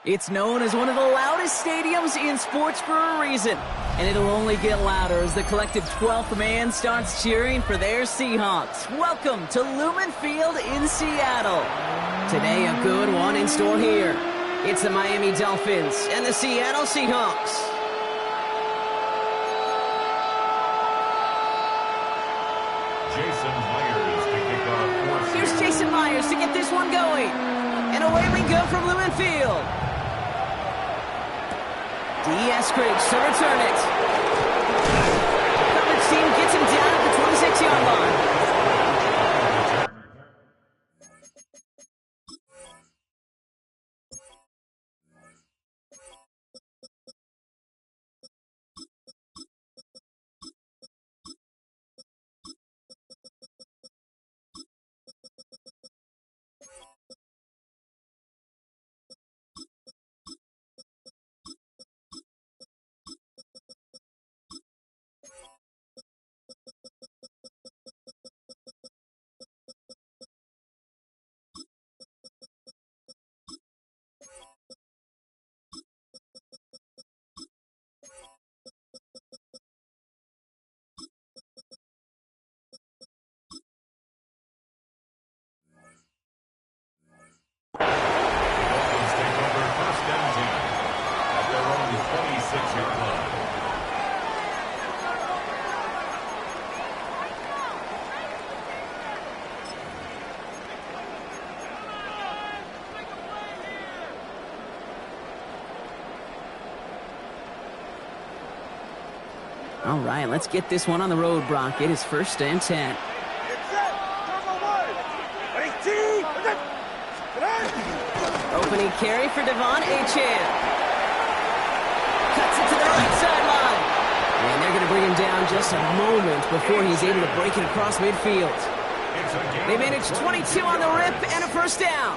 It's known as one of the loudest stadiums in sports for a reason, and it'll only get louder as the collective 12th man starts cheering for their Seahawks. Welcome to Lumen Field in Seattle. Today, a good one in store here. It's the Miami Dolphins and the Seattle Seahawks. Jason Myers to kick off. Here's Jason Myers to get this one going. And away we go from Lumen Field. D.S. Griggs to return it. Coverage team gets him down at the 26-yard line. All right, let's get this one on the road, Brock. It is 1st and 10. Opening carry for Devon Achane. Cuts it to the right sideline. And they're going to bring him down just a moment before he's able to break it across midfield. They managed 22 on the rip and a 1st down.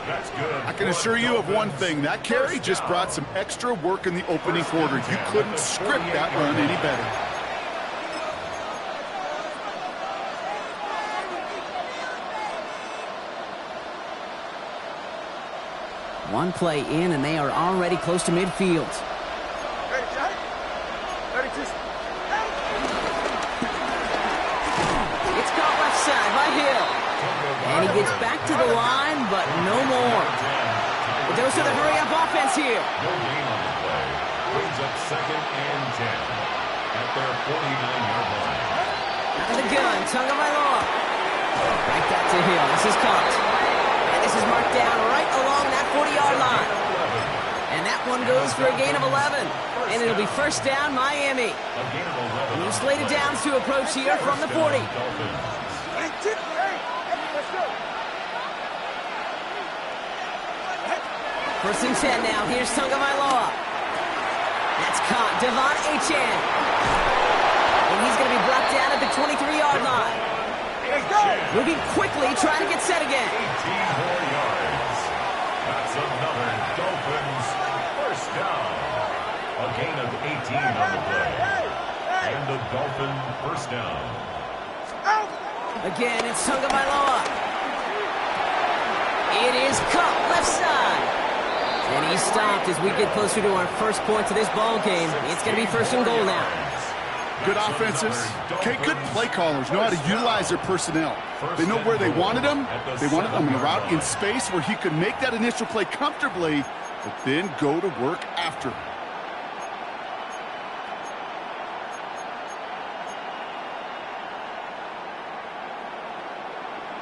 I can assure you of one thing. That carry just brought some extra work in the opening quarter. You couldn't script that run any better. One play in, and they are already close to midfield. It's caught left side by Hill. And he gets back to the line, but no more. The dose of the hurry-up offense here. No gain on the play. Brings up 2nd and 10 at their 49-yard line. Out of the gun, Tagovailoa. Right back to Hill. This is caught. This is marked down right along that 40-yard line. And that one goes for a gain of 11. And it'll be 1st down, Miami. New slated downs to approach here from the 40. 1st and 10 now. Here's Tagovailoa. That's caught. Devon Achane. And he's going to be brought down at the 23-yard line. Moving quickly, trying to get set again. 18 more yards. That's another Dolphins 1st down. A gain of 18 on the play. And a Dolphin 1st down. Again, it's Tagovailoa. It is caught left side. And he's stopped as we get closer to our first point to this ball game. It's going to be 1st and goal now. Good offenses, okay, good play callers know how to utilize their personnel. They know where they wanted them. They wanted them in a route in space where he could make that initial play comfortably, but then go to work after.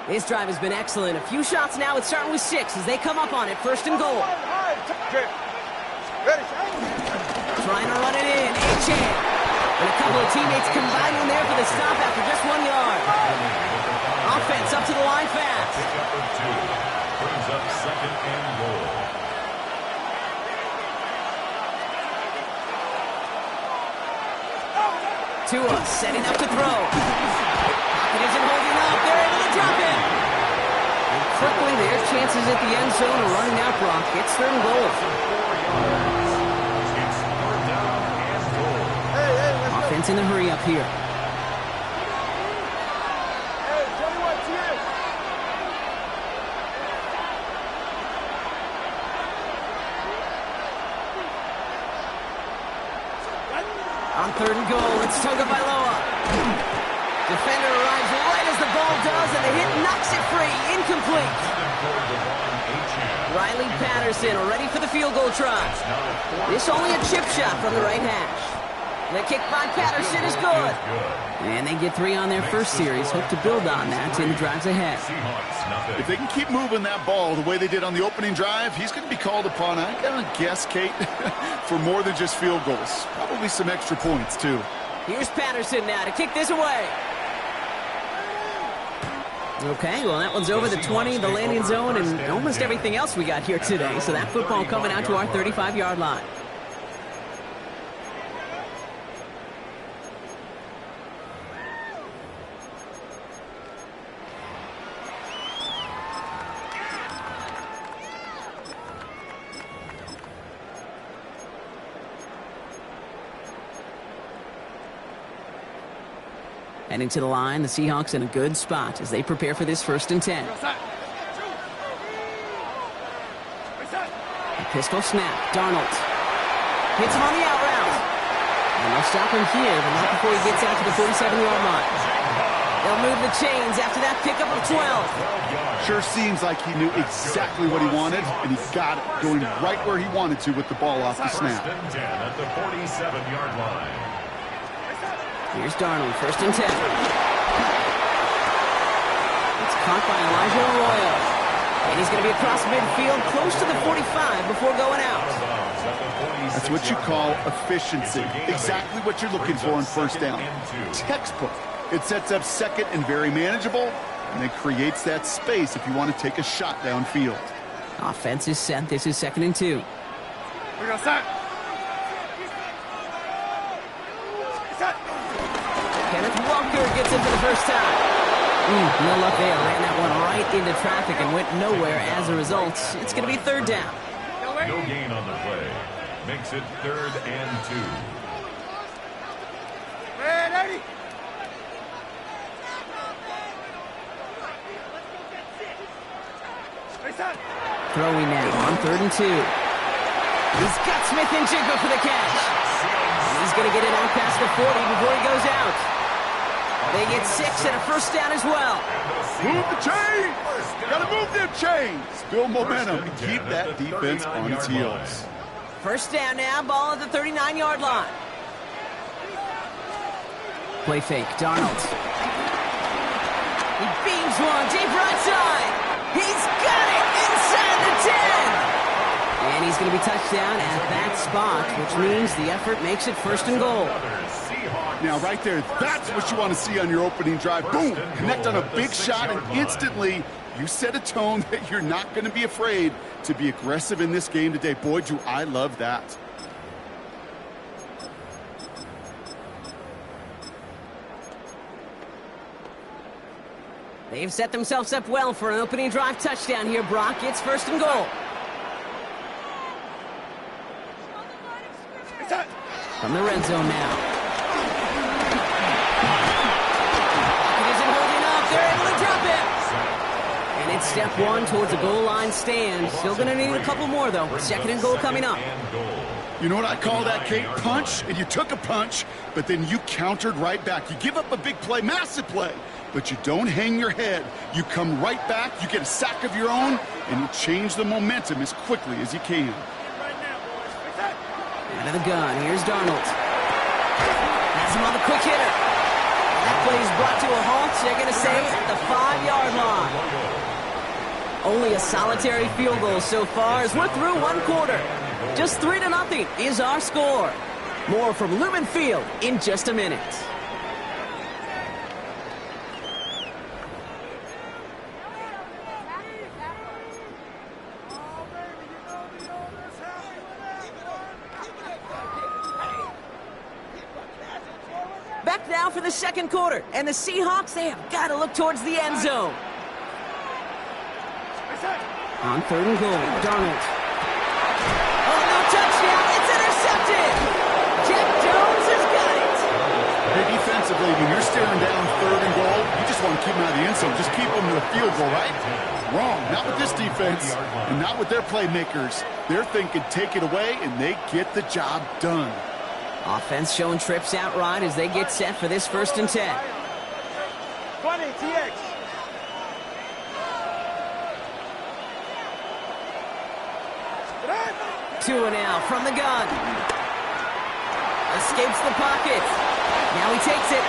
This drive has been excellent. A few shots now. It's starting with 6 as they come up on it. 1st and goal. Trying to run it in. Achane. And a couple of teammates combining there for the stop after just 1 yard. Offense up to the line fast. Pickup of 2. Brings up 2nd and goal. Tua setting up to throw. Pocket isn't holding up. They're able to drop it. And quickly their chances at the end zone are running out, Brock. It's 3rd and goal. 4 yards. It's 3rd down and goal. Offense in the hurry up here. 3rd and goal. It's Tagovailoa. Defender arrives right as the ball does, and the hit knocks it free. Incomplete. Riley Patterson ready for the field goal try. This only a chip shot from the right hash. The kick by Patterson is good. And they get 3 on their first series. Hope to build on that in the drives ahead. If they can keep moving that ball the way they did on the opening drive, he's going to be called upon, I gotta guess, Kate, for more than just field goals. Probably some extra points, too. Here's Patterson now to kick this away. Okay, well, that one's over the 20, the landing zone, and almost everything else we got here today. So that football coming out to our 35-yard line. Heading to the line, the Seahawks in a good spot as they prepare for this 1st and 10. A pistol snap. Darnold hits him on the out route. And they'll stop him here, but not before he gets out to the 47-yard line. They'll move the chains after that pickup of 12. Sure seems like he knew exactly what he wanted, and he got it, going right where he wanted to with the ball off the snap. At the 47-yard line. Here's Darnold, 1st and 10. It's caught by Elijah Arroyo. And he's going to be across midfield, close to the 45 before going out. That's what you call efficiency. Exactly what you're looking for on 1st down. Textbook. It sets up 2nd and very manageable, and it creates that space if you want to take a shot downfield. Offense is set. This is 2nd and 2. We go set. Kenneth Walker gets in for the first time. No luck there. Ran that one right into traffic and went nowhere as a result. It's going to be 3rd down. No gain on the play. Makes it 3rd and 2. Ready. Throwing now on 3rd and 2. He's got Smith and Jigba for the catch. And he's going to get it out past the 40 before he goes out. They get 6 and a 1st down as well. Move the chains! Gotta move them chains! Build momentum and keep that defense on its heels. 1st down now, ball at the 39-yard line. Play fake, Darnold. He beams one, deep right side. He's got it inside the 10. And he's going to be touched down at that spot, which means the effort makes it 1st and goal. Now, right there, that's what you want to see on your opening drive. Boom! Connect on a big shot, and instantly you set a tone that you're not going to be afraid to be aggressive in this game today. Boy, do I love that. They've set themselves up well for an opening drive touchdown here, Brock. It's 1st and goal. From the red zone now. And it's step 1 towards a goal line stand. Still going to need a couple more, though. 2nd and goal coming up. You know what I call that, Kate? Punch, and you took a punch, but then you countered right back. You give up a big play, massive play, but you don't hang your head. You come right back, you get a sack of your own, and you change the momentum as quickly as you can. Out of the gun, here's Darnold. Has him on the quick hitter. That play is brought to a halt. They're going to say at the 5-yard line. Only a solitary field goal so far as we're through 1 quarter. Just 3-0 is our score. More from Lumen Field in just a minute. Back now for the 2nd quarter. And the Seahawks, they have got to look towards the end zone. On 3rd and goal, Darnold. Oh, no touchdown. It's intercepted. Jack Jones has got it. Hey, defensively, when you're staring down 3rd and goal, you just want to keep them out of the end zone. Just keep them to a field goal, right? Wrong. Not with this defense and not with their playmakers. They're thinking take it away, and they get the job done. Offense showing trips out right as they get set for this 1st and 10. 20, TX. Two and out from the gun. Escapes the pocket. Now he takes it.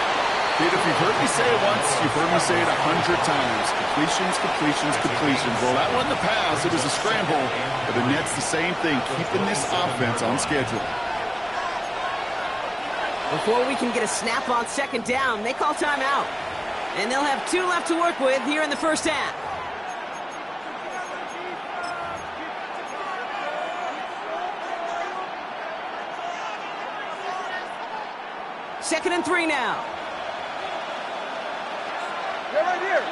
Kid, if you've heard me say it once, you've heard me say it 100 times. Completions, completions, completions. Well, that wasn't the pass. It was a scramble. But the Nets, the same thing, keeping this offense on schedule. Before we can get a snap on 2nd down, they call timeout. And they'll have 2 left to work with here in the 1st half. Second and 3 now. Get right here.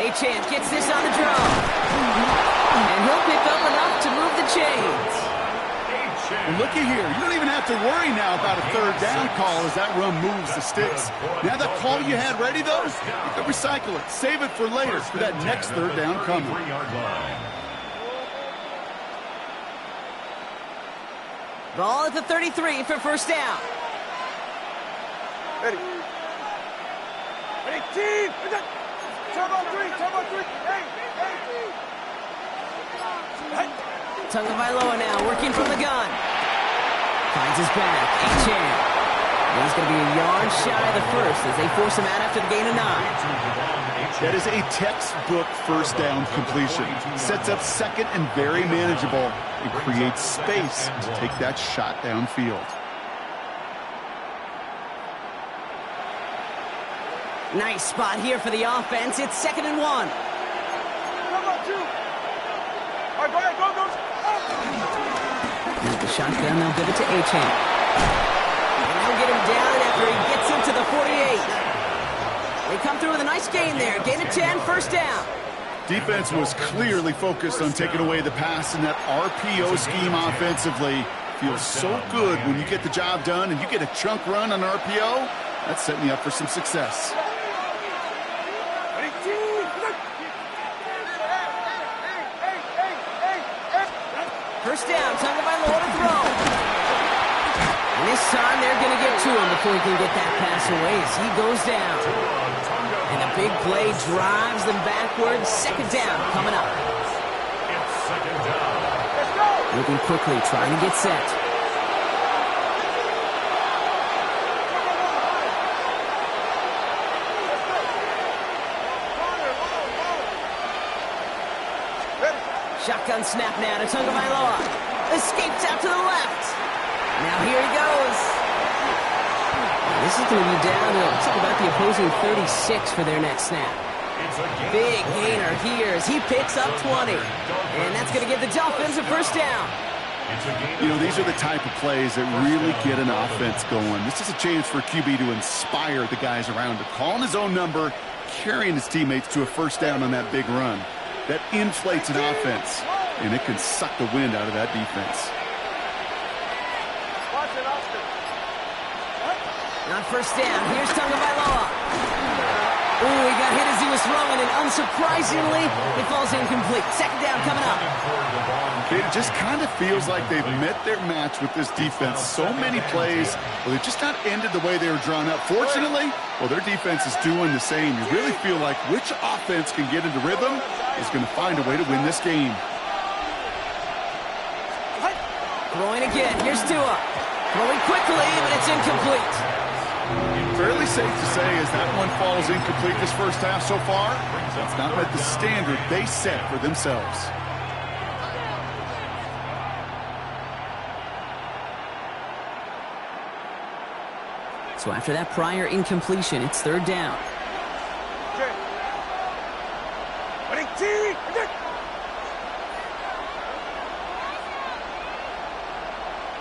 Achane gets this on the draw. And he'll pick up enough to move the chains. And looky here, you don't even have to worry now about a 3rd down call as that run moves the sticks. Now that call you had ready, though, you can recycle it. Save it for later for that next 3rd down coming. Ball at the 33 for 1st down. Ready. Ready, team. Turbo 3, turbo 3. Hey. Tagovailoa now working from the gun. Finds his back. Achane. He's going to be a yard shy of the 1st as they force him out after the gain of 9. That is a textbook 1st down completion. Sets up 2nd and very manageable and creates space to take that shot downfield. Nice spot here for the offense. It's 2nd and 1. Come on, 2. All right, go ahead, go. With the shotgun, they'll give it to Achane. And they'll get him down after he gets into the 48. They come through with a nice gain there. Gain of 10, 1st down. Defense was clearly focused on taking away the pass in that RPO scheme offensively. Feels so good when you get the job done and you get a chunk run on RPO. That's setting you up for some success. First down, Tagovailoa to throw. And this time they're going to get to him before he can get that pass away as he goes down. And a big play drives them backwards. 2nd down coming up. It's 2nd down. Moving quickly, trying to get set. Shotgun snap now to Tagovailoa. Escapes out to the left. Now here he goes. This is going to be down to, looks like about the opposing 36 for their next snap. Big gainer here as he picks up 20. And that's going to give the Dolphins a 1st down. You know, these are the type of plays that really get an offense going. This is a chance for QB to inspire the guys around him. Calling his own number, carrying his teammates to a 1st down on that big run. That inflates an offense, and it can suck the wind out of that defense. On 1st down, here's Tagovailoa. Ooh, he got hit as he was throwing, and unsurprisingly, it falls incomplete. 2nd down coming up. It just kind of feels like they've met their match with this defense. So many plays, well, they've just not ended the way they were drawn up. Fortunately, well, their defense is doing the same. You really feel like which offense can get into rhythm is going to find a way to win this game. Throwing again. Here's Tua. Throwing quickly, but it's incomplete. Fairly safe to say as that one falls incomplete this 1st half so far, that's not met the standard they set for themselves. So after that prior incompletion, it's 3rd down.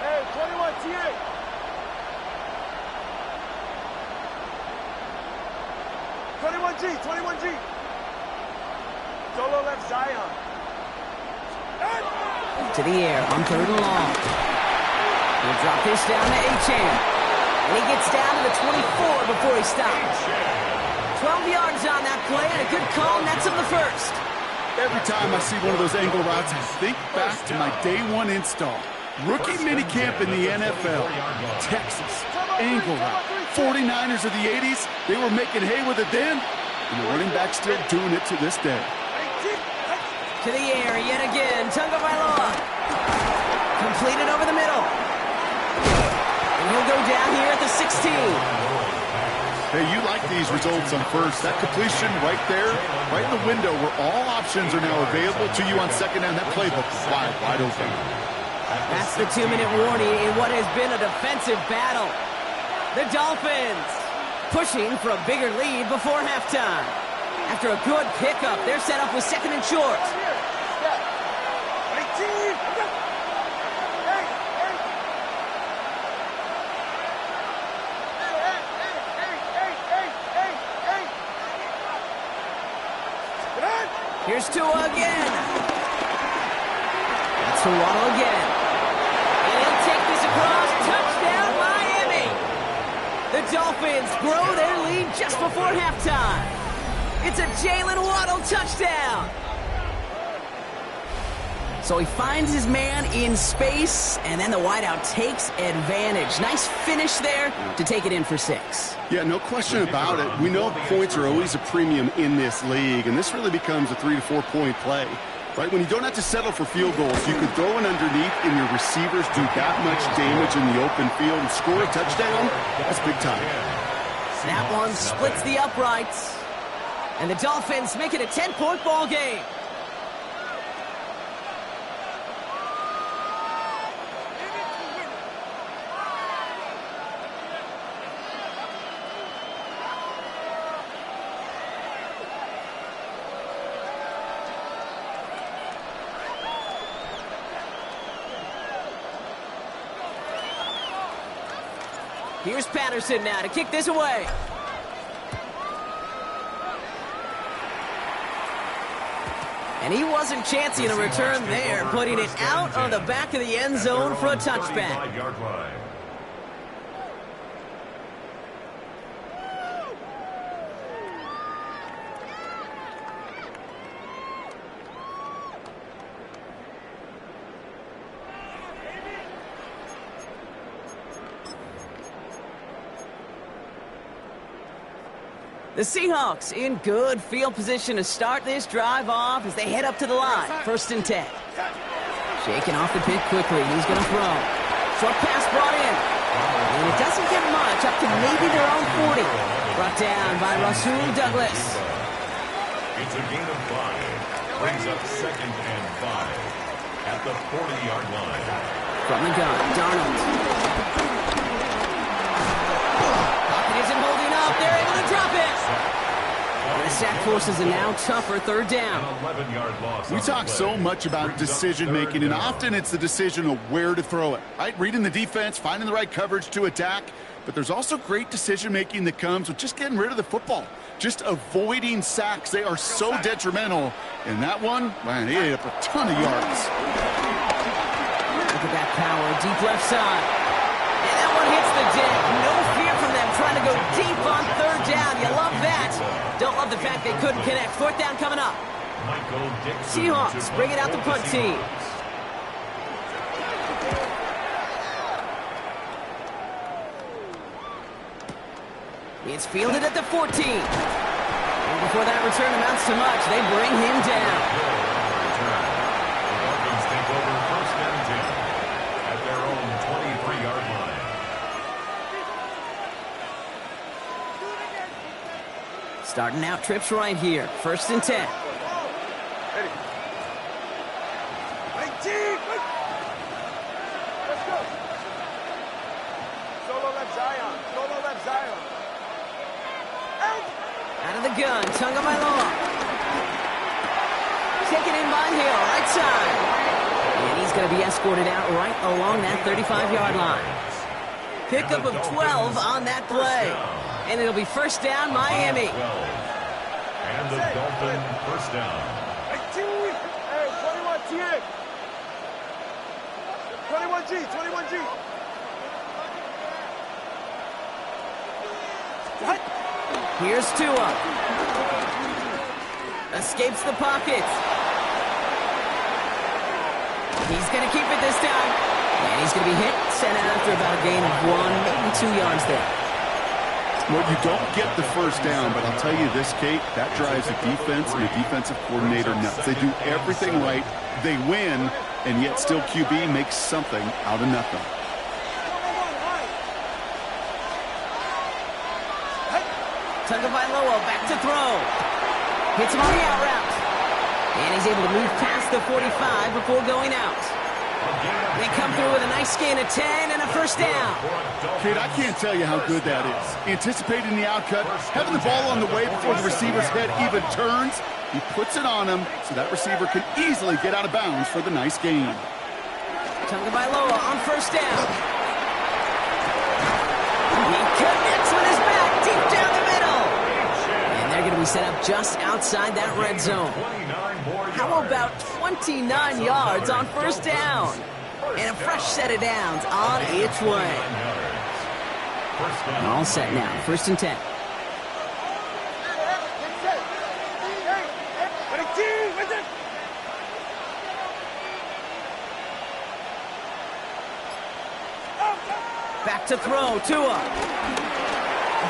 Hey, 21, TA. G. Solo left Zion. To the air on 3rd and long. He'll drop this down to Achane. And he gets down to the 24 before he stops. 12 yards on that play, and a good call nets him the 1st. Every time I see one of those angle routes, I think back to my day 1 install. Rookie minicamp in the NFL. Texas, angle route. 49ers of the 80s, they were making hay with it then, and the running back still doing it to this day. To the air yet again. Tagovailoa. Completed over the middle. And he'll go down here at the 16. Hey, you like these results on first. That completion right there, right in the window where all options are now available to you on second down. That playbook is wide open. That's the 2-minute warning in what has been a defensive battle. The Dolphins pushing for a bigger lead before halftime. After a good pickup, they're set up with second and short. Here's Tua again. That's to Waddle again. And he'll take this across. Touchdown, Miami. The Dolphins grow their lead just before halftime. It's a Jalen Waddle touchdown. So he finds his man in space, and then the wideout takes advantage. Nice finish there to take it in for 6. Yeah, no question about it. We know points are always a premium in this league, and this really becomes a 3 to 4 point play. Right, when you don't have to settle for field goals, you can throw it underneath and your receivers do that much damage in the open field and score a touchdown. That's big time. That one splits the uprights. And the Dolphins make it a 10-point ball game. Here's Patterson now to kick this away. And he wasn't chancing a return there, putting it out on the back of the end zone for a touchback. The Seahawks in good field position to start this drive off as they head up to the line. 1st and 10. Shaking off the pick quickly. He's going to throw. Short pass brought in. And it doesn't get much, up to maybe their own 40. Brought down by Rasul Douglas. It's a gain of 5. Brings up 2nd and 5 at the 40-yard line. From the gun, Darnold. Pocket isn't holding up. They're able to drop it. The sack forces a now tougher 3rd down. We talk so much about decision-making, and often it's the decision of where to throw it, right? Reading the defense, finding the right coverage to attack, but there's also great decision-making that comes with just getting rid of the football, just avoiding sacks. They are so detrimental, and that one, man, he ate up a ton of yards. Look at that power, deep left side. And that one hits the deck. No fear from them trying to go deep on 3rd down. You love that. Don't love the fact they couldn't connect. 4th down coming up. Seahawks bring it out the punt team. It's fielded at the 14. And before that return amounts to much, they bring him down. The Dolphins take over 1st and 10 at their own 23-yard line. Starting out trips right here. 1st and 10. Ready. 19. Let's go. Solo left Zion. Solo left Zion. Out of the gun, Tagovailoa. Taken in by Hill, right side. And he's going to be escorted out right along that 35-yard line. Pickup of 12 on that play. And it'll be 1st down, Miami. And the Dolphin 1st down. 21G. 21G. Here's Tua. Escapes the pocket. He's going to keep it this time. And he's going to be hit, sent out after about a gain of 1, maybe 2 yards there. Well, you don't get the first down, but I'll tell you this, Kate, that drives the defense and the defensive coordinator nuts. They do everything right, they win, and yet still QB makes something out of nothing. Tagovailoa back to throw. Hits him on the out route. And he's able to move past the 45 before going out. They come through with a nice gain of 10 and a first down. Kate, I can't tell you how good that is. Anticipating the outcut, having the ball on the way before the receiver's head even turns. He puts it on him so that receiver can easily get out of bounds for the nice gain. Tagovailoa on first down. He connects with his back deep down the middle. And they're going to be set up just outside that red zone. How about 29 yards on first down? And a fresh set of downs on its way. All set now, 1st and 10. Back to throw, Tua.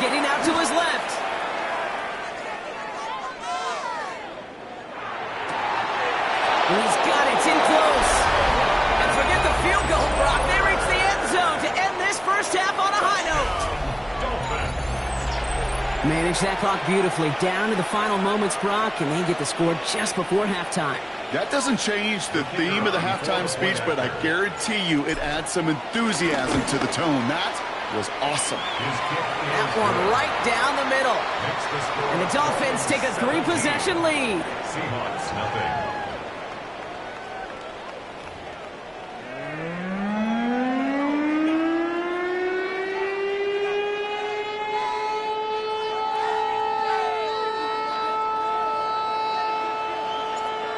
Getting out to his left. He's got it, it's in close. And forget the field goal, Brock. They reach the end zone to end this first half on a high note. Manage that clock beautifully. Down to the final moments, Brock, and they get the score just before halftime. That doesn't change the theme of the halftime speech, but I guarantee you it adds some enthusiasm to the tone. That was awesome. That one right down the middle. And the Dolphins take a 3-possession lead. Seahawks, nothing.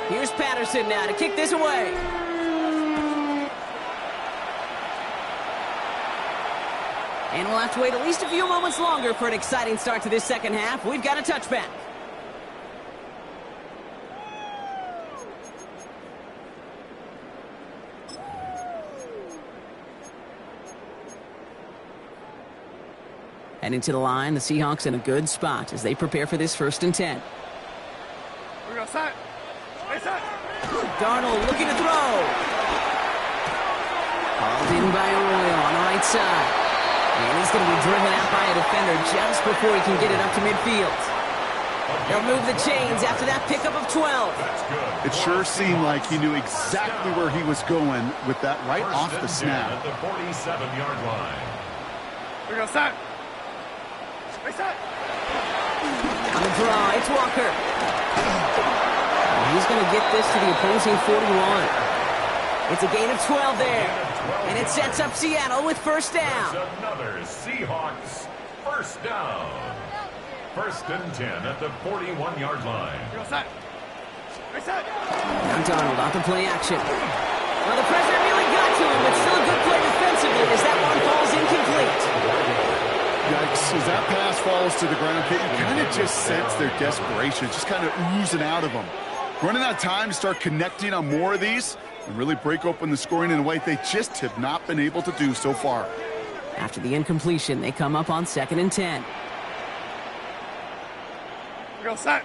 Here's Patterson now to kick this away. And we'll have to wait at least a few moments longer for an exciting start to this second half. We've got a touchback. Heading to the line, the Seahawks in a good spot as they prepare for this 1st and 10. We're going to set. Darnold looking to throw. Hauled in by Arroyo on the right side. And he's going to be driven out by a defender just before he can get it up to midfield. They'll move the chains after that pickup of 12. It sure seemed like he knew exactly where he was going with that right off the snap. At the 47-yard line. We're going to set. On the draw, it's Walker. He's going to get this to the opposing 41. It's a gain of 12 there. And it sets up Seattle with first down. Another Seahawks first down. 1st and 10 at the 41-yard line. Now Donald out to play action. Well, the pressure really got to him, but still a good play defensively as that one falls incomplete. Yikes, as that pass falls to the ground, you kind of just sense their desperation, just kind of oozing out of them. Running out of time to start connecting on more of these and really break open the scoring in a way they just have not been able to do so far. After the incompletion, they come up on 2nd and 10. We're going to set.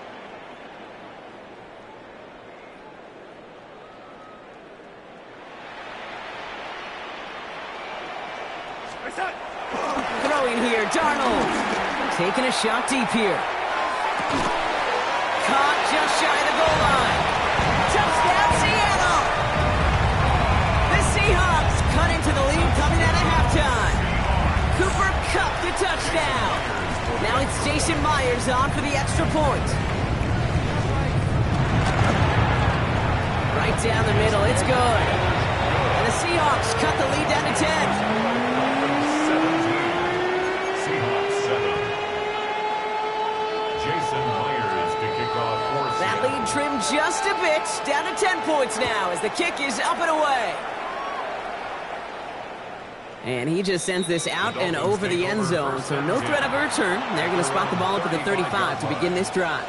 Throwing here, Darnold. Taking a shot deep here. Caught just shy of the goal line. Touchdown, Seattle! The Seahawks cut into the lead coming out of halftime. Cooper Kupp the touchdown. Now it's Jason Myers on for the extra point. Right down the middle, it's good. And the Seahawks cut the lead down to 10. That lead trimmed just a bit, down to 10 points now as the kick is up and away. And he just sends this out and over the end zone, so no threat of a return. They're going to spot the ball up at the 35 to begin this drive.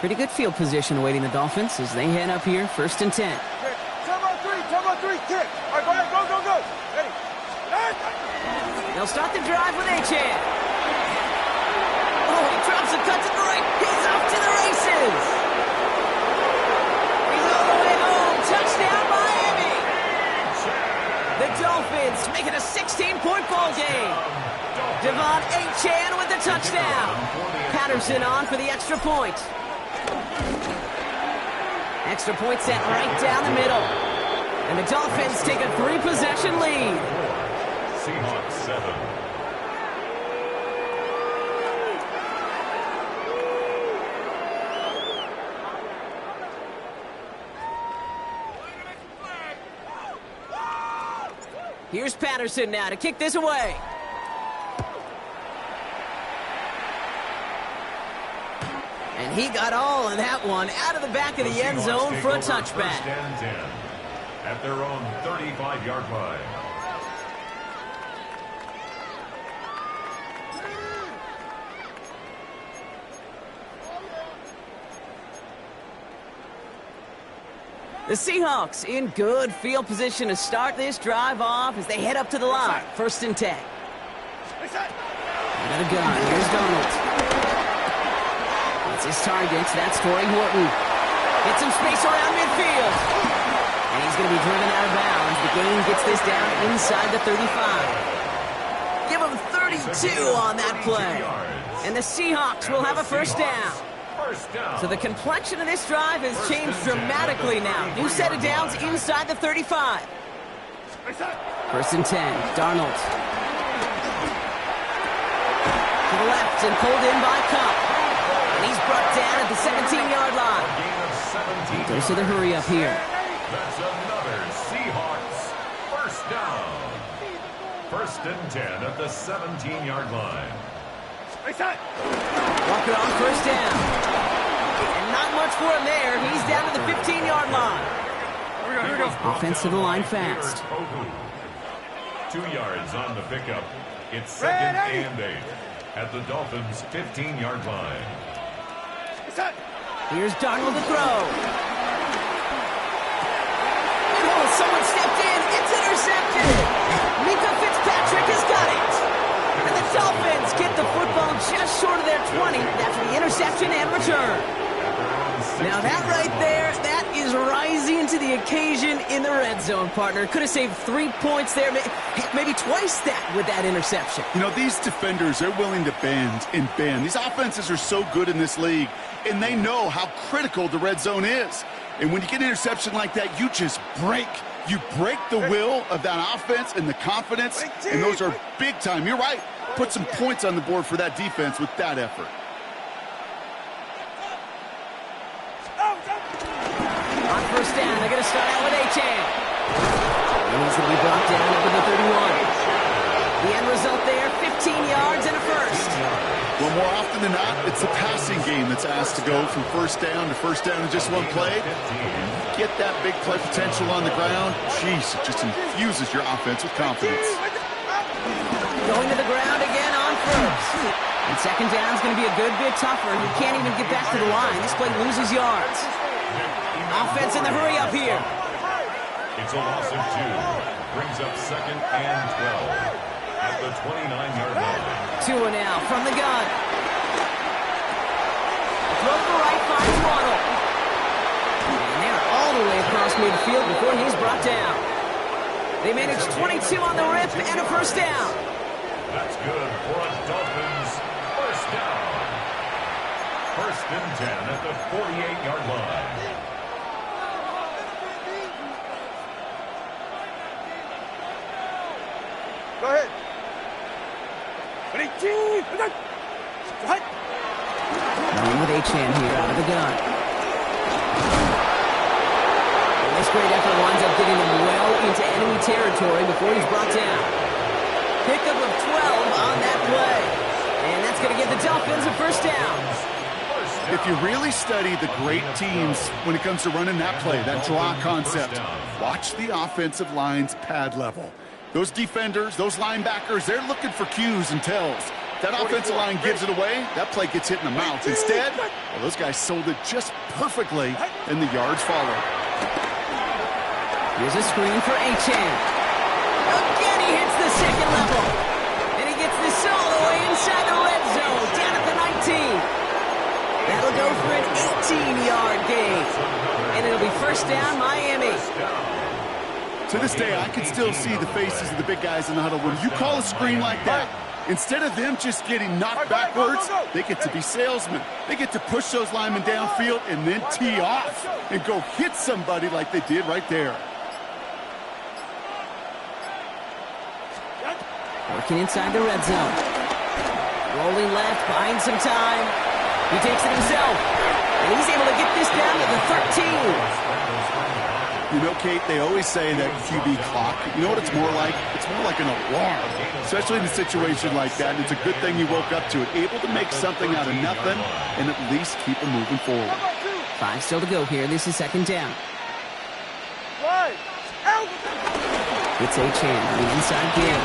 Pretty good field position awaiting the Dolphins as they head up here, 1st and 10. Time on three, kick. All right, go. Ready. They'll start the drive with Achan. Oh, he drops a cut to the right. He's off to the races. He's all the way home. Touchdown, Miami. The Dolphins make it a 16-point ball game. Devon Achan with the touchdown. Patterson on for the extra point. Extra point set right down the middle. And the Dolphins take a 3-possession lead. Seahawks 7. Here's Patterson now to kick this away. And he got all of that one out of the back of the end zone for a touchback. 1st and 10 at their own 35-yard line. The Seahawks in good field position to start this drive off as they head up to the line. 1st and 10. Another gun. Here's Donald. That's his target. That's Torrey Horton. Gets some space around midfield. And he's going to be driven out of bounds. The gain gets this down inside the 35. Give him 32 on that play. And the Seahawks will have a 1st down. So the complexion of this drive has changed dramatically now. New set of downs inside the 35. 1st and 10. Darnold. To the left and pulled in by Cup. And he's brought down at the 17-yard line. Goes to the hurry up here. That's another Seahawks 1st down. 1st and 10 at the 17-yard line. Walker on 1st down. And not much for him there. He's down to the 15-yard line. Here we go. Offense to the line fast. 2 yards on the pickup. It's 2nd and 8 at the Dolphins' 15-yard line. Here's Darnold to throw. Oh, someone stepped in. It's intercepted. Mika Fitzpatrick has got it. And the Dolphins get the football just short of their 20 after the interception and return. Now that right there, that is rising to the occasion in the red zone, partner. Could have saved 3 points there, maybe twice that with that interception. You know, these defenders, they're willing to bend and bend. These offenses are so good in this league, and they know how critical the red zone is. And when you get an interception like that, you just break. You break the will of that offense and the confidence, and those are big time. You're right. Put some points on the board for that defense with that effort. On 1st down, they're going to start out with Achan. And he's going to be brought down over the 31. The end result there, 15 yards and a 1st. Well, more often than not, it's the passing game that's asked to go from 1st down to 1st down in just one play. Get that big play potential on the ground. Jeez, it just infuses your offense with confidence. Going to the ground again on 1st. And 2nd down is going to be a good bit tougher. He can't even get back to the line. This play loses yards. Offense in the hurry up here. It's a loss of 2. Brings up 2nd and 12 at the 29-yard line. Tua now from the gun. Throw to the right, finds Waddle. And they're all the way across midfield before he's brought down. They manage 22 on the rip and a 1st down. That's good for a Dolphins 1st down. 1st and 10 at the 48-yard line. Go ahead. Going with Achan here out of the gun. And this great effort winds up getting him well into enemy territory before he's brought down. Pickup of 12 on that play. And that's going to give the Dolphins a 1st down. If you really study the great teams when it comes to running that play, that draw concept, watch the offensive line's pad level. Those defenders, those linebackers, they're looking for cues and tells. That offensive line gives it away. That play gets hit in the mouth. Instead, well, those guys sold it just perfectly, and the yards follow. Here's a screen for Achan. Again, he hits the second level. And he gets this all the way inside the red zone, down at the 19. That'll go for an 18-yard gain. And it'll be first down, Miami. To this day, I can still see the faces of the big guys in the huddle. When you call a screen like that, instead of them just getting knocked backwards, they get to be salesmen. They get to push those linemen downfield and then tee off and go hit somebody like they did right there. Working inside the red zone. Rolling left, buying some time. He takes it himself. And he's able to get this down to the 13. You know, Kate, they always say that QB clock, you know what it's more like? It's more like an alarm, especially in a situation like that. And it's a good thing you woke up to it, able to make something out of nothing and at least keep them moving forward. 5 still to go here. This is second down. It's Achan, the inside game.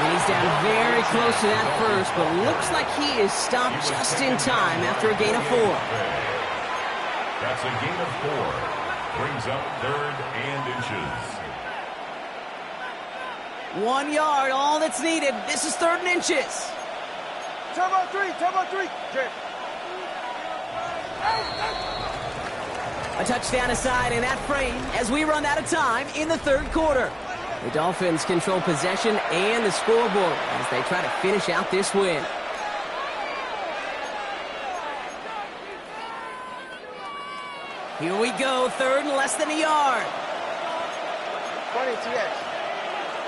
And he's down very close to that first, but looks like he is stopped just in time after a gain of 4. That's a gain of 4. Brings up 3rd and inches. 1 yard, all that's needed. This is 3rd and inches. Time on 3, time on 3. A touchdown aside in that frame as we run out of time in the 3rd quarter. The Dolphins control possession and the scoreboard as they try to finish out this win. Here we go, 3rd and less than a yard. 20 TX.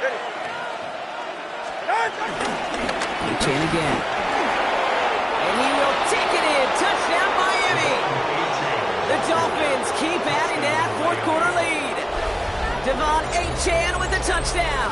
Ready. Achan again. And he will take it in. Touchdown, Miami. The Dolphins keep adding to that 4th quarter lead. Achan with a touchdown.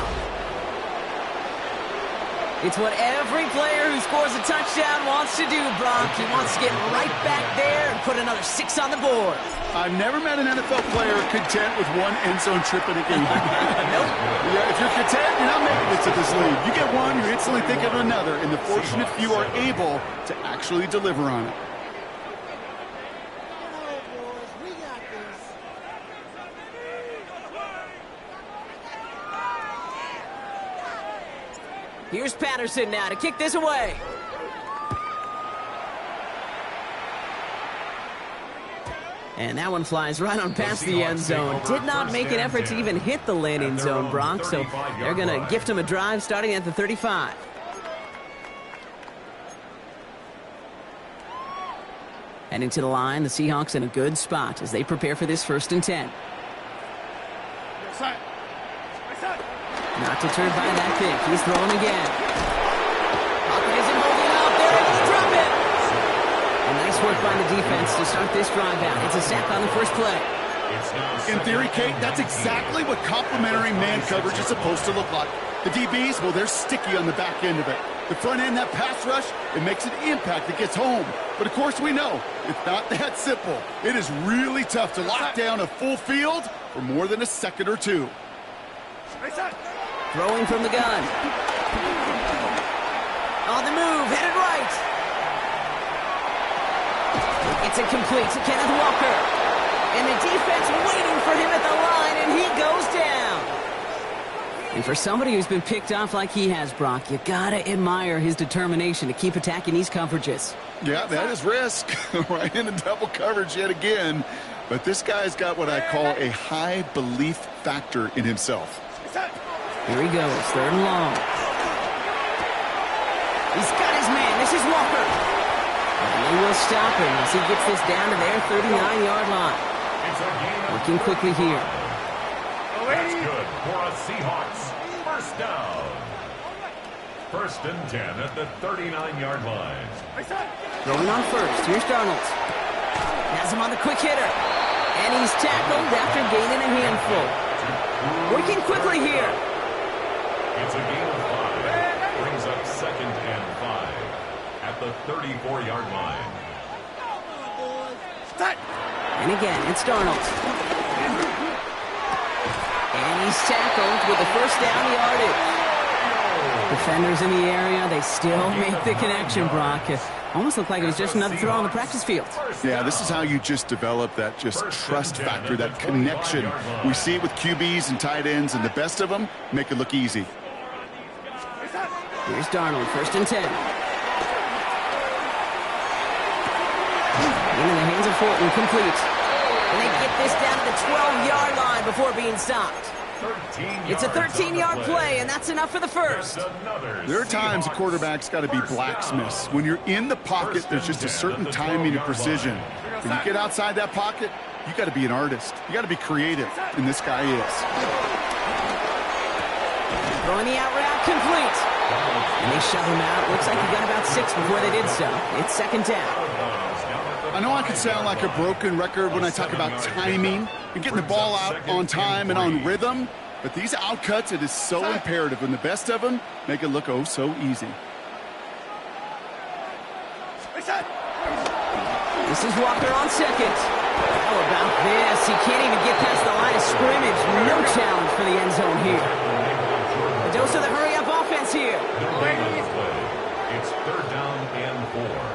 It's what every player who scores a touchdown wants to do, Brock. He wants to get right back there and put another 6 on the board. I've never met an NFL player content with one end zone trip in a game. Nope. Yeah, if you're content, you're not making it to this league. You get one, you instantly think of another, and the fortunate few are able to actually deliver on it. Here's Patterson now to kick this away. And that one flies right on past the end zone. Did not make an effort to even hit the landing zone, Brock, so they're going to gift him a drive starting at the 35. Heading to the line, the Seahawks in a good spot as they prepare for this 1st and 10. Not deterred by that pick. He's throwing again. Pocket isn't holding up. There it is. Drop it. And nice work by the defense to start this drive out. It's a sack on the first play. In theory, Kate, that's exactly what complementary man coverage is supposed to look like. The DBs, well, they're sticky on the back end of it. The front end, that pass rush, it makes an impact that gets home. But, of course, we know it's not that simple. It is really tough to lock down a full field for more than a second or two. Throwing from the gun. On the move, headed right. It's incomplete to Kenneth Walker. And the defense waiting for him at the line, and he goes down. And for somebody who's been picked off like he has, Brock, you gotta admire his determination to keep attacking these coverages. Yeah, that is risk. Right into double coverage yet again. But this guy's got what I call a high belief factor in himself. Here he goes, 3rd and long. He's got his man. This is Walker. And they will stop him as he gets this down to their 39-yard line. Working quickly here. That's good for a Seahawks 1st down. 1st and 10 at the 39-yard line. Throwing on 1st. Here's Darnold. Has him on the quick hitter. And he's tackled after gaining a handful. Working quickly here. It's a gain of 5. Brings up 2nd and 5 at the 34-yard line. And again, it's Darnold. And he's tackled with the 1st down yardage. Defenders in the area, they still make the connection, Brock. It almost looked like it was just another throw on the practice field. Yeah, this is how you just develop that just trust factor, that connection. We see it with QBs and tight ends, and the best of them make it look easy. Here's Darnold, 1st and 10. Into the hands of Fulton, complete. And they get this down to the 12-yard line before being stopped. It's a 13-yard play, and that's enough for the first. There are times a quarterback's got to be blacksmiths. When you're in the pocket, there's just a certain timing and precision. When you get outside that pocket, you got to be an artist. You got to be creative, and this guy is. Throwing the out route, complete. And they shove him out. Looks like he got about 6 before they did so. It's 2nd down. I know I could sound like a broken record when I talk about timing and getting the ball out on time and on rhythm, but these outcuts, it is so imperative, and the best of them make it look oh so easy. This is Walker on 2nd. How about this? He can't even get past the line of scrimmage. No challenge for the end zone here. A dose of the hurry-up offense here. It's 3rd down and 4.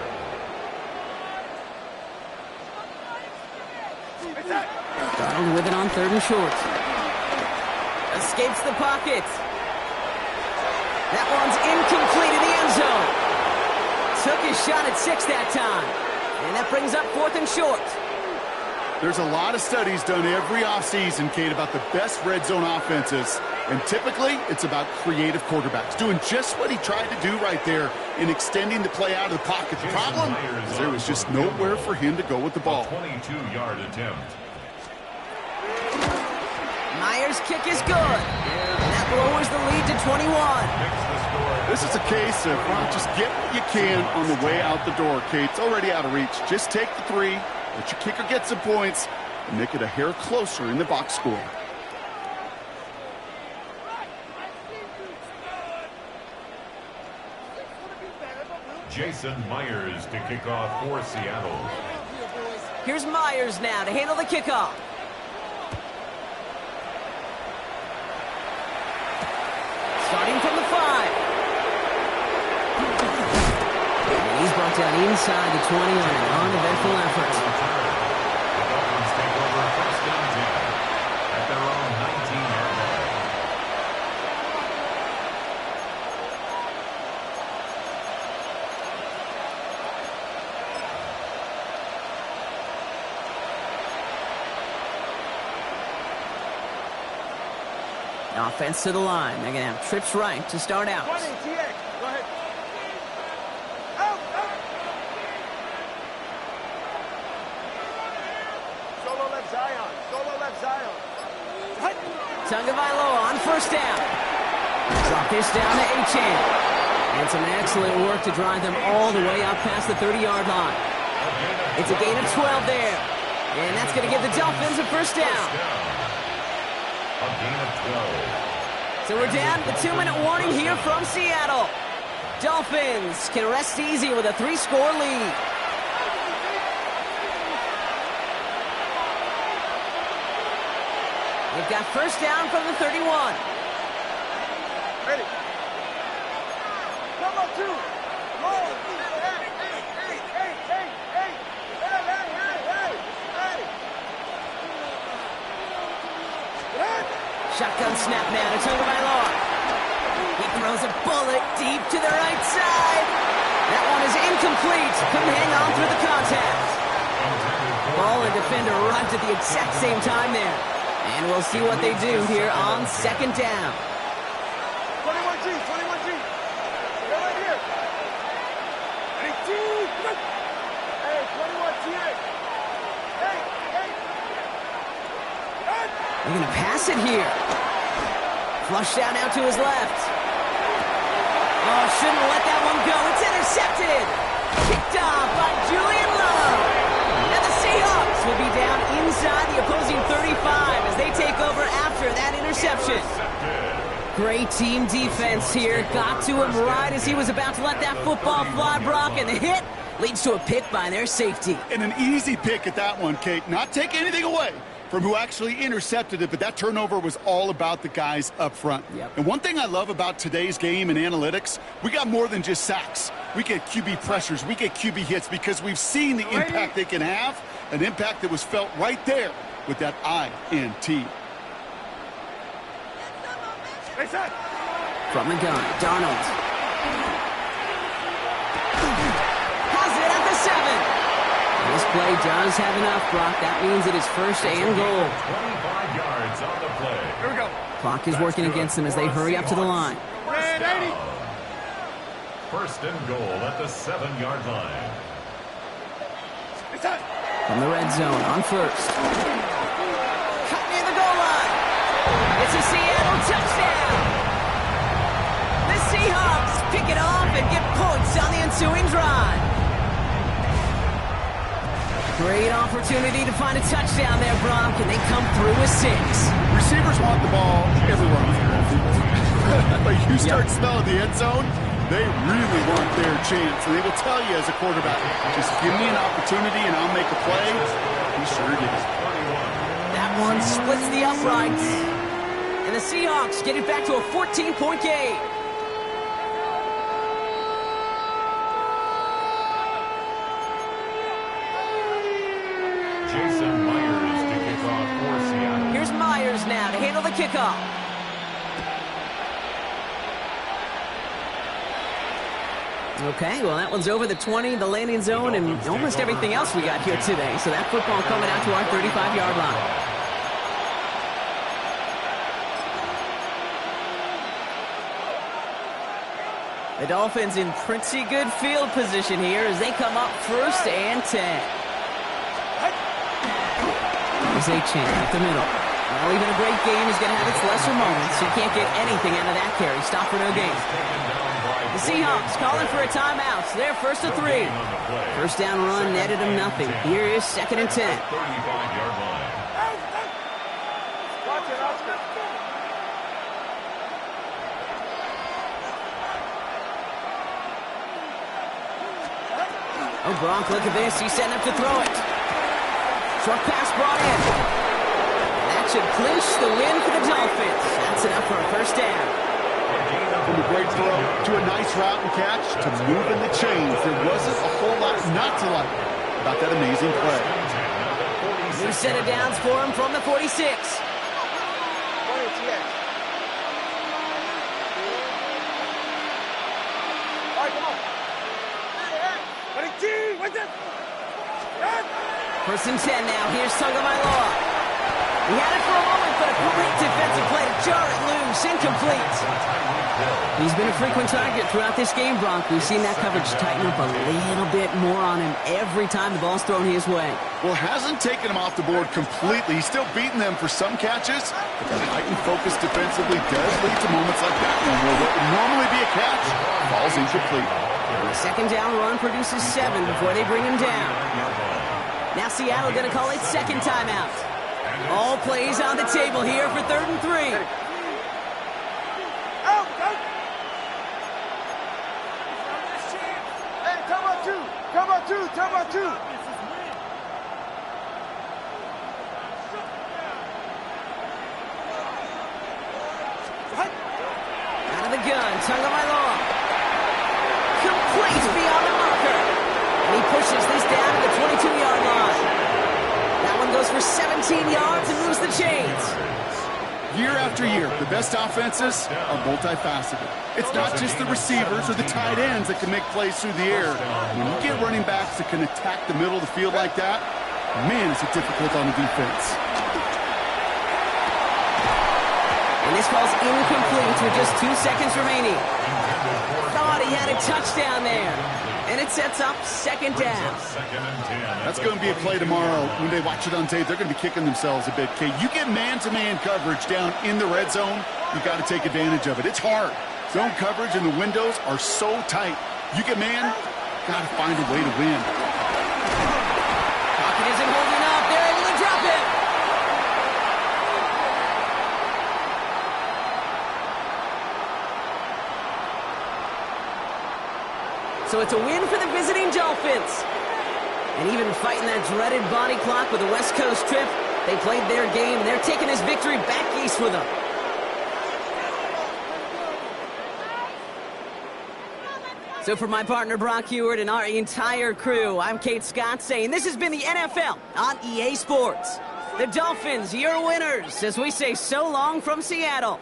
Darnold with it on 3rd and short. Escapes the pocket. That one's incomplete in the end zone. Took his shot at 6 that time. And that brings up 4th and short. There's a lot of studies done every offseason, Kate, about the best red zone offenses. And typically, it's about creative quarterbacks, doing just what he tried to do right there in extending the play out of the pocket. The problem is there was just nowhere for him to go with the ball. 22-yard attempt. Myers' kick is good. And that lowers the lead to 21. This is a case of, well, just get what you can on the way out the door, Kate. It's already out of reach. Just take the 3, let your kicker get some points, and make it a hair closer in the box score. Jason Myers to kick off for Seattle. Here's Myers now to handle the kickoff. Starting from the 5. And he's brought down inside the 20 on an uneventful effort. The Dolphins take over 1st and 10 at their own 19-yard line. Offense to the line. They're going to have trips right to start out. Go ahead. Out. Solo left Zion. Tagovailoa on 1st down. Drop this down to Achane. And some excellent work to drive them all the way up past the 30-yard line. It's a gain of 12 there. And that's going to give the Dolphins a 1st down. A gain of 12. So we're down to the 2-minute warning here from Seattle. Dolphins can rest easy with a 3-score lead. They've got 1st down from the 31. Ready. Come on, 2. Roll. Shotgun snap now to Tagovailoa. He throws a bullet deep to the right side. That one is incomplete. Couldn't hang on through the contact. Ball and defender arrived at the exact same time there. And we'll see what they do here on 2nd down. 21G. They're right here. Ready, 2. Hey, 21G. They're going to pass it here. Flushed out now to his left. Oh, shouldn't let that one go. It's intercepted. Picked off by Julian Love. And the Seahawks will be down inside the opposing 35 as they take over after that interception. Great team defense here. Got to him right as he was about to let that football fly, Brock, and the hit leads to a pick by their safety. And an easy pick at that one, Kate. Not take anything away, from who actually intercepted it, but that turnover was all about the guys up front. Yep. And one thing I love about today's game and analytics, we got more than just sacks. We get QB pressures, we get QB hits because we've seen the impact they can have, an impact that was felt right there with that INT. From the gun, Darnold. Has it at the 7. This play does have enough, Brock. That means it is first and goal. 25 yards on the play. Here we go. Clock is working against them as they hurry up to the line. First and goal at the 7-yard line. From the red zone on first. Cut near the goal line. It's a Seattle touchdown. The Seahawks pick it off and get points on the ensuing drive. Great opportunity to find a touchdown there, Brock, and they come through with 6. Receivers want the ball everywhere on the field. But you start smelling the end zone, they really want their chance. And they will tell you as a quarterback, just give me an opportunity and I'll make a play. He sure did. That one splits the uprights. And the Seahawks get it back to a 14-point game. Jason Myers to kick off for Seattle. Here's Myers now to handle the kickoff. Okay, well, that one's over the 20, the landing zone, and almost everything else we got here today. So that football coming out to our 35-yard line. The Dolphins in pretty good field position here as they come up first and 10. There's A-Chain at the middle. Well, even a great game is going to have its lesser moments. You can't get anything out of that carry. Stop for no gain. The Seahawks calling for a timeout. So they're first and 3. First down run netted them nothing. Here is second and 10. 35-yard line. Oh, Gronk, look at this. He's setting up to throw it. Short pass brought in. That should clinch the win for the Dolphins. That's enough for a first down. From a great throw to a nice route and catch to moving the chains. There wasn't a whole lot not to like about that amazing play. New set of downs for him from the 46. First and 10 now. Here's Tagovailoa. He had it for a moment, but a great defensive play to jar it loose. Incomplete. He's been a frequent target throughout this game, Bronk. We've seen that coverage tighten up a little bit more on him every time the ball's thrown his way. Well, hasn't taken him off the board completely. He's still beating them for some catches, but that heightened focus defensively does lead to moments like that one where what would normally be a catch falls incomplete. The second down run produces 7 before they bring him down. Now Seattle going to call it second timeout. All plays on the table here for 3rd and 3. Come on, two. Out of the gun, Tagovailoa. Complete beyond the marker. And he pushes this down to the 22-yard line. That one goes for 17 yards and moves the chains. Year after year, the best offenses are multifaceted. It's not just the receivers or the tight ends that can make plays through the air. When you get running backs that can attack the middle of the field like that, man, is it difficult on the defense. And this ball's incomplete with just 2 seconds remaining. Thought he had a touchdown there. And it sets up second down. That's going to be a play tomorrow. When they watch it on tape, they're going to be kicking themselves a bit. Okay, you get man-to-man coverage down in the red zone, you got to take advantage of it. It's hard. Zone coverage and the windows are so tight. You get man, got to find a way to win. Pocket isn't holding up. They're able to drop it. So it's a win for the visiting Dolphins. And even fighting that dreaded body clock with a West Coast trip, They played their game, and they're taking this victory back east with them. So for my partner Brock Heward and our entire crew, I'm Kate Scott saying this has been the NFL on EA Sports. The Dolphins, your winners, as we say so long from Seattle.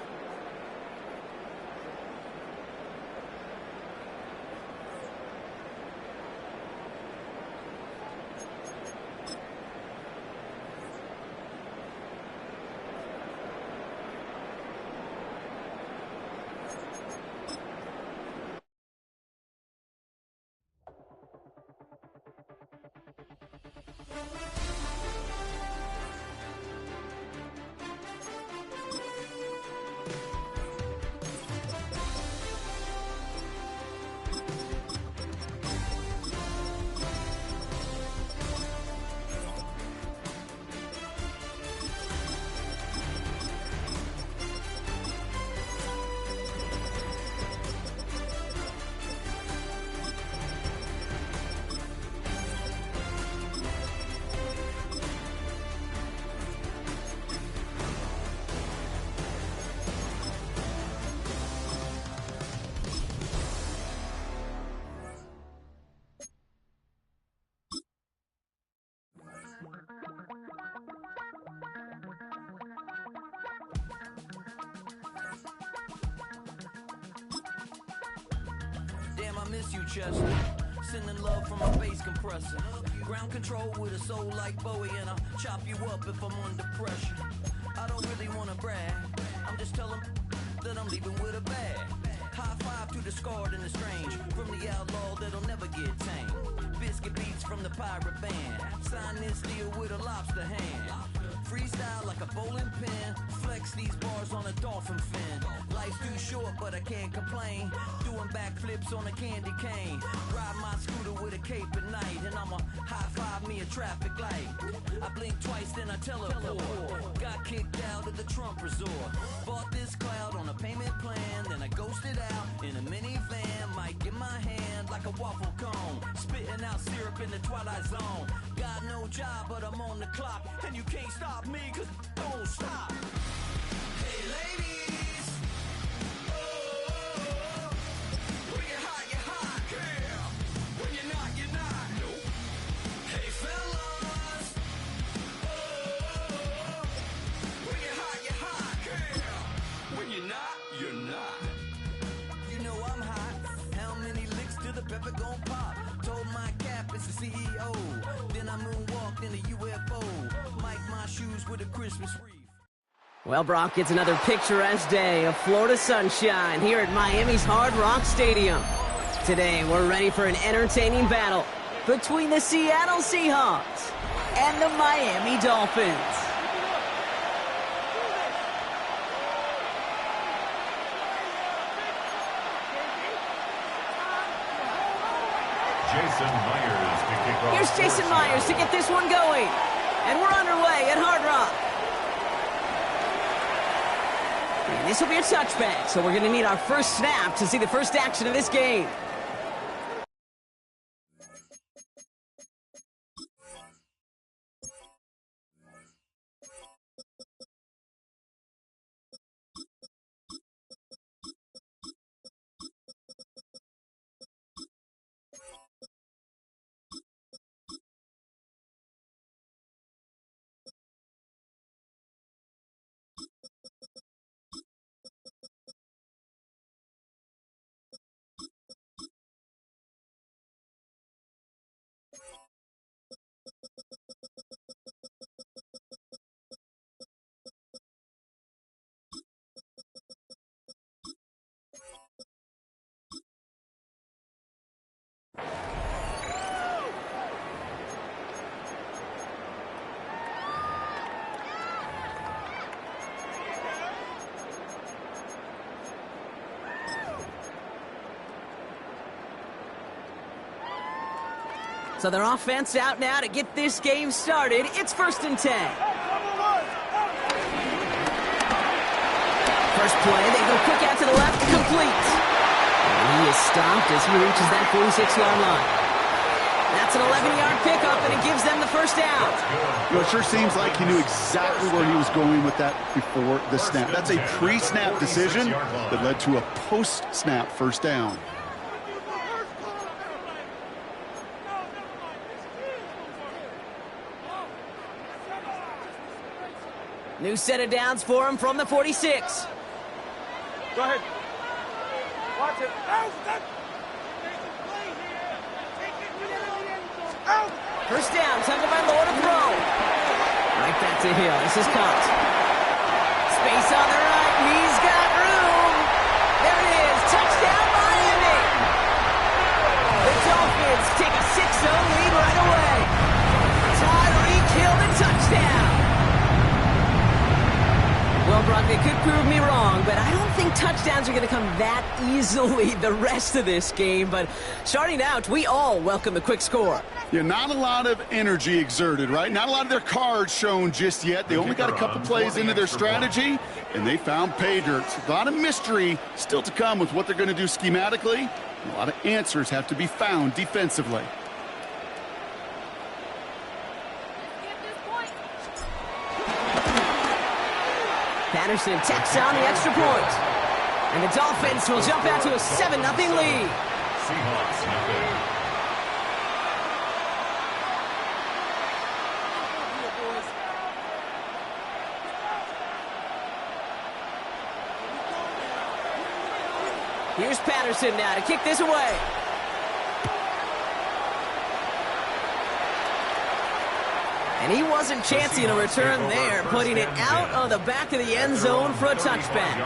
Damn, I miss you, Chester. Sending love from a bass compressor. Ground control with a soul like Bowie, and I'll chop you up if I'm under pressure. I don't really wanna brag. I'm just telling that I'm leaving with a bag. High five to the scarred and the strange. From the outlaw that'll never get tamed. Biscuit beats from the pirate band. Sign this deal with a lobster hand. Freestyle like a bowling pin. Flex these bars on a dolphin fin. Life's too short, but I can't complain. Doing backflips on a candy cane. Ride my scooter with a cape at night. And I'ma high five me a traffic light. I blink twice, then I teleport. Got kicked out of the Trump resort. Bought this cloud on a payment plan. Then I ghosted out in a minivan. Mic in my hand like a waffle cone. Spitting out syrup in the twilight zone. Got no job, but I'm on the clock. And you can't stop me, cause don't stop. Hey ladies, oh, when you're hot, yeah. When you're not, nope. Hey fellas, oh, when you're hot, yeah. When you're not. You know I'm hot. How many licks till the pepper gon' pop? Told my cap it's the CEO. Then I moonwalked in a UFO. Mic my shoes with a Christmas wreath. Well, Brock, it's another picturesque day of Florida sunshine here at Miami's Hard Rock Stadium. Today, we're ready for an entertaining battle between the Seattle Seahawks and the Miami Dolphins. Jason Myers to kick off. Here's Jason Myers to get this one going. And we're underway at Hard Rock. And this will be a touchback, so we're going to need our first snap to see the first action of this game. So their offense out now to get this game started. It's 1st and 10. First play, they go quick out to the left, complete. And he is stopped as he reaches that 46-yard line. That's an 11-yard pickup, and it gives them the first down. You know, it sure seems like he knew exactly where he was going with that before the snap. That's a pre-snap decision that led to a post-snap first down. New set of downs for him from the 46. Go ahead. Watch it. First down, time to find Lowe to throw. Right back to Hill. This is Cox. Space on the right. He's got room. There it is. Touchdown, Miami. The Dolphins take a 6-0 lead right away. Tyreek Hill, the touchdown. Well, Brock, they could prove me wrong, but I don't think touchdowns are going to come that easily the rest of this game. But starting out, we all welcome the quick score. Yeah, not a lot of energy exerted, right? Not a lot of their cards shown just yet. They only got a couple plays into their strategy, and they found pay dirt. A lot of mystery still to come with what they're going to do schematically. A lot of answers have to be found defensively. Patterson tacks on the extra point. And the Dolphins will jump out to a 7-0 lead. Seahawks nothing. Here's Patterson now to kick this away. And he wasn't chancing a return there, putting it out of the back of the end zone for a touchback.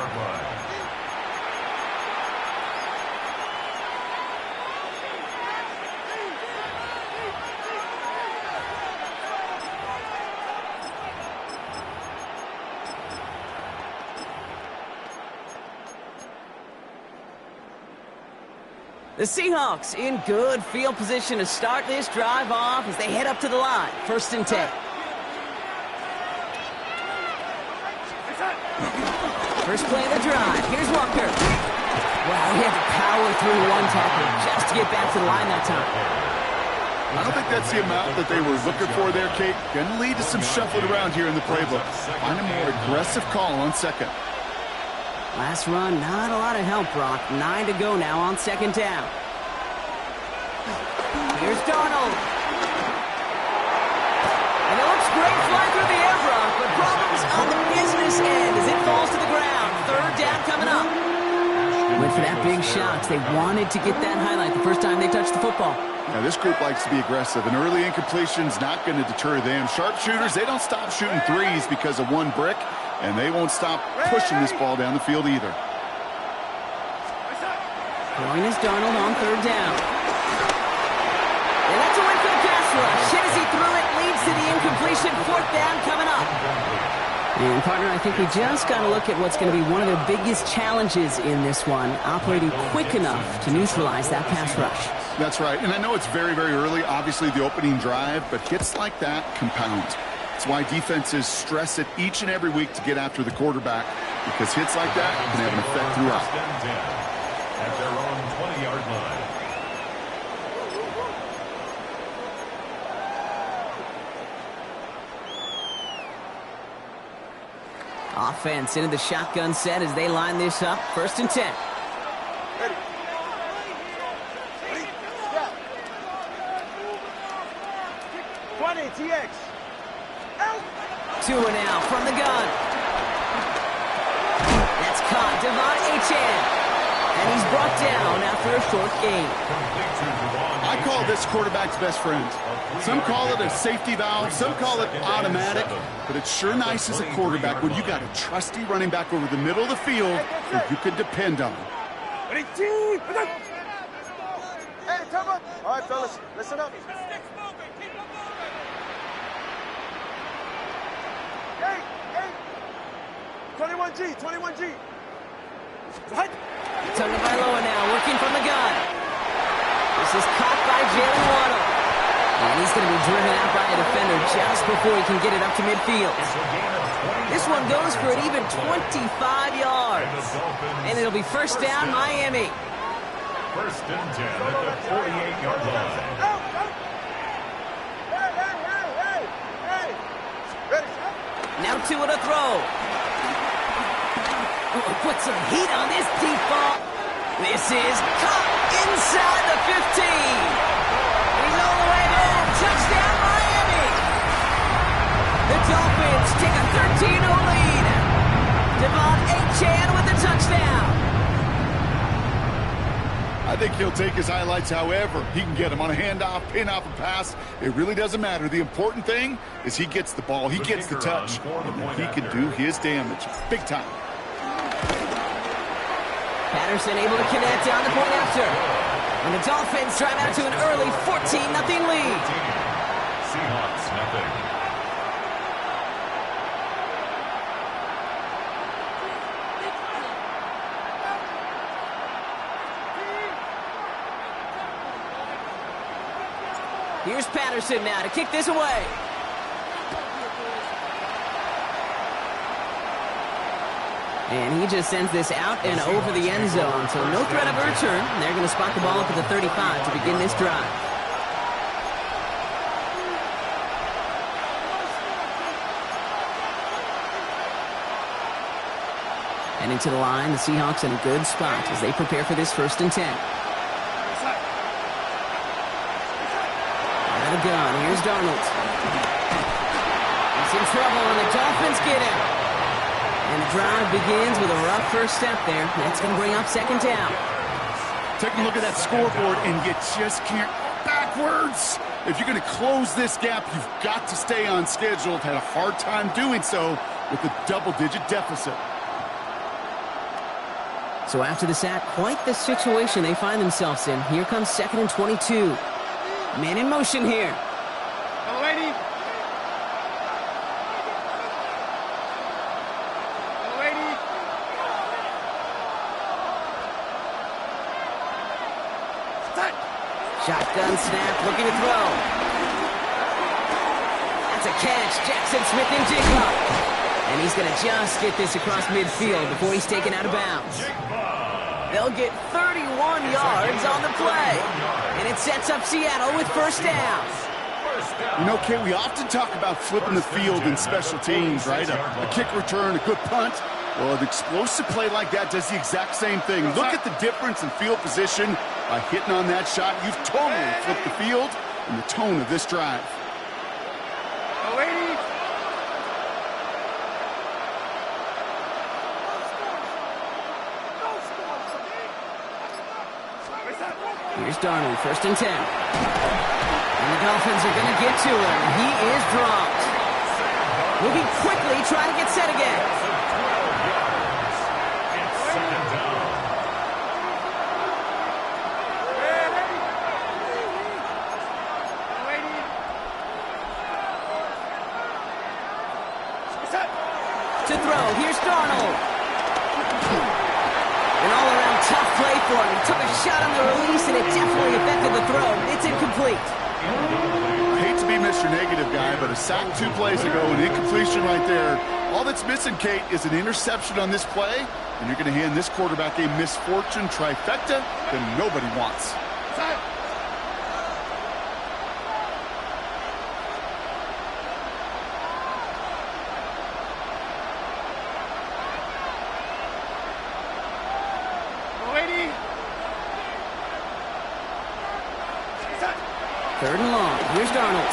The Seahawks in good field position to start this drive off as they head up to the line. 1st and 10. First play of the drive. Here's Walker. Wow, he had to power through one tackle just to get back to the line that time. I don't think that's the amount that they were looking for there, Kate. Going to lead to some shuffling around here in the playbook. Find a more aggressive call on 2nd. Last run, not a lot of help, Brock. 9 to go now on 2nd down. Here's Darnold. And it looks great flying through the air, Brock, but problems on the business end as it falls to the ground. 3rd down coming up. Went for that big shot. They wanted to get that highlight the first time they touched the football. Now, this group likes to be aggressive. An early incompletion's not going to deter them. Sharpshooters, they don't stop shooting threes because of one brick. And they won't stop pushing this ball down the field either. Throwing is Darnold on 3rd down. And that's a win for the pass rush. Hit as he threw it, leads to the incompletion. 4th down coming up. And, partner, I think we just got to look at what's going to be one of their biggest challenges in this one, operating quick enough to neutralize that pass rush. That's right. And I know it's very, very early, obviously the opening drive, but hits like that compound. That's why defenses stress it each and every week to get after the quarterback, because hits like that can have an effect throughout. At their own 20-yard line. Offense into the shotgun set as they line this up. 1st and 10. Ready. Yeah. 20, TX. 2 and out from the gun. That's caught. Devon Achane. And he's brought down after a short gain. I call this quarterback's best friend. Some call it a safety valve. Some call it automatic. But it's sure nice as a quarterback when you got a trusty running back over the middle of the field that you can depend on. Hey, come on. All right, fellas, listen up. Hey, 21G, 21G. Tagovailoa now working from the gun. This is caught by Jalen Waddle. And he's going to be driven out by a defender just before he can get it up to midfield. This one goes for an even 25 yards. And it'll be 1st down, Miami. 1st and 10 at the 48-yard line. Now two at a throw. Oh, put some heat on this deep ball. This is caught inside the 15. He's all the way home. Touchdown, Miami. The Dolphins take a 13-0 lead. Devon Achane with the touchdown. I think he'll take his highlights however he can get them on a handoff, pin off, a pass. It really doesn't matter. The important thing is he gets the ball, he gets the touch, and he can do his damage big time. Patterson able to connect on the point after. And the Dolphins drive out to an early 14-0 lead. Seahawks nothing. Here's Patterson now to kick this away. And he just sends this out and over the end zone, so no threat of a return. They're going to spot the ball up at the 35 to begin this drive. Heading to the line, the Seahawks in a good spot as they prepare for this 1st and 10. Out of gun, here's Darnold. He's in trouble, and the Dolphins get him. And the drive begins with a rough first step there. That's going to bring up 2nd down. Take a look at that scoreboard, and you just can't go backwards. If you're going to close this gap, you've got to stay on schedule. Had a hard time doing so with a double-digit deficit. So after the sack, quite the situation they find themselves in. Here comes 2nd and 22. Man in motion here. Lady. Shotgun snap, looking to throw. That's a catch. Jackson Smith and Jigba. And he's going to just get this across midfield before he's taken out of bounds. They'll get 31 yards on the play. And it sets up Seattle with 1st down. You know, Kate, we often talk about flipping the field in special teams, right? A kick return, a good punt. Well, an explosive play like that does the exact same thing. Look at the difference in field position. By hitting on that shot, you've totally flipped the field and the tone of this drive. Here's Darnold, 1st and 10. And the Dolphins are going to get to him. He is dropped. Moving quickly, trying to get set again. To throw, here's Darnold. An all-around tough play for him. He took a shot on the release, and it definitely affected the throw. It's incomplete. I hate to be Mr. Negative guy, but a sack 2 plays ago, an incompletion right there. All that's missing, Kate, is an interception on this play, and you're going to hand this quarterback a misfortune trifecta that nobody wants. Third and long. Here's Darnold.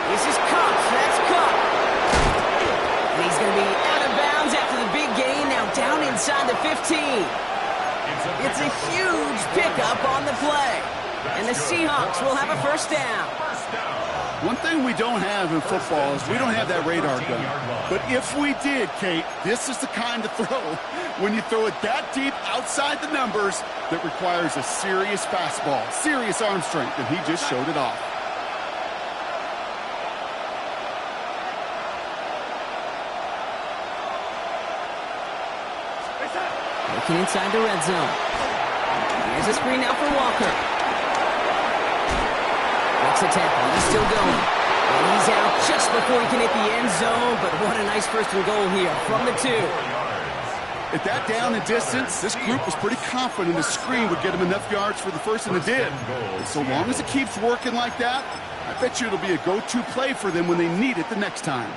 This is Cox. That's caught. And he's going to be out of bounds after the big gain. Now down inside the 15. It's a huge pickup on the play. And the Seahawks will have a 1st down. One thing we don't have in football is we don't have that radar gun. But if we did, Kate, this is the kind of throw, when you throw it that deep outside the numbers, that requires a serious fastball, serious arm strength, and he just showed it off. Looking inside the red zone. Here's a screen now for Walker. Makes a tackle. He's still going. And he's out just before he can hit the end zone. But what a nice 1st and goal here from the 2. At that down and distance, this group was pretty confident a screen would get him enough yards for the first, and it did. And so long as it keeps working like that, I bet you it'll be a go-to play for them when they need it the next time.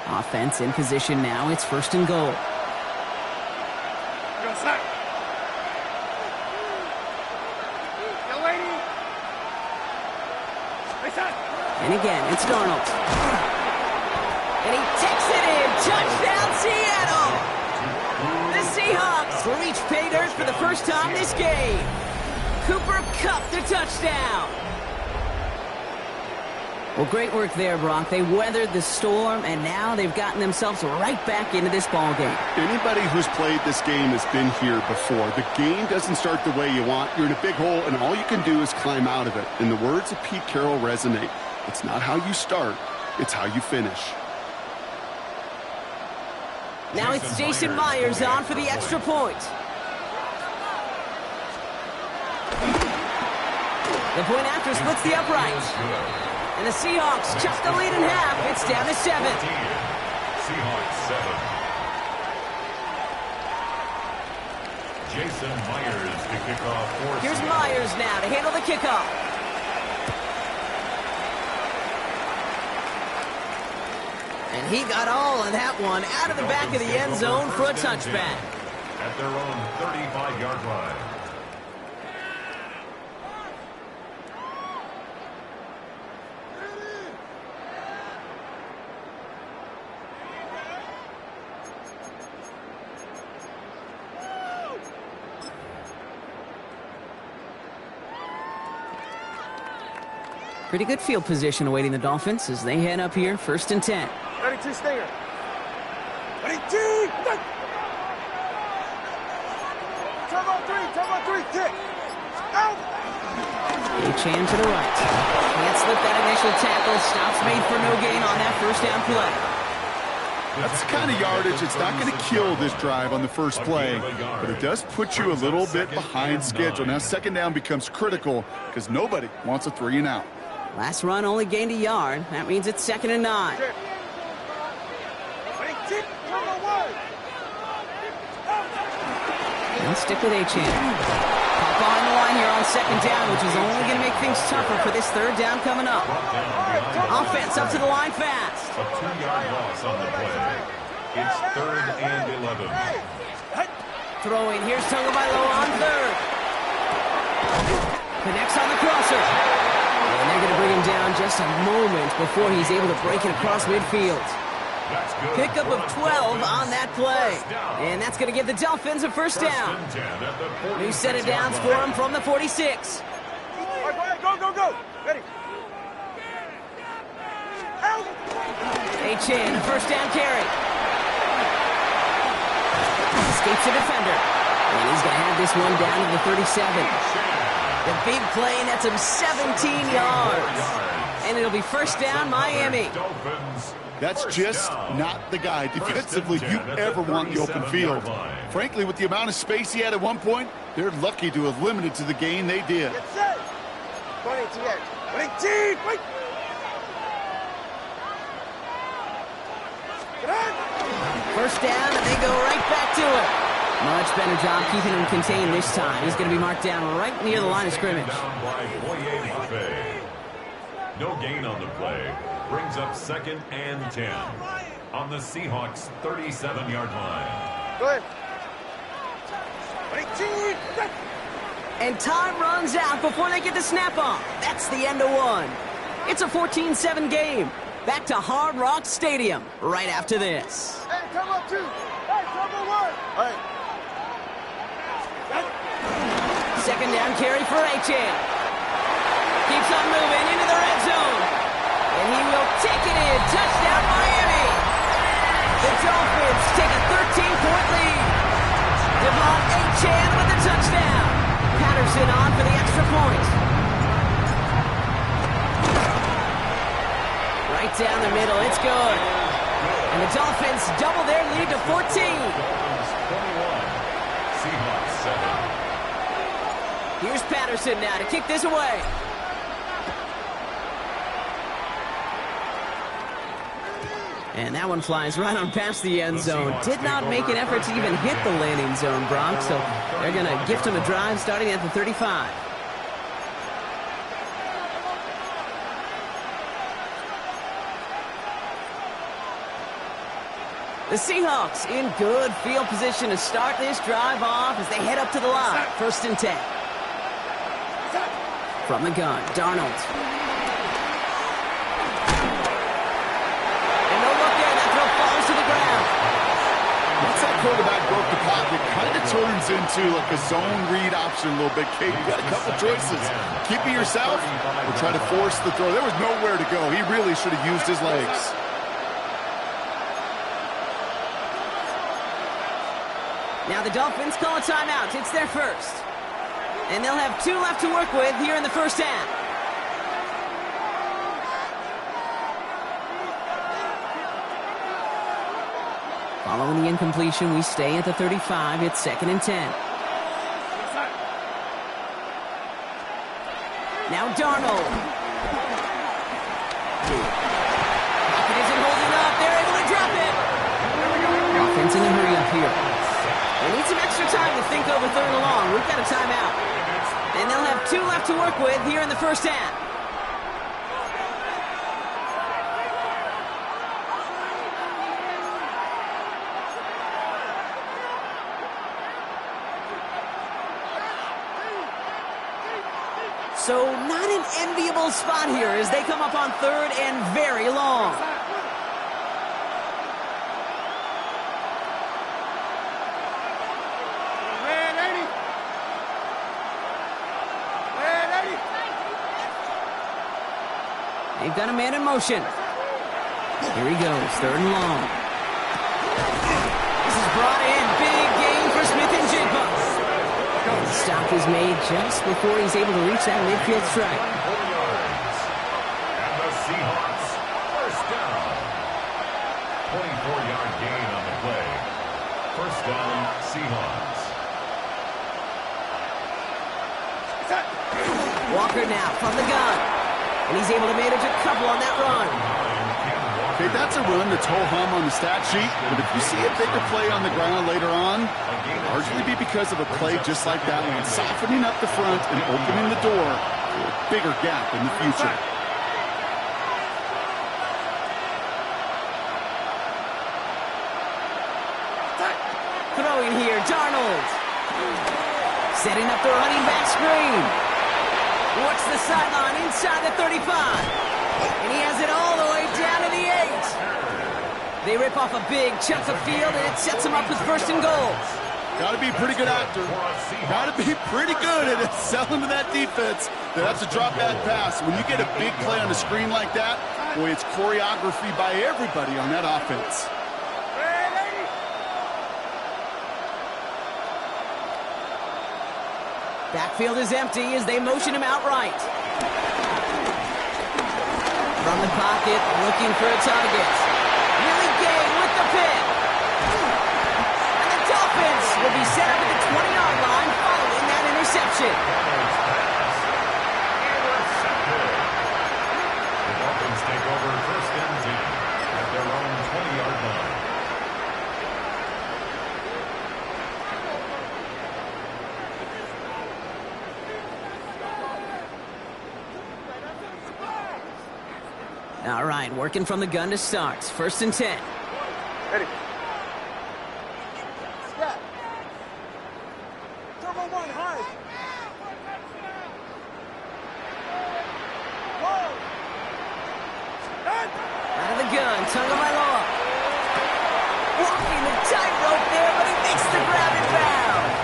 Offense in position now. It's 1st and goal. And again, it's Darnold. And he takes it in. Touchdown, Seattle! The Seahawks reach pay dirt for the first time this game. Cooper Kupp the touchdown. Well, great work there, Brock. They weathered the storm, and now they've gotten themselves right back into this ball game. Anybody who's played this game has been here before. The game doesn't start the way you want. You're in a big hole, and all you can do is climb out of it. And the words of Pete Carroll resonate. It's not how you start, it's how you finish. Now it's Jason Myers on for the extra point. The point after splits the uprights. And the Seahawks chuck the lead in half. It's down to 7. Seahawks 7. Jason Myers to kick off for Here's Seattle. Myers now to handle the kickoff. And he got all of that one out of the back of the end zone for a touchback. At their own 35-yard line. Pretty good field position awaiting the Dolphins as they head up here, 1st and 10. Ready, two, stinger. Ready, two, turbo three, kick. Out. Achane to the right. Can't slip that initial tackle. Stops made for no gain on that 1st down play. That's the kind of yardage it's not going to kill this drive on the first play, but it does put you a little bit behind schedule. Now 2nd down becomes critical because nobody wants a 3 and out. Last run only gained a yard. That means it's 2nd and 9. They'll stick with Achane. Pop on the line here on 2nd down, which is only going to make things tougher for this 3rd down coming up. Offense up to the line fast. A 2-yard loss on the play. It's 3rd and 11. Throwing, here's Tagovailoa on 3rd. Connects on the crosser. And they're going to bring him down just a moment before he's able to break it across midfield. Pickup of 12 on that play. And that's going to give the Dolphins a 1st down. New set of downs for him from the 46. All right, go. Ready. Out. Achane, a 1st down carry. Escapes the defender. And he's going to have this one down to the 37. The big play nets him 17 yards. And it'll be 1st down, Miami. That's just not the guy defensively you ever want in the open field. Frankly, with the amount of space he had at one point, they're lucky to have limited to the gain they did. Get set. 20 to the edge. 20, wait. First down, and they go right back to it. Much better job keeping him contained this time. He's going to be marked down right near the line of scrimmage. No gain on the play. Brings up 2nd and 10 on the Seahawks' 37-yard line. Good. And time runs out before they get the snap off. That's the end of one. It's a 14-7 game. Back to Hard Rock Stadium right after this. Hey, come up 2. Hey, come up 1. All right. 2nd down carry for Achane. Keeps on moving into the red zone. And he will take it in. Touchdown, Miami. The Dolphins take a 13-point lead. Devon Achane with the touchdown. Patterson on for the extra point. Right down the middle. It's good. And the Dolphins double their lead to 14. Seahawks 7. Here's Patterson now to kick this away. And that one flies right on past the end zone. Did not make an effort to even hit the landing zone, Brock. So they're going to gift him a drive starting at the 35. The Seahawks in good field position to start this drive off as they head up to the line. 1st and 10. From the gun, Darnold. And no look there, that throw falls to the ground. Once that quarterback broke the pocket, kind of turns into like a zone read option a little bit. Kate, you got a couple choices. Keep it yourself or try to force the throw. There was nowhere to go. He really should have used his legs. Now the Dolphins call a timeout. It's their first. And they'll have 2 left to work with here in the first half. Following the incompletion, we stay at the 35. It's 2nd and 10. Now Darnold. Pocket isn't holding up. They're able to drop it. Offense in a hurry up here. They need some extra time to think over 3rd and long. We've got a timeout. And they'll have 2 left to work with here in the first half. So not an enviable spot here as they come up on 3rd and very long. They've got a man in motion. Here he goes, 3rd and long. This is brought in. Big gain for Smith and Jigba. The stop is made just before he's able to reach that midfield strike. 4 yards. And the Seahawks, 1st down. 24-yard gain on the play. 1st down, Seahawks. Walker now from the gun. And he's able to manage a couple on that run. Okay, that's a run that's ho-hum on the stat sheet, but if you see a bigger play on the ground later on, it'll largely be because of a play just like that one, softening up the front and opening the door for a bigger gap in the future. Throwing here, Darnold. Setting up the running back screen. Works the sideline inside the 35. And he has it all the way down to the 8. They rip off a big chunk of field, and it sets him up with 1st and goal. Got to be a pretty good actor. Got to be pretty good at selling to that defense. That's a drop back pass. When you get a big play on the screen like that, boy, it's choreography by everybody on that offense. Backfield is empty as they motion him outright. From the pocket, looking for a target. Really gay with the pick. And the Dolphins will be set up at the 20-yard line following that interception. The Dolphins take over 1st and 10 at their own 20-yard line. All right, working from the gun to start. 1st and 10. Ready. Step. Turbo 1 high. Whoa. Out of the gun, Gtowncapp. Walking the tightrope there, but he makes the grab and bounds.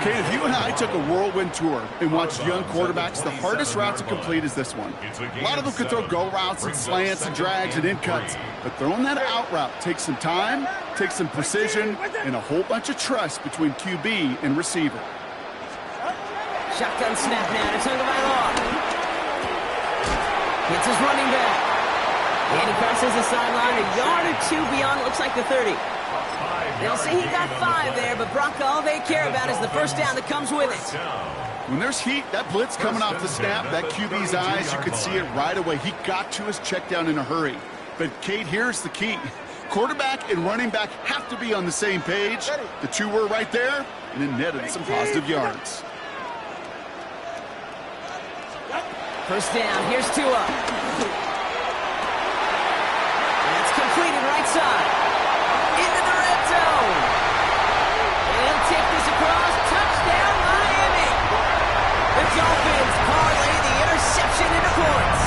Okay, if you and I took a whirlwind tour and watched young quarterbacks, the hardest route to complete is this one. A lot of them could throw go routes and slants and drags and in cuts, but throwing that out route takes some time, takes some precision, and a whole bunch of trust between QB and receiver. Shotgun snap now to Gtowncapp. Hits his running back. And he crosses the sideline a yard or 2 beyond, it looks like the 30. They'll say he got 5 there, but Brock, all they care about is the 1st down that comes with it. When there's heat, that blitz coming off the snap, that QB's eyes, you could see it right away. He got to his check down in a hurry. But, Kate, here's the key. Quarterback and running back have to be on the same page. The two were right there, and it netted some positive yards. First down, here's Tua. That's completed right side. Into the red zone. They'll take this across. Touchdown, Miami. The Dolphins parlay the interception into points.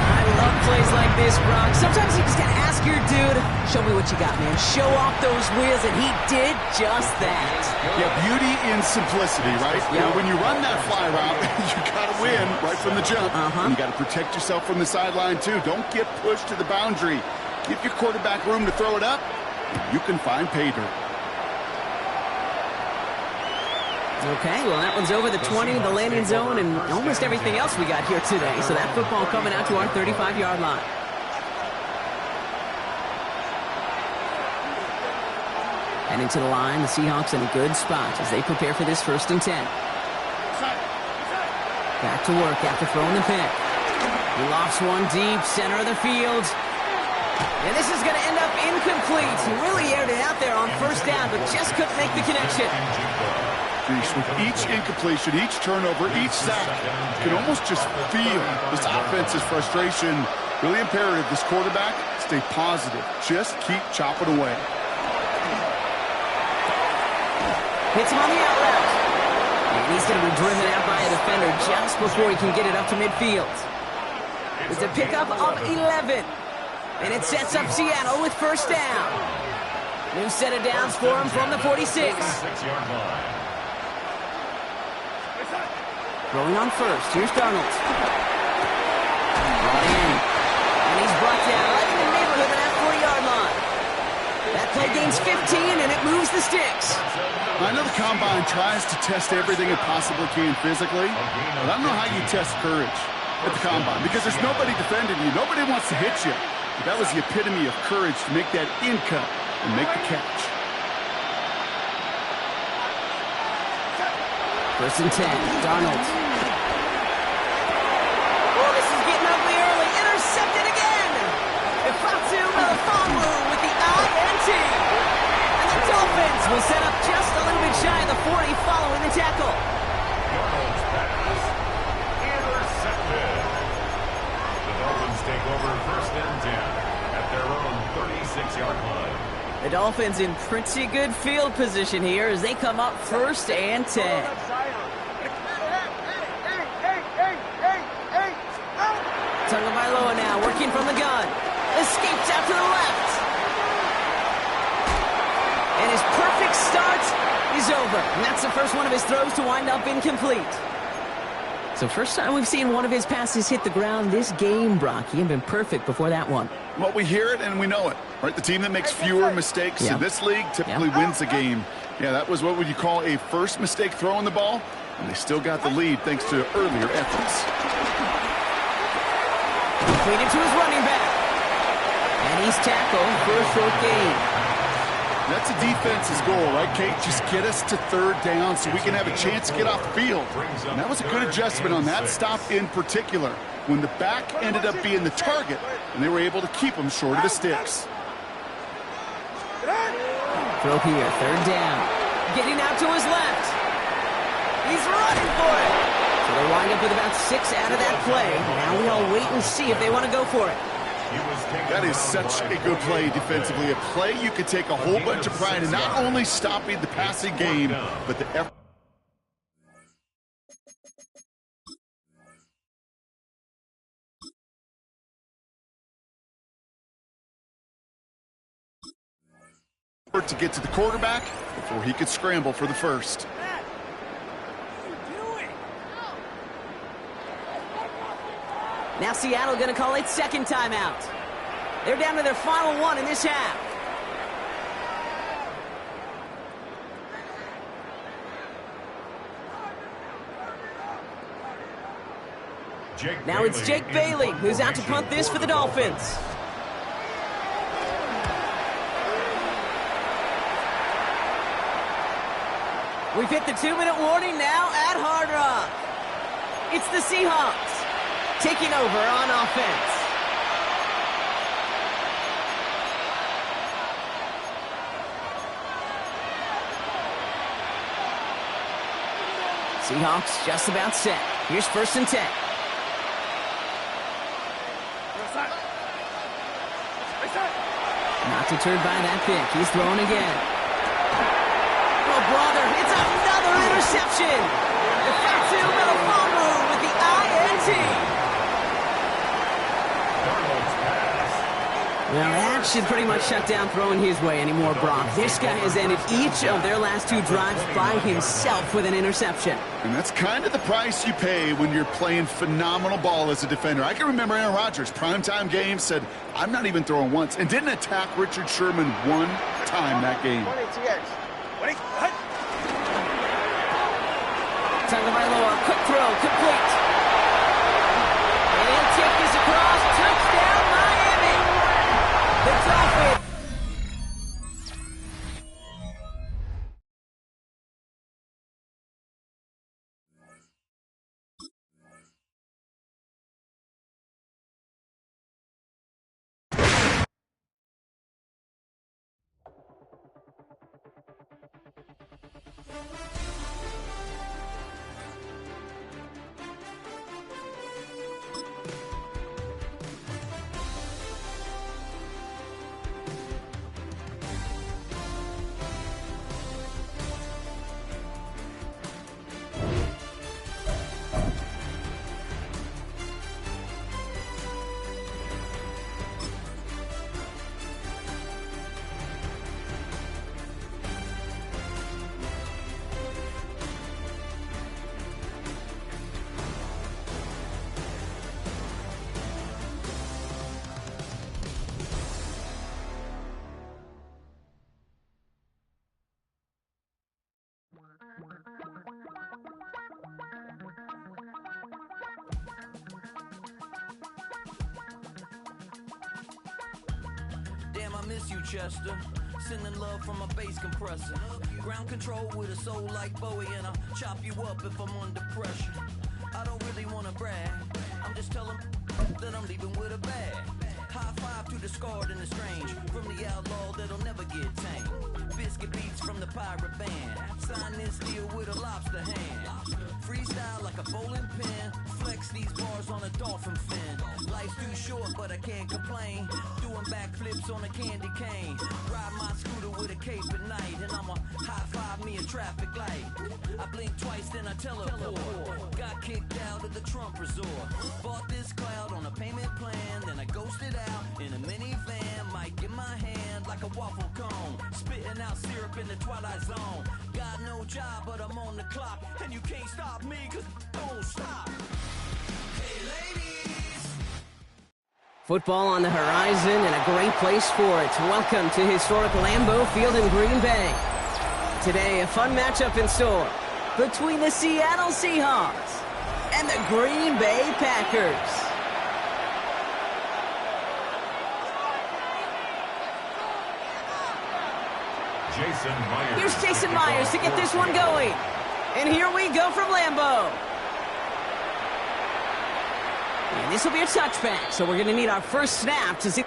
I love plays like this, Brock. Sometimes you just gotta ask your dude, show me what you got, man. Show off those wheels, and he did just that. Yeah, beauty in simplicity, right? You know, when you run that fly route, you gotta win right from the jump. And you gotta protect yourself from the sideline, too. Don't get pushed to the boundary. Give your quarterback room to throw it up, and you can find pay dirt. Okay, well, that one's over the 20, the landing zone, and almost everything else we got here today. So that football coming out to our 35-yard line. Heading to the line, the Seahawks in a good spot as they prepare for this 1st and 10. Back to work after throwing the pick. He lofts one deep, center of the field. And this is going to end up incomplete. He really aired it out there on 1st down, but just couldn't make the connection. With each incompletion, each turnover, each sack, you can almost just feel this offense's frustration. Really imperative, this quarterback, stay positive. Just keep chopping away. Hits him on the out route. And he's going to be driven out by a defender just before he can get it up to midfield. It's a pickup of 11. And it sets up Seattle with 1st down. New set of downs for him from the 46. Rolling on 1st. Here's Darnold. Brought in. And he's brought down right in the neighborhood of that 40-yard line. That play gains 15, and it moves the sticks. I know the Combine tries to test everything it possibly can physically, but I don't know how you test courage at the Combine because there's nobody defending you. Nobody wants to hit you. But that was the epitome of courage to make that in cut and make the catch. 1st and 10. Darnold. Oh, this is getting ugly early. Intercepted again. Ifatu Melifonwu with the INT. And the Dolphins will set up just a little bit shy of the 40 following the tackle. Darnold's pass intercepted. The Dolphins take over 1st and 10 at their own 36-yard line. The Dolphins in pretty good field position here as they come up 1st and 10. Tagovailoa now working from the gun. Escapes out to the left. And his perfect start is over. And that's the first one of his throws to wind up incomplete. So first time we've seen one of his passes hit the ground this game, Brock. He had been perfect before that one. Well, we hear it and we know it, right? The team that makes fewer mistakes in this league typically wins the game. Yeah, that was what would you call a first mistake throwing the ball, and they still got the lead thanks to earlier efforts. Completed to his running back. And he's tackled for a short gain. That's a defense's goal, right, Kate? Just get us to 3rd down so we can have a chance to get off the field. And that was a good adjustment on that stop in particular, when the back ended up being the target, and they were able to keep him short of the sticks. Throw here, 3rd down. Getting out to his left. He's running for it. So they wind up with about 6 out of that play. Now we all wait and see if they want to go for it. That is such a good play defensively. A play you could take a whole bunch of pride in, not only stopping the passing game, but the effort. To get to the quarterback before he could scramble for the 1st. Now Seattle going to call it 2nd timeout. They're down to their final one in this half. Now it's Jake Bailey who's out to punt this for the Dolphins. We've hit the 2-minute warning now at Hard Rock. It's the Seahawks taking over on offense. Seahawks just about set. Here's 1st and 10. Not deterred by that pick. He's throwing again. Oh, brother, it's another interception. Defensive Melifonwu with the INT. Well, that should pretty much shut down throwing his way anymore, Brock. This guy has ended each of their last 2 drives by himself with an interception. And that's kind of the price you pay when you're playing phenomenal ball as a defender. I can remember Aaron Rodgers, primetime game, said, I'm not even throwing once, and didn't attack Richard Sherman one time that game. Tagovailoa, quick throw, complete. And he'll take this across. Touchdown, Miami. The Dolphins. Damn, I miss you, Chester. Sending love from a bass compressor. Ground control with a soul like Bowie, and I'll chop you up if I'm under pressure. I don't really want to brag. I'm just telling that I'm leaving with a bag. High five to the scarred and the strange. From the outlaw that'll never get tamed. Biscuit beats from the pirate band. Sign this deal with a lobster hand. Freestyle like a bowling pin. Flex these bars on a dolphin fin. Life's too short, but I can't complain. Doing backflips on a candy cane. Ride my scooter with a cape at night. And I'ma high five me a traffic light. I blink twice, then I teleport. Got kicked out of the Trump resort. Bought this cloud on a payment plan. Then I ghosted out in a minivan. Might get my hand like a waffle cone. Spitting out syrup in the twilight zone. Got no job, but I'm on the clock. And you can't stop me, cause don't stop. Hey, ladies. Football on the horizon and a great place for it. Welcome to historic Lambeau Field in Green Bay. Today, a fun matchup in store between the Seattle Seahawks and the Green Bay Packers. Here's Jason Myers to get this one going. And here we go from Lambeau. And this will be a touchback, so we're going to need our first snap to see.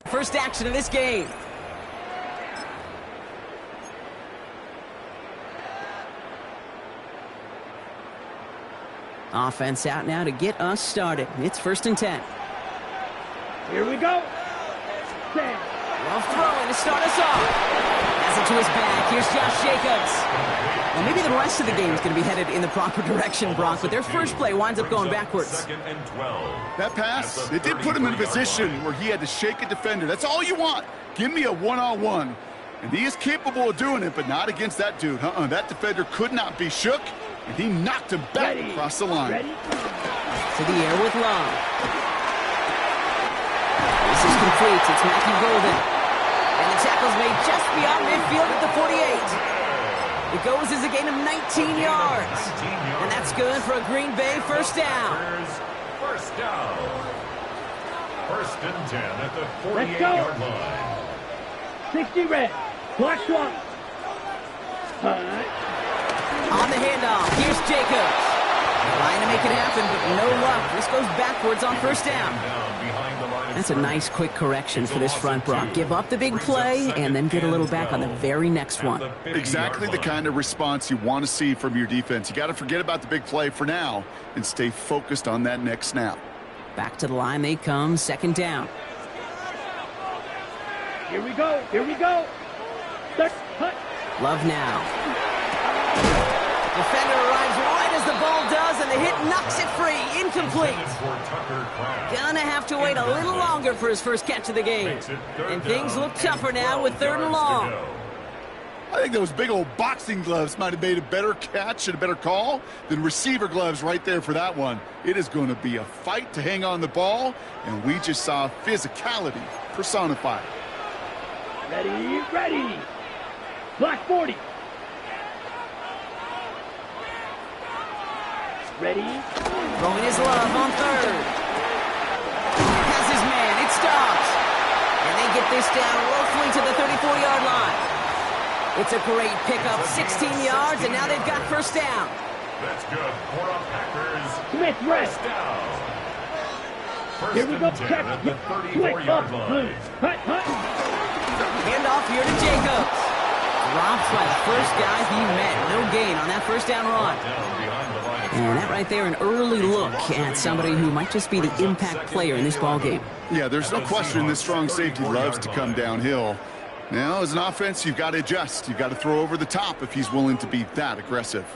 First action of this game. Offense out now to get us started. It's 1st and 10. Here we go. 10. Love throwing to start us off. Has it to his back. Here's Josh Jacobs. Well, maybe the rest of the game is going to be headed in the proper direction, Brock, but their first play winds up going backwards. That pass, it did put him in a position where he had to shake a defender. That's all you want. Give me a one-on-one. And he is capable of doing it, but not against that dude. That defender could not be shook, and he knocked him back across the line. To the air with Love. This is complete. It's Matthew Golden. And the tackle's made just beyond midfield at the 48. It goes as a gain of 19 yards. And that's good for a Green Bay first down. First down. First and 10 at the 48-yard line. 60 red. Black swamp. On the handoff, here's Jacobs. Trying to make it happen, but no luck. This goes backwards on first down. That's a nice quick correction for this front, Brock. Give up the big play and then get a little back on the very next one. Exactly the kind of response you want to see from your defense. You got to forget about the big play for now and stay focused on that next snap. Back to the line they come, second down. Here we go. Here we go. Love now. Defender arrives right as the ball does, and the hit knocks it free. Incomplete. Gonna have to wait a little longer for his first catch of the game. And things look tougher now with 3rd and long. I think those big old boxing gloves might have made a better catch and a better call than receiver gloves right there for that one. It is going to be a fight to hang on the ball, and we just saw physicality personified. Ready, ready. Black 40. Ready. Throwing his love on 3rd. Has his man. It stops. And they get this down roughly to the 34-yard line. It's a great pickup, 16 yards, and now they've got first down. That's good for a Packers. Smith, First down. First here we go. and 10 at the 34-yard line. Hand off here to Jacobs. Drops by the first guy he met. No gain on that first down run. And that right there, an early look at somebody who might just be the impact player in this ballgame. Yeah, there's no question this strong safety loves to come downhill. Now, as an offense, you've got to adjust. You've got to throw over the top if he's willing to be that aggressive.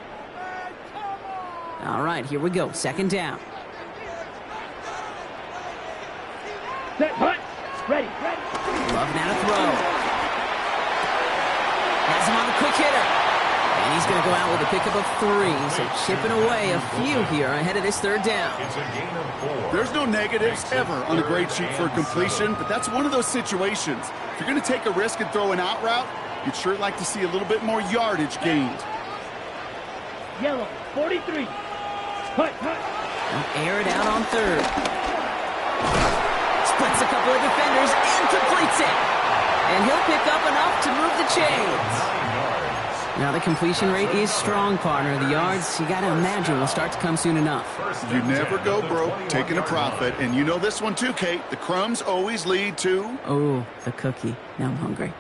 All right, here we go. Second down. Set, hut. Ready, ready. Love now to throw. Has him on the quick hitter. And he's going to go out with a pickup of 3, so chipping away a few here ahead of this 3rd down. It's a gain of 4. There's no negatives ever on a grade sheet for a completion, but that's one of those situations. If you're going to take a risk and throw an out route, you'd sure like to see a little bit more yardage gained. Yellow, 43. Hut, hut. Air it out on 3rd. Splits a couple of defenders and completes it. And he'll pick up enough to move the chains. Now, the completion rate is strong, partner. The yards, you got to imagine, will start to come soon enough. You never go broke taking a profit. And you know this one too, Kate. The crumbs always lead to... Oh, the cookie. Now I'm hungry.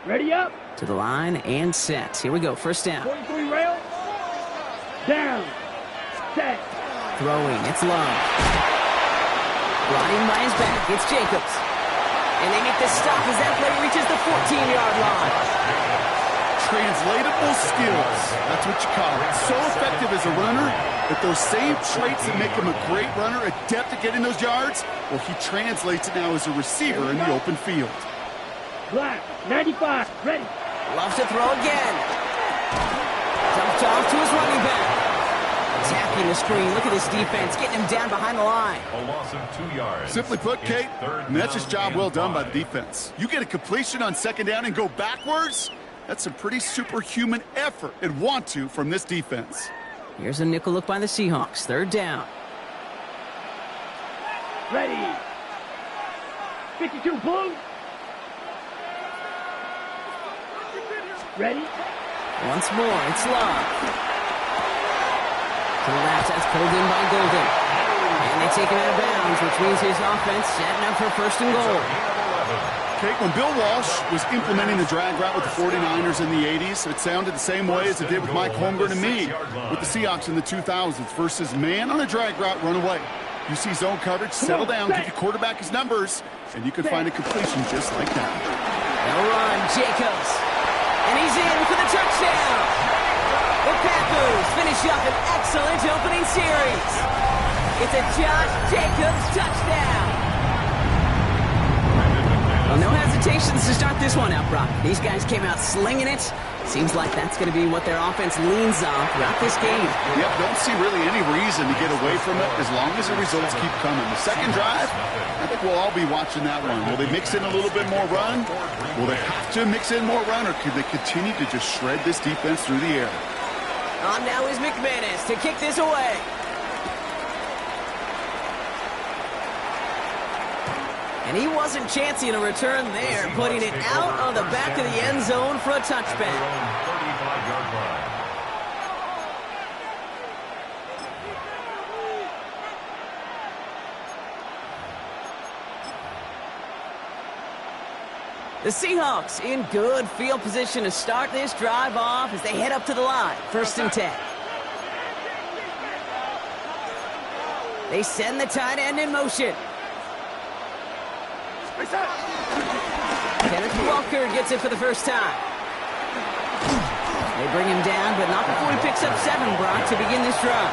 Ready up. To the line and set. Here we go. First down. 43 rail. Down. Set. Throwing. It's Love. Brought in by his back. It's Jacobs. And they make the stop as that play reaches the 14-yard line. Translatable skills. That's what you call it. So effective as a runner that those same traits that make him a great runner, adept at getting those yards, well, he translates it now as a receiver in the open field. Black, 95, ready. Loves to throw again. Dumped off to his running back. Attacking the screen. Look at this defense, getting him down behind the line. A loss of 2 yards. Simply put, Kate, and that's just job well done by the defense. You get a completion on second down and go backwards, that's a pretty superhuman effort and want to from this defense. Here's a nickel look by the Seahawks. 3rd down. Ready. 52 blue. Ready. Once more, it's Love. To the left, that's pulled in by Golden. And they take him out of bounds, which means his offense setting up for 1st and goal. Kate, when Bill Walsh was implementing the drag route with the 49ers in the 80s, it sounded the same way as it did with Mike Holmgren and me with the Seahawks in the 2000s versus man on a drag route, run away. You see zone coverage, settle down, give your quarterback his numbers, and you can find a completion just like that. They'll run, Jacobs. And he's in for the touchdown. The Packers finish up an excellent opening series. It's a Josh Jacobs touchdown. Well, no hesitation. expectations to start this one out, Brock? These guys came out slinging it. Seems like that's going to be what their offense leans on throughout this game. Yep, don't see really any reason to get away from it as long as the results keep coming. The second drive, I think we'll all be watching that one. Will they mix in a little bit more run? Will they have to mix in more run, or can they continue to just shred this defense through the air? On now is McManus to kick this away. And he wasn't chancing a return there, putting it out on the back of the end zone for a touchback. The Seahawks in good field position to start this drive off as they head up to the line. 1st and 10. They send the tight end in motion. Kenneth Walker gets it for the first time. They bring him down, but not before he picks up 7, Brock, to begin this drive.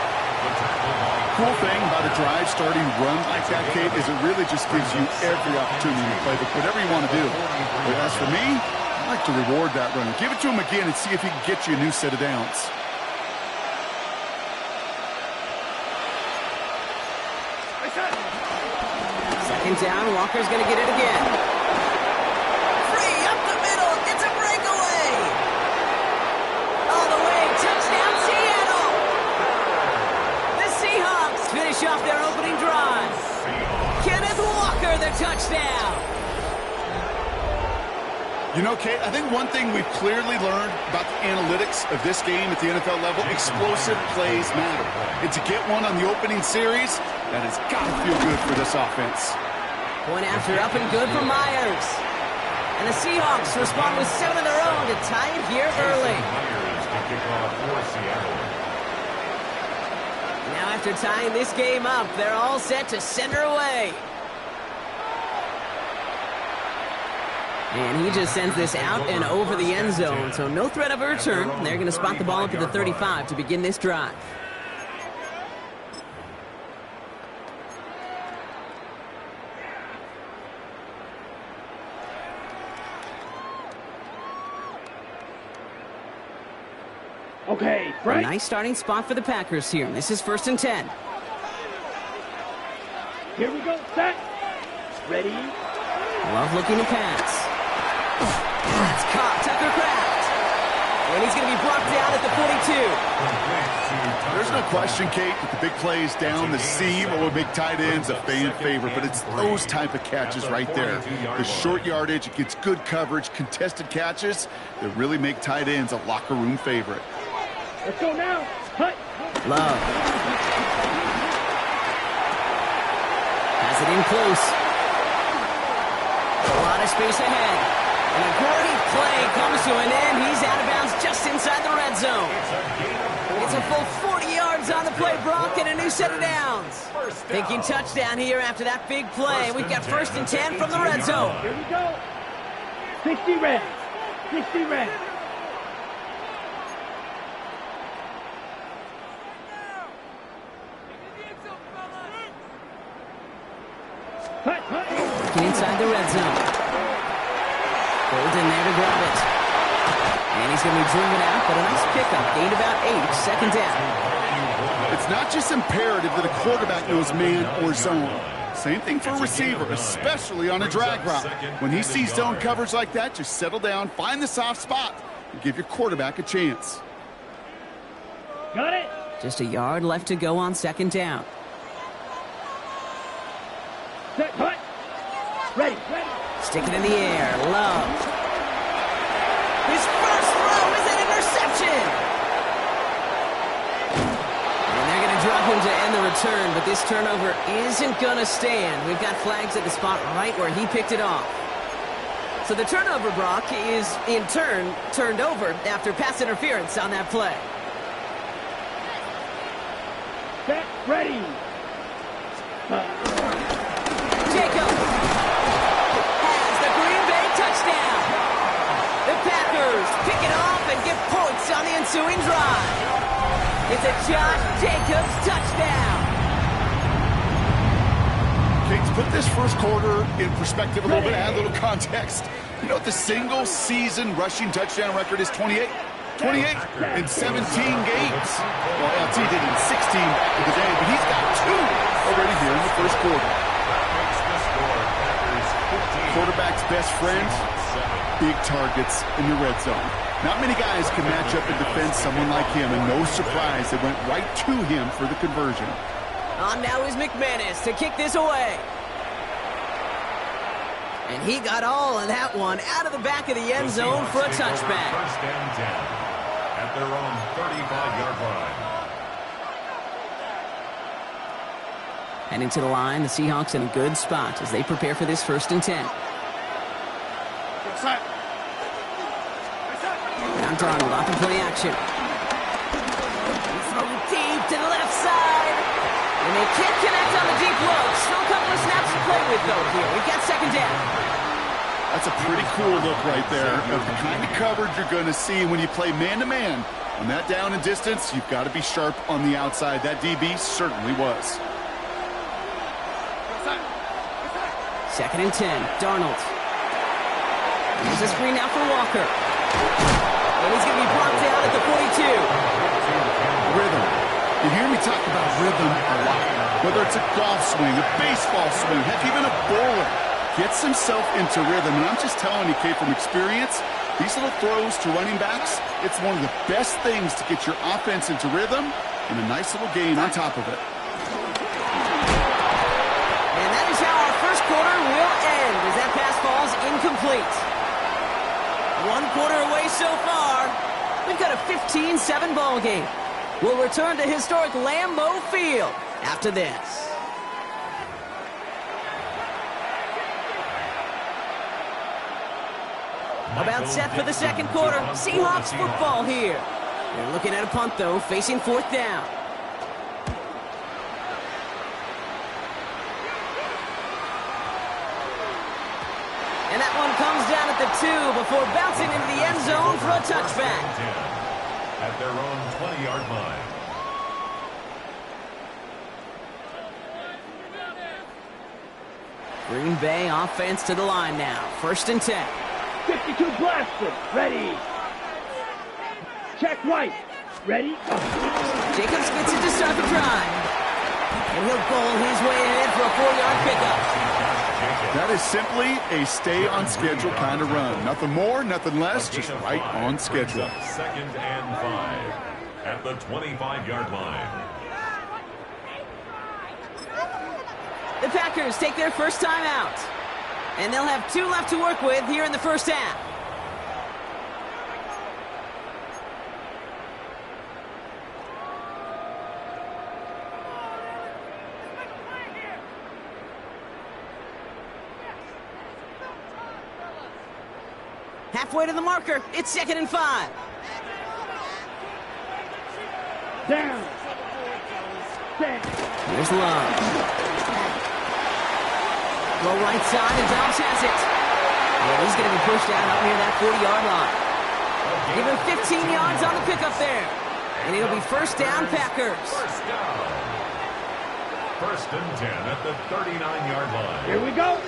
Cool thing about a drive starting run like that, Kate, is it really just gives you every opportunity to play whatever you want to do. But as for me, I like to reward that run. Give it to him again and see if he can get you a new set of downs. Second down, Walker's going to get it again. Free up the middle, it's a breakaway. All the way, touchdown Seattle. The Seahawks finish off their opening drive. Kenneth Walker, the touchdown. You know, Kate, I think one thing we've clearly learned about the analytics of this game at the NFL level, explosive plays matter. And to get one on the opening series, that has got to feel good for this offense. Point after up and good for Myers. And the Seahawks respond with 7 of their own to tie it here early. Now after tying this game up, they're all set to send her away. And he just sends this out and over the end zone, so no threat of a return. They're going to spot the ball up at the 35 to begin this drive. Okay, A right. nice starting spot for the Packers here. This is 1st and 10. Here we go. Set. Ready. Love looking to pass. That's caught. Tucker Kraft. And he's going to be brought down at the 42. There's no question, Kate, that the big plays down the seam or big tight ends a fan favorite, but it's those type of catches right there. The short yardage, it gets good coverage, contested catches that really make tight ends a locker room favorite. Let's go now. Hut. Love. Has it in close. A lot of space ahead. And a great play comes to an end. He's out of bounds just inside the red zone. It's a full 40 yards on the play, Brock, and a new set of downs. Thinking touchdown here after that big play. We've got 1st and 10 from the red zone. Here we go. 60 red. 60 red. Hut, hut. Looking inside the red zone. Golden there to grab it. And he's going to be driven out, but a nice pickup. Gained about 8, 2nd down. It's not just imperative that a quarterback knows man or zone. Same thing for a receiver, especially on a drag route. When he sees zone coverage like that, just settle down, find the soft spot, and give your quarterback a chance. Got it. Just a yard left to go on 2nd down. Set. Hut. Ready. Ready. Stick it in the air. Love. His first throw is an interception. And they're going to drop him to end the return, but this turnover isn't going to stand. We've got flags at the spot right where he picked it off. So the turnover, Brock, is in turn turned over after pass interference on that play. Set. Ready. Jacob has the Green Bay touchdown. The Packers pick it off and get points on the ensuing drive. It's a Josh Jacobs touchdown. Okay, to put this first quarter in perspective a little bit, add a little context. You know what the single-season rushing touchdown record is? 28. 28 in 17 games. Well, LT did in 16 back in the day, but he's got 2 already here in the first quarter. Quarterback's best friend, big targets in the red zone. Not many guys can match up and defend someone like him, and no surprise, they went right to him for the conversion. On now is McManus to kick this away. And he got all of that one out of the back of the end zone for a touchback. First and 10 at their own 35-yard line. Heading to the line, the Seahawks in a good spot as they prepare for this 1st and 10. Now Darnold off in play action. He's throwing deep to the left side. And they can't connect on the deep low. Still a couple of snaps to play with, though, here. We've got 2nd down. That's a pretty cool look right there of the kind of coverage you're going to see when you play man-to-man. On that down and distance, you've got to be sharp on the outside. That DB certainly was. 2nd and 10. Darnold. There's a screen now for Walker. And he's going to be blocked out at the 42. Rhythm. You hear me talk about rhythm a lot. Whether it's a golf swing, a baseball swing, heck, even a bowler gets himself into rhythm. And I'm just telling you, Kate, from experience, these little throws to running backs, it's one of the best things to get your offense into rhythm and a nice little gain on top of it. And that is how our first quarter will end as that pass falls incomplete. 1 quarter away so far. We've got a 15-7 ball game. We'll return to historic Lambeau Field after this. About set for the 2nd quarter. Seahawks football here. They're looking at a punt, though, facing 4th down. And that one comes down at the 2 before bouncing into the end zone for a touchback. At their own 20-yard line. Green Bay offense to the line now. 1st and 10. 52 blasted. Ready. Check right. Ready. Jacobs gets it to start the drive. And he'll goal his way ahead for a 4-yard pickup. That is simply a stay-on-schedule kind of run. Nothing more, nothing less, just right on schedule. 2nd and 5 at the 25-yard line. The Packers take their first time out. And they'll have 2 left to work with here in the first half. Halfway to the marker. It's 2nd and 5. Down. Set. Here's Love. Go right side, and Dobbs has it. And he's going to be pushed out up near that 40-yard line. Give him 15 yards on the pickup there. And it'll be 1st down, Packers. First down. 1st and 10 at the 39-yard line. Here we go.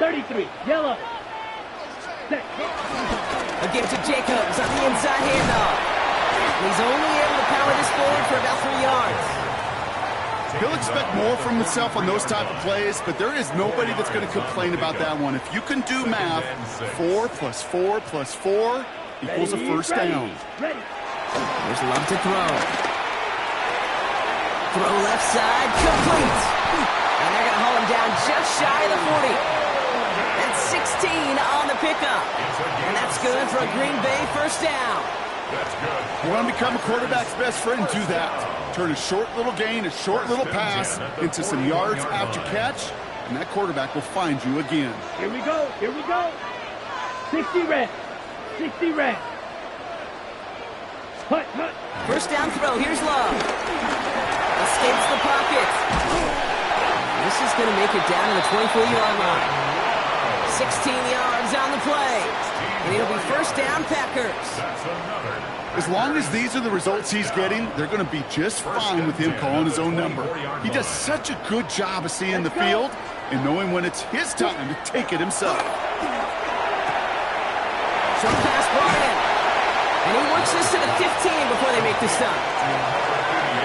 33. Yellow. Set. A give to Jacobs on the inside handoff. He's only able to power this forward for about 3 yards. He'll expect more from himself on those type of plays, but there is nobody that's going to complain about that one. If you can do math, 4 plus 4 plus 4 equals a first down. Ready. There's Love to throw. Throw left side, complete. And they're going to haul him down just shy of the 40. That's 16 on the pickup. And that's good for a Green Bay first down. That's good. You want to become a quarterback's best friend? Do that. Turn a short little gain, a short little pass into some yards after catch, and that quarterback will find you again. Here we go. Here we go. 60 red. 60 red. Hut, hut. First down throw. Here's Love. Escapes the pocket. This is going to make it down to the 24-yard line. 16 yards on the play. And it'll be first down, Packers. As long as these are the results he's getting, they're going to be just fine with him calling his own number. He does such a good job of seeing the field and knowing when it's his time to take it himself. Short pass brought in. And he works this to the 15 before they make the stop.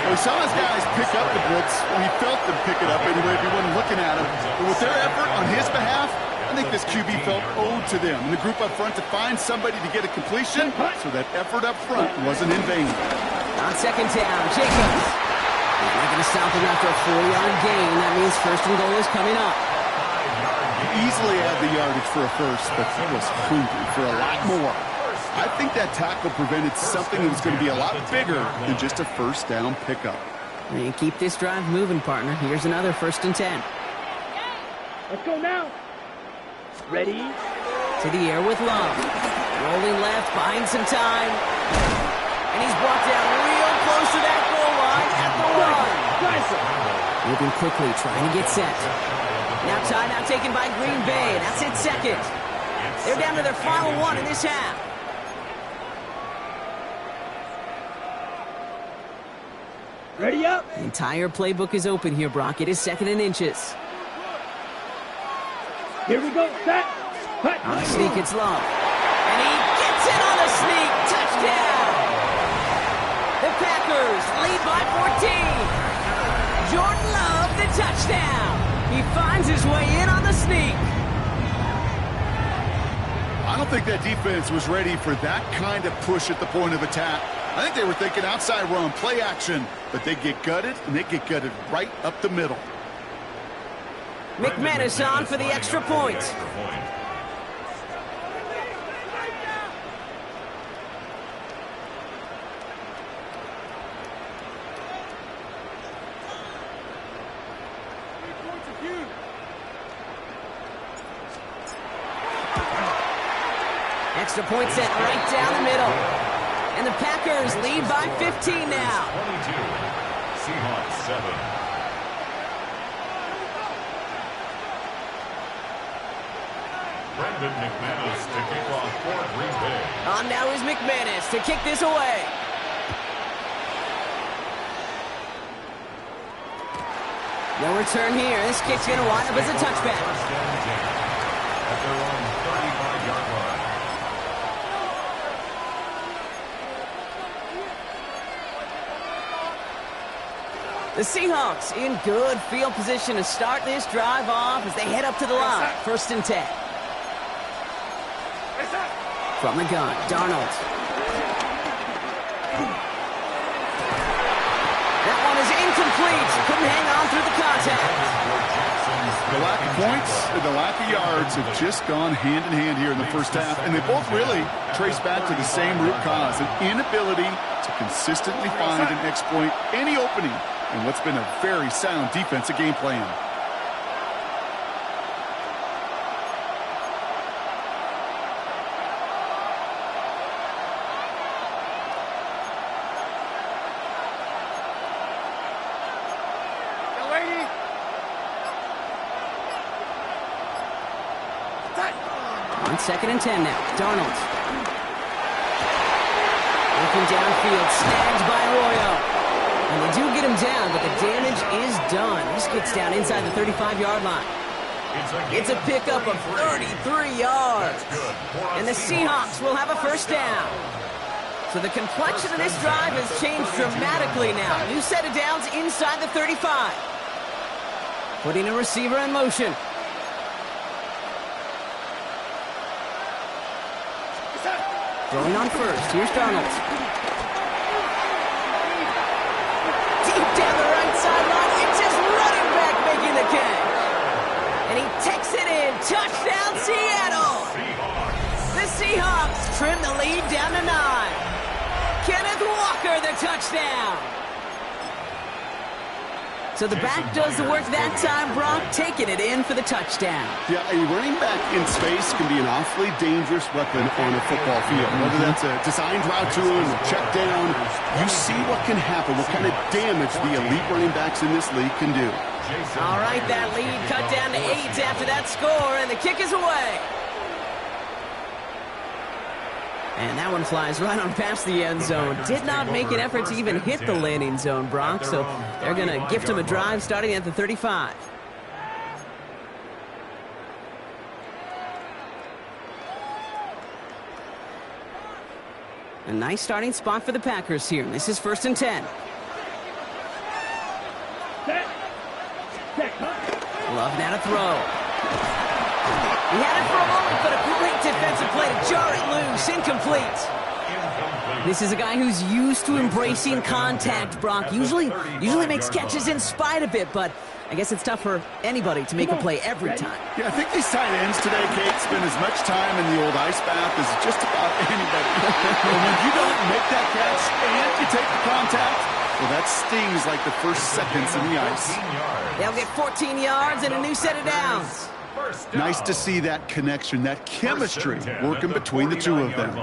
Well, he saw his guys pick up the blitz. Well, he felt them pick it up anyway if he wasn't looking at him. But with their effort on his behalf, I think this QB felt owed to them and the group up front to find somebody to get a completion so that effort up front wasn't in vain. On second down, Jacobs. He's not going to stop him after a 4-yard gain. That means first and goal is coming up. Easily had the yardage for a first, but he was hungry for a lot more. I think that tackle prevented something that was going to be a lot bigger than just a first down pickup. And keep this drive moving, partner. Here's another 1st and 10. Let's go now. Ready? To the air with Love. Rolling left, buying some time. And he's brought down real close to that goal line at the 1. Moving quickly, trying to get set. Now timeout taken by Green Bay. That's its second. They're down to their final one in this half. Ready up. The entire playbook is open here, Brock. It is 2nd and inches. Here we go. Set. Cut. On the sneak, it's Love. And he gets it on the sneak. Touchdown! The Packers lead by 14. Jordan Love, the touchdown. He finds his way in on the sneak. I don't think that defense was ready for that kind of push at the point of attack. I think they were thinking outside run, play action, but they get gutted, and they get gutted right up the middle. McManus on for the extra point. Extra point set right down the middle. And the Packers lead by 15 now. 22. Seahawks 7. Brendan McManus to kick off for Green Bay. On now is McManus to kick this away. No return here. This kick's going to wind up as a touchback. First down 10 at their own 35-yard line. The Seahawks in good field position to start this drive off as they head up to the line. 1st and 10. From the gun, Darnold. That one is incomplete. Couldn't hang on through the contact. The lack of points and the lack of yards have just gone hand in hand here in the first half, and they both really trace back to the same root cause, an inability to consistently find and exploit any opening in what's been a very sound defensive game plan. On 2nd and 10 now, Darnold. Looking downfield, snagged by Arroyo. And they do get him down, but the damage is done. This gets down inside the 35-yard line. It's a pickup of 33 yards. And the Seahawks will have a first down. So the complexion of this drive has changed dramatically now. New set of downs inside the 35. Putting a receiver in motion. Going on first. Here's Darnold. Deep down the right sideline. It's his running back making the catch. And he takes it in. Touchdown, Seattle. The Seahawks trim the lead down to 9. Kenneth Walker, the touchdown. So the back does the work that time, Brock, taking it in for the touchdown. Yeah, a running back in space can be an awfully dangerous weapon on a football field. Whether that's a designed route to him, a check down, you see what can happen, what kind of damage the elite running backs in this league can do. All right, that lead cut down to 8 after that score, and the kick is away. And that one flies right on past the end zone. Did not make an effort to even hit the landing zone, Brock. So they're going to gift him a drive starting at the 35. A nice starting spot for the Packers here. This is 1st and 10. Love now to throw. He had it for a moment, but a great defensive play to jar it loose. Incomplete. This is a guy who's used to embracing contact, Brock. Usually makes catches in spite of it, but I guess it's tough for anybody to make a play every time. Yeah, I think these tight ends today, Kate, spend as much time in the old ice bath as just about anybody. And when you don't make that catch and you take the contact, well, that stings like the first seconds in the ice. They'll get 14 yards and a new set of downs. Nice to see that connection, that chemistry working between the two of them.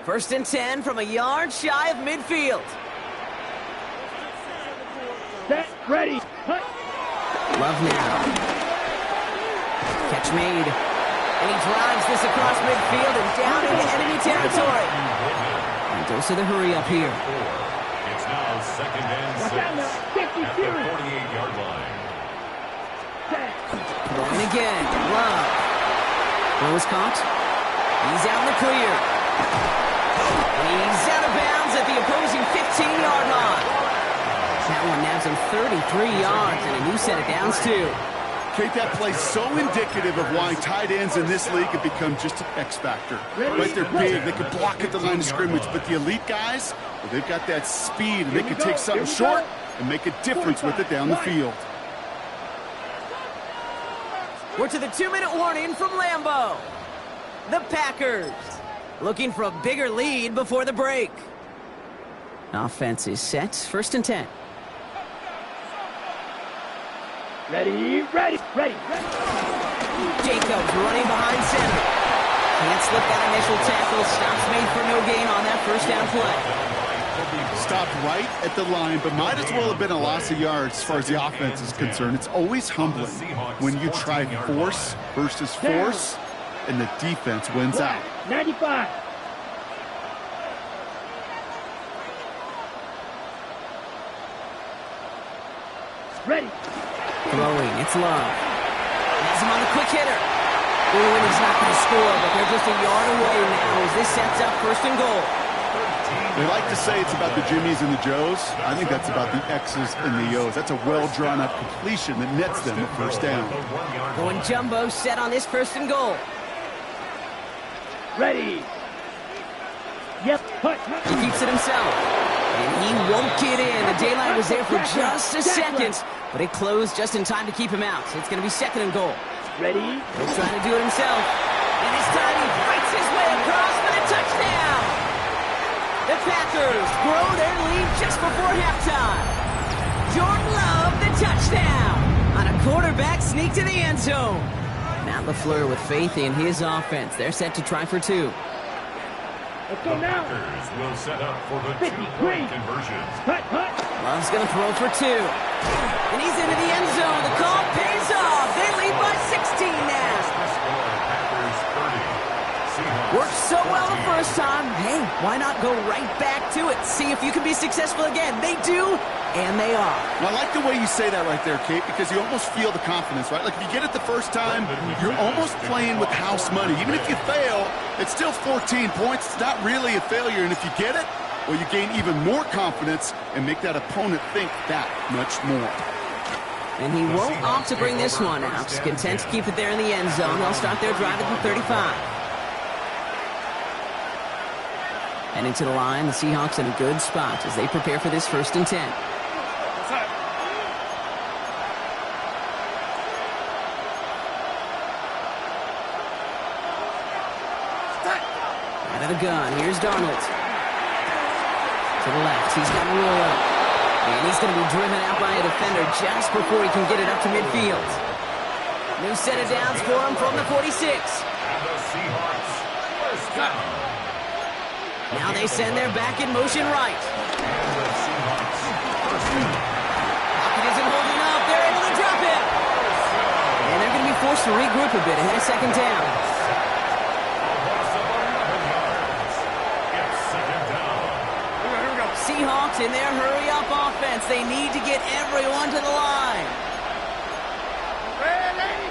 1st and 10 from a yard shy of midfield. Set, ready, cut. Love now. Catch made. And he drives this across midfield and down into enemy territory. And dose of the hurry up here. It's now 2nd and 6 at the 48-yard line. Throwing again. Love. Throw is caught. He's out in the clear. And he's out of bounds at the opposing 15-yard line. That one nabs him 33 yards and a new set of downs, too. Kate, that play's so indicative of why tight ends in this league have become just an X factor. Right, they're big, they can block at the line of scrimmage, but the elite guys, well, they've got that speed, and they can take something short and make a difference with it down the field. We're to the 2-minute warning from Lambeau. The Packers looking for a bigger lead before the break. Offense is set. 1st and 10. Ready, ready, ready, ready. Jacobs running behind center. Can't slip that initial tackle. Stops made for no gain on that 1st down play. Stopped right at the line, but might as well have been a loss of yards as far as the offense is concerned. It's always humbling when you try force versus force, and the defense wins out. 95. Ready. Throwing, it's Love. Has him on the quick hitter. Ooh, and he's not going to score, but they're just a yard away now as this sets up 1st and goal. They like to say it's about the Jimmies and the Joes. I think that's about the X's and the O's. That's a well-drawn-up completion that nets them a 1st down. Going jumbo set on this 1st and goal. Ready. Yep, cut. He keeps it himself. And he won't get in. The daylight was there for just a second, but it closed just in time to keep him out. So it's going to be 2nd and goal. Ready. He's trying to do it himself. And this time he fights his way across for the touchdown. The Packers grow their lead just before halftime. Jordan Love, the touchdown. On a quarterback sneak to the end zone. Matt LaFleur with faith in his offense. They're set to try for 2. Let's go now. Packers will set up for the 2-point conversion. Cut, cut. Love's going to throw for 2. And he's into the end zone. The call pays off. They lead by 16 now. Worked so well the first time. Hey, why not go right back to it? See if you can be successful again. They do, and they are. Well, I like the way you say that right there, Kate, because you almost feel the confidence, right? Like if you get it the first time, you're almost playing with house money. Even if you fail, it's still 14 points. It's not really a failure. And if you get it, well, you gain even more confidence and make that opponent think that much more. And he won't opt to bring this one out. Content to keep it there in the end zone. They'll start their drive at the 35. And into the line, the Seahawks in a good spot as they prepare for this 1st and 10. Out of the gun, here's Darnold. To the left, he's got a roll up. And he's going to be driven out by a defender just before he can get it up to midfield. New set of downs for him from the 46. And the Seahawks 1st down. Now they send their back in motion right. Pocket isn't holding up. They're able to drop it. And they're going to be forced to regroup a bit ahead of 2nd down. in their hurry-up offense. They need to get everyone to the line. Ready?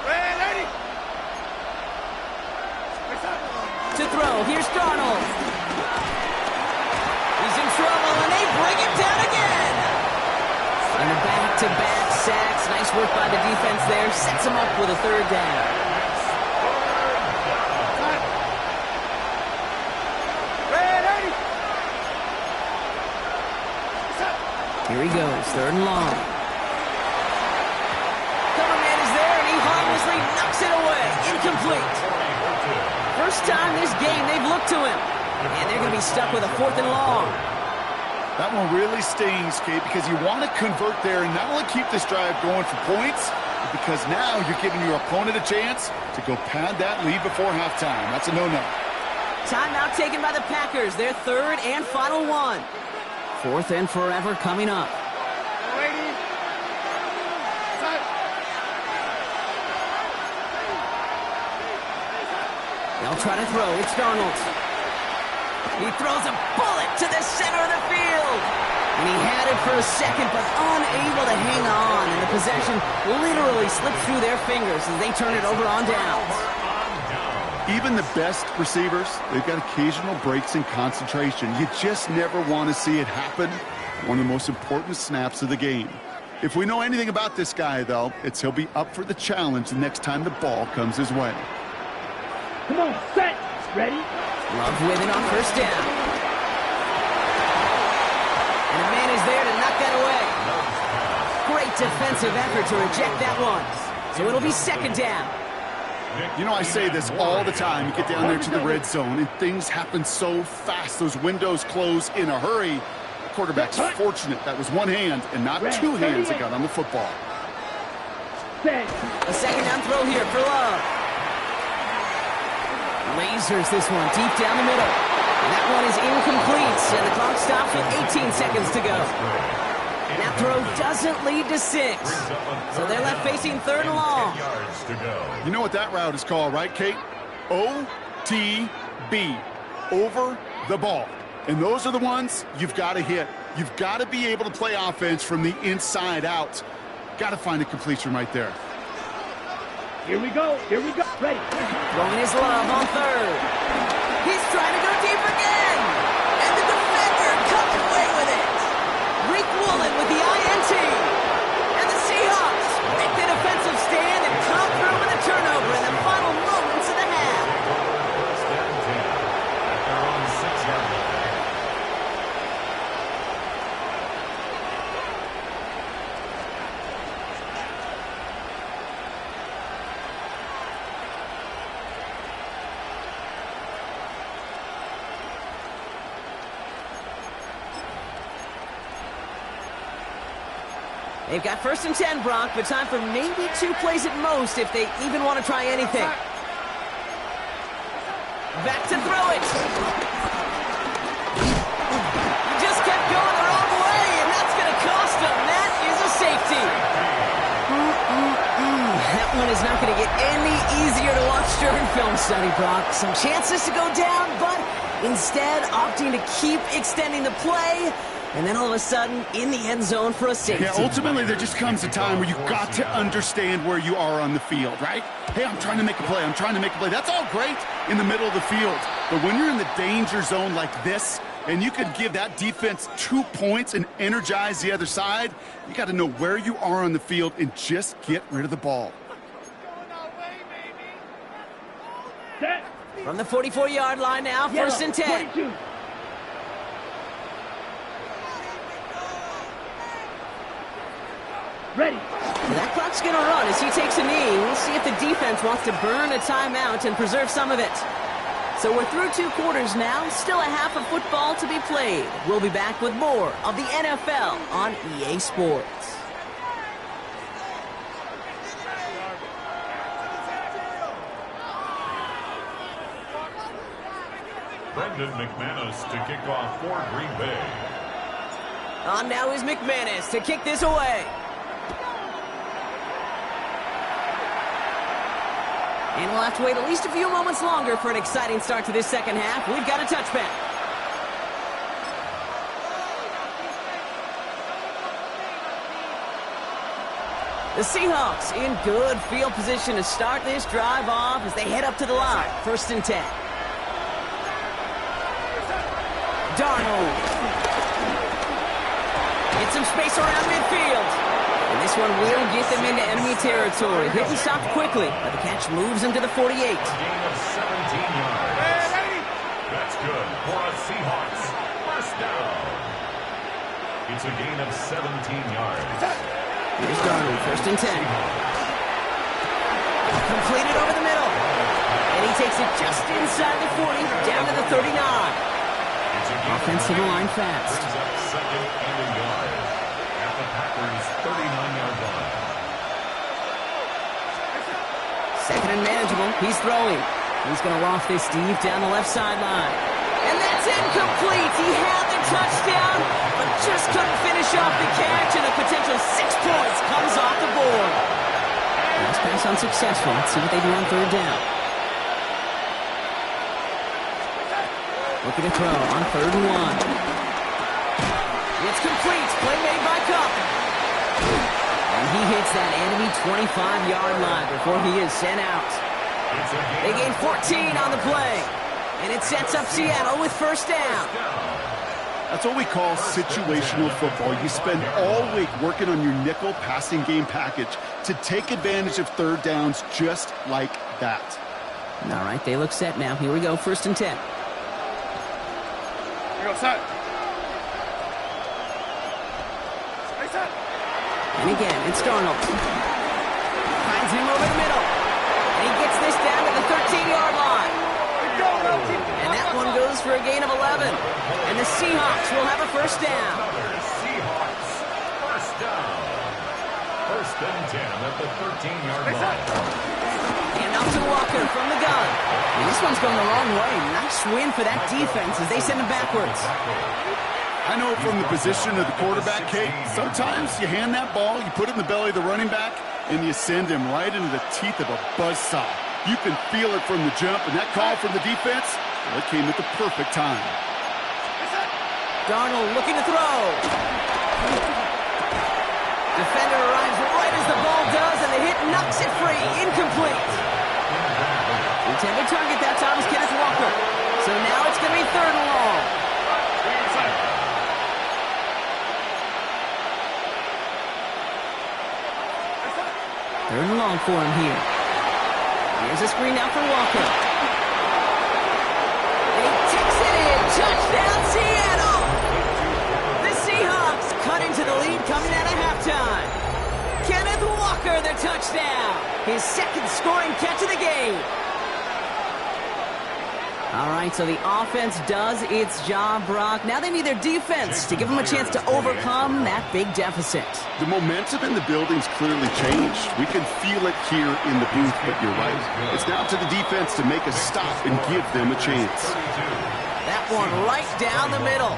Ready? To throw, here's Darnold. He's in trouble, and they bring him down again. And the back-to-back sacks. Nice work by the defense there. Sets him up with a third down. Ready? Here he goes, third and long. Cover man is there, and he harmlessly knocks it away. Incomplete. First time this game they've looked to him. And they're going to be stuck with a fourth and long. That one really stings, Kate, because you want to convert there and not only keep this drive going for points, but because now you're giving your opponent a chance to go pad that lead before halftime. That's a no-no. Timeout taken by the Packers, their third and final one. Fourth and forever coming up. Ready? Set. They'll try to throw. It's Darnold. He throws a bullet to the center of the field. And he had it for a second, but unable to hang on. And the possession literally slipped through their fingers as they turn it over on downs. Even the best receivers, they've got occasional breaks in concentration. You just never want to see it happen. One of the most important snaps of the game. If we know anything about this guy, though, it's he'll be up for the challenge the next time the ball comes his way. Come on, set. Ready? Love with it on first down. And a man is there to knock that away. Great defensive effort to reject that one. So it'll be second down. You know, I say this all the time. You get down there to the red zone, and things happen so fast. Those windows close in a hurry. The quarterback's fortunate that was one hand and not two hands that got on the football. A second down throw here for Love. Lasers this one deep down the middle. And that one is incomplete, and the clock stops with 18 seconds to go. And that throw doesn't lead to 6. So they're left facing third and long. You know what that route is called, right, Kate? OTB. Over the ball. And those are the ones you've got to hit. You've got to be able to play offense from the inside out. Got to find a completion right there. Here we go. Here we go. Ready. Throwing his Love on third. He's trying to go deep again. And the defender comes away with it. Rick Woolen with the INT. And the Seahawks make the defensive stand and come through with a turnover in the final moments of the half. First and 10 at their own 6-yard line. They've got first and 10, Brock, but time for maybe 2 plays at most if they even want to try anything. Back to throw it. He just kept going the wrong way, and that's going to cost him. That is a safety. That one is not going to get any easier to watch during film study, Brock. Some chances to go down, but instead opting to keep extending the play. And then all of a sudden, in the end zone for a safety. Yeah, ultimately, there just comes a time where you've got to understand where you are on the field, right? Hey, I'm trying to make a play. I'm trying to make a play. That's all great in the middle of the field. But when you're in the danger zone like this, and you could give that defense 2 points and energize the other side, you got to know where you are on the field and just get rid of the ball. Set. From the 44-yard line now, first and 10. 22. Ready. That clock's going to run as he takes a knee. We'll see if the defense wants to burn a timeout and preserve some of it. So we're through 2 quarters now. Still a half of football to be played. We'll be back with more of the NFL on EA Sports. Brendan McManus to kick off for Green Bay. On now is McManus to kick this away. And we'll have to wait at least a few moments longer for an exciting start to this second half. We've got a touchback. The Seahawks in good field position to start this drive off as they head up to the line. 1st and 10. Darnold. Get some space around midfield. And this one will get them into enemy territory. Hit and stopped quickly, but the catch moves him to the 48. A gain of 17 yards. That's good for a Seahawks 1st down. It's a gain of 17 yards. Here's Darnold, 1st and 10. Completed over the middle. And he takes it just inside the 40, down to the 39. Offensive line fast. Brings up 2nd and a yard at the Packers' 39-yard line. 2nd and manageable. He's throwing. He's going to loft this deep down the left sideline. And that's incomplete. He had the touchdown, but just couldn't finish off the catch, and a potential 6 points comes off the board. Last pass unsuccessful. Let's see what they do on 3rd down. Looking to throw on 3rd and 1. It's complete. Play made by Kupp. And he hits that enemy 25-yard line before he is sent out. They gain 14 on the play. And it sets up Seattle with 1st down. That's what we call situational football. You spend all week working on your nickel passing game package to take advantage of 3rd downs just like that. All right, they look set now. Here we go, 1st and 10. Here go, set. Stay set. And again, it's Darnold. Finds him over the middle. And he gets this down to the 13-yard line. And that one goes for a gain of 11. And the Seahawks will have a 1st down. Seahawks 1st down. 1st and 10 at the 13-yard line. And up to Walker from the gun. And this one's going the wrong way. Nice win for that defense as they send him backwards. I know from the position of the quarterback, Kate, sometimes you hand that ball, you put it in the belly of the running back, and you send him right into the teeth of a buzzsaw. You can feel it from the jump, and that call from the defense, well, it came at the perfect time. Darnold looking to throw. Defender arrives right as the ball does, and the hit knocks it free. Incomplete. Intended target that time is Kenneth Walker. So now it's going to be 3rd and long. 3rd and long for him here. Here's a screen now for Walker. And he takes it in. Touchdown, Seattle! The Seahawks cut into the lead coming out of halftime. Kenneth Walker, the touchdown. His 2nd scoring catch of the game. All right, so the offense does its job, Brock. Now they need their defense to give them a chance to overcome that big deficit. The momentum in the building's clearly changed. We can feel it here in the booth, but you're right. It's now to the defense to make a stop and give them a chance. That one right down the middle.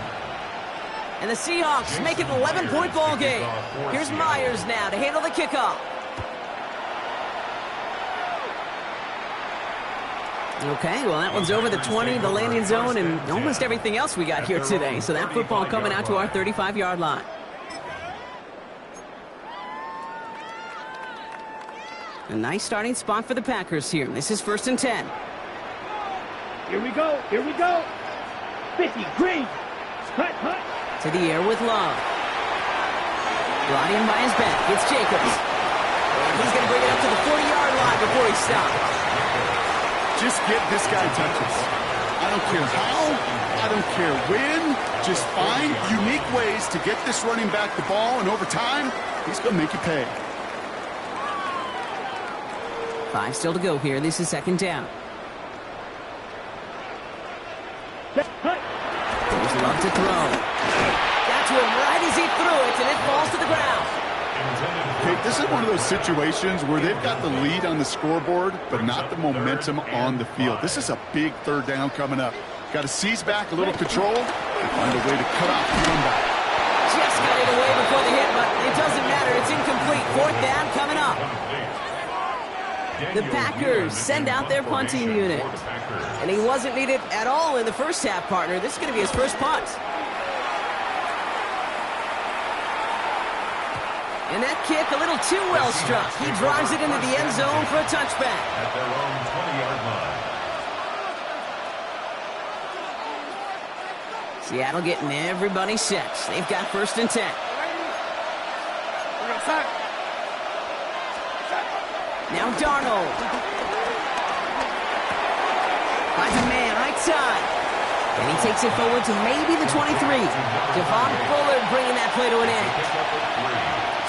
And the Seahawks make it an 11-point ball game. Here's Myers now to handle the kickoff. Okay, well, that one's over the 20, the landing zone, and almost everything else we got here today. So that football coming out to our 35-yard line. A nice starting spot for the Packers here. This is 1st and 10. Here we go. Here we go. 50, green. Hut, hut. To the air with Love. Brought in by his back. It's Jacobs. And he's going to bring it up to the 40-yard line before he stops. Just get this guy touches. I don't care how, I don't care when. Just find unique ways to get this running back the ball, and over time, he's going to make you pay. 5 still to go here. This is 2nd down. There's Love to throw. Got to him right as he threw it, and it falls to the ground. Okay, this is one of those situations where they've got the lead on the scoreboard, but not the momentum on the field. This is a big 3rd down coming up. Got to seize back a little control and find a way to cut off the comeback. Just got it away before the hit, but it doesn't matter. It's incomplete. 4th down coming up. The Packers send out their punting unit. And he wasn't needed at all in the first half, partner. This is going to be his first punt. And that kick a little too well struck. He drives it into the end zone for a touchback. At their own 20-yard line. Seattle getting everybody set. They've got 1st and 10. Now Darnold. Finds a man right side. And he takes it forward to maybe the 23. Devon Bullard bringing that play to an end.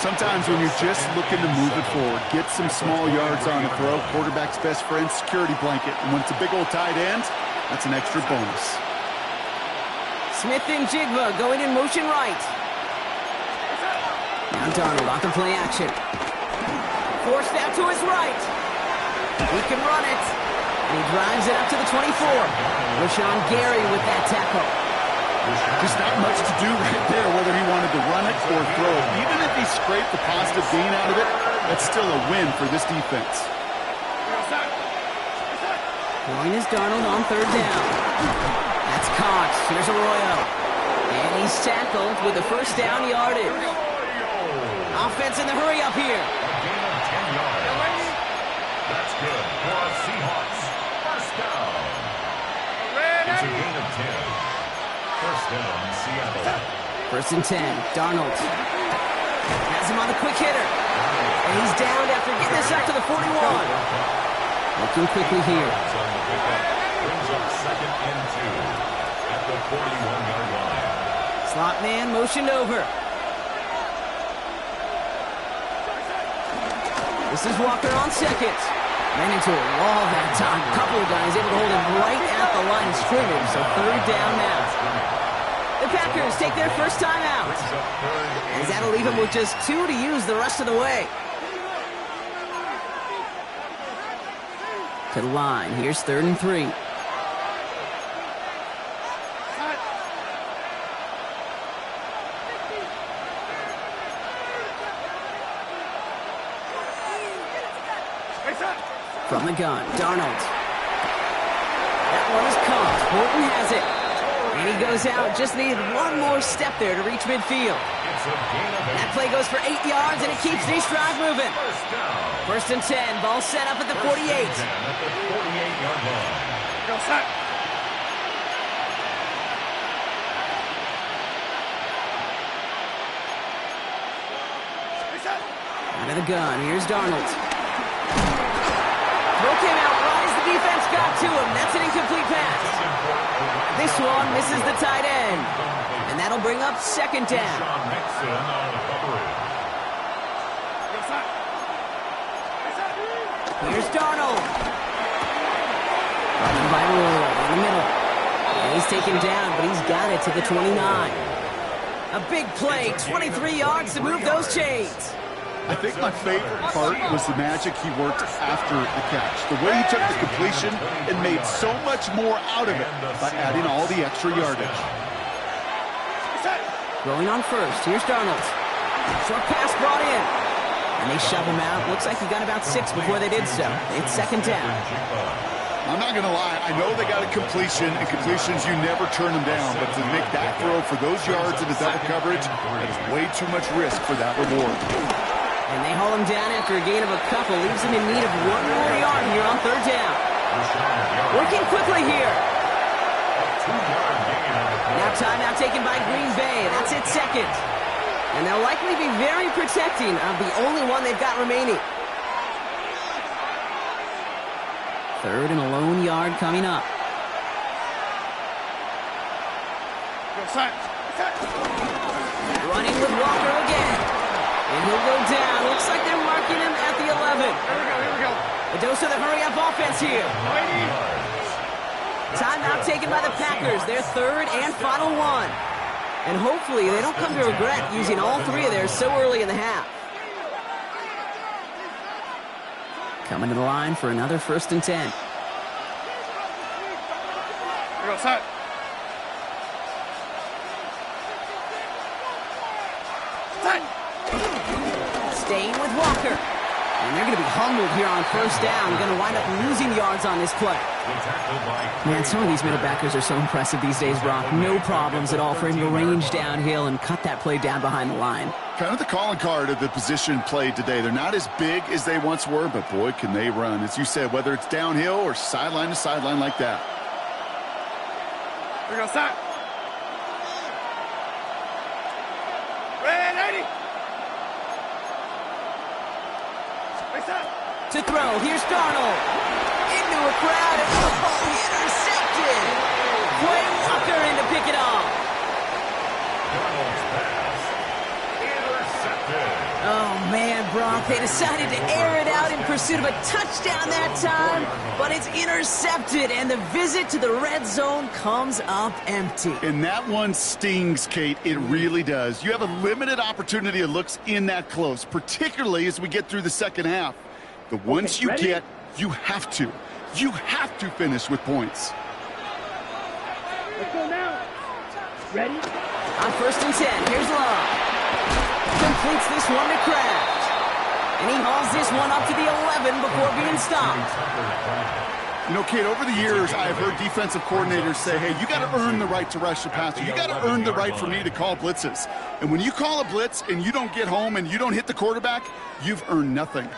Sometimes when you're just looking to move it forward, get some small yards on the throw, quarterback's best friend, security blanket. And when it's a big old tight end, that's an extra bonus. Smith and Jigba going in motion right. Now Darnold off the play action. Forced out to his right. He can run it. And he drives it up to the 24. Rashawn Gary with that tackle. Just not much to do right there, whether he wanted to run it or throw it. Even if he scraped the positive gain out of it, that's still a win for this defense. Point is Darnold on 3rd down. That's caught. Here's Arroyo. And he's tackled with the 1st down yardage. Offense in the hurry up here. A gain of 10 yards. That's good for the Seahawks. 1st down. It's a gain of 10. 1st down, Seattle. 1st and 10. Darnold has him on the quick hitter. And he's down after getting this up to the 41. Looking quickly here. On the pickup, brings up 2nd and 2 at the 41-yard line. Slot man motioned over. This is Walker on 2nd. Ran into a wall that time. A couple of guys able to hold him right at the line of scrimmage. So 3rd down now. The Packers take their 1st time out. As that'll leave him with just 2 to use the rest of the way. To the line. Here's 3rd and 3. From the gun, Darnold. That one is caught. Horton has it. And he goes out. Just needed one more step there to reach midfield. That play goes for 8 yards, and it keeps this drive moving. 1st and 10. Ball set up at the 48. At the 48-yard line. Go set. Out of the gun. Here's Darnold. Throw came out right as the defense got to him. That's an incomplete pass. This one misses the tight end. And that'll bring up 2nd down. Here's Darnold. Running by Rule in the middle. And he's taken down, but he's got it to the 29. A big play, 23 yards to move those chains. I think my favorite part was the magic he worked after the catch. The way he took the completion and made so much more out of it by adding all the extra yardage. Rolling on 1st. Here's Darnold. Short pass brought in. And they shove him out. Looks like he got about 6 before they did so. It's 2nd down. I'm not going to lie. I know they got a completion, and completions, you never turn them down. But to make that throw for those yards in the double coverage, that is way too much risk for that reward. And they haul him down after a gain of a couple. Leaves him in need of 1 more yard here on 3rd down. Working quickly here. Now timeout taken by Green Bay. That's it 2nd. And they'll likely be very protecting of the only one they've got remaining. 3rd and a lone yard coming up. Running with Walker again. And he'll go down. Looks like they're marking him at the 11. Here we go. A dose of the hurry-up offense here. Timeout taken by the Packers. Their 3rd and final one. And hopefully they don't come to regret using all 3 of theirs so early in the half. Coming to the line for another 1st and 10. Here go set. Staying with Walker. And they're going to be humbled here on first down. Going to wind up losing yards on this play. Man, some of these middle backers are so impressive these days, Brock. No problems at all for him to range downhill and cut that play down behind the line. Kind of the calling card of the position played today. They're not as big as they once were, but boy, can they run. As you said, whether it's downhill or sideline to sideline like that. We're going to start. Ready. To throw, here's Darnold. Into a crowd, and intercepted. Quay Walker in to pick it off. Darnold's pass intercepted. Oh, man, Brock, they decided to air it out in pursuit of a touchdown that time, but it's intercepted, and the visit to the red zone comes up empty. And that one stings, Kate. It really does. You have a limited opportunity that looks in that close, particularly as we get through the second half. The ones you get, you have to finish with points. Let's go now. Ready? On first and 10, here's Love. Completes this one to Kraft. And he hauls this one up to the 11 before being stopped. You know, Kate, over the years, I have heard defensive coordinators say, hey, you got to earn the right to rush the passer. You got to earn the right for me to call blitzes. And when you call a blitz and you don't get home and you don't hit the quarterback, you've earned nothing.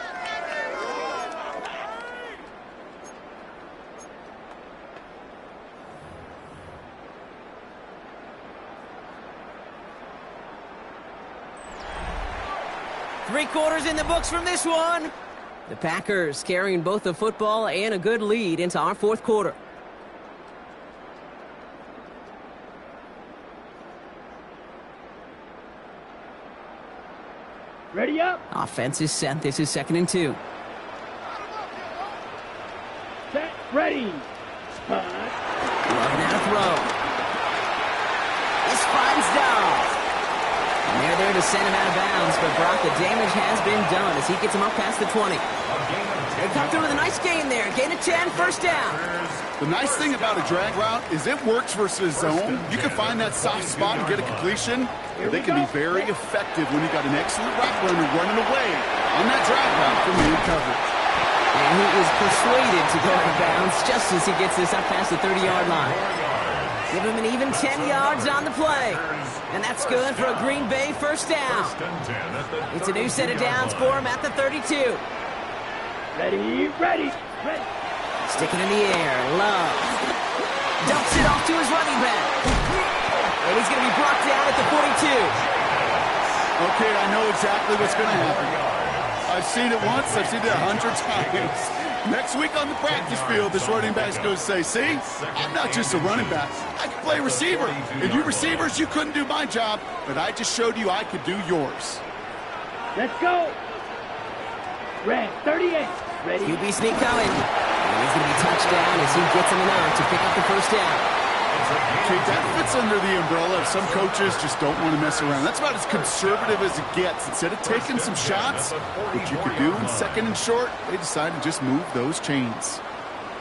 Three quarters in the books from this one. The Packers carrying both the football and a good lead into our fourth quarter. Ready up. Offense is set. This is 2nd and 2. Set. Ready. Punt. Love now to throw. This finds Dawes. And they're there to send him out of bounds, but Brock, the damage has been done as he gets him up past the 20. They come through with a nice gain there. Gain of 10, first down. The nice thing about a drag route is it works versus zone. You can find that soft spot and get a completion, but they can be very effective when you got an excellent route runner running away on that drag route from man coverage. And he is persuaded to go out of bounds just as he gets this up past the 30-yard line. Give him an even 10 yards on the play. And that's good for a Green Bay first down. It's a new set of downs for him at the 32. Ready. Sticking in the air, Love. Dumps it off to his running back. And he's going to be brought down at the 42. Okay, I know exactly what's going to happen. I've seen it once, I've seen it 100 times. Next week on the practice field, this running back's going to say, see, I'm not just a running back. I can play receiver. And you receivers, you couldn't do my job, but I just showed you I could do yours. Let's go. Red 38. Ready. QB sneak coming. And he's going to be touched down as he gets him enough to pick up the first down. Okay, that fits under the umbrella of some coaches just don't want to mess around. That's about as conservative as it gets. Instead of taking some shots, which you could do in 2nd and short, they decide to just move those chains.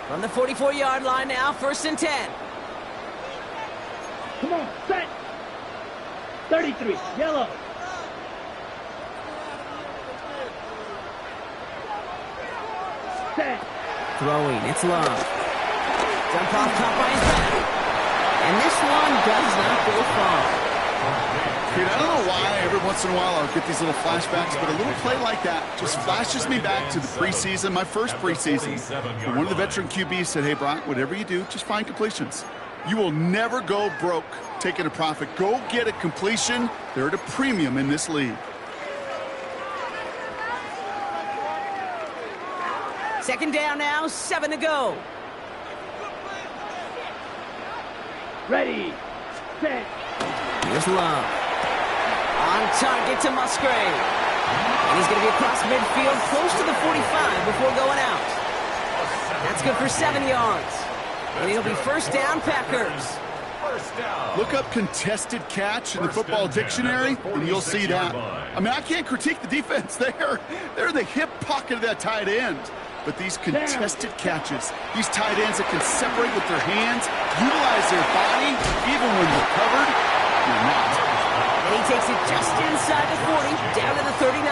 From the 44-yard line now, 1st and 10. Come on, set. 33, yellow. Set. Throwing, it's Love. Dump off caught by his back. And this one does not go far. Dude, I don't know why every once in a while I'll get these little flashbacks, but a little play like that just flashes me back to the preseason, my first preseason. And one of the veteran QBs said, hey, Brock, whatever you do, just find completions. You will never go broke taking a profit. Go get a completion. They're at a premium in this league. Second down now, 7 to go. Ready, set. Here's Love. On target to Musgrave. And he's going to be across midfield, close to the 45 before going out. That's good for 7 yards. And it'll be first down, Packers. Look up contested catch in the football dictionary, and you'll see that. I mean, I can't critique the defense there. They're in the hip pocket of that tight end. But these contested catches, these tight ends that can separate with their hands, utilize their body, even when they're covered, you're not. And he takes it just inside the 40, down to the 39.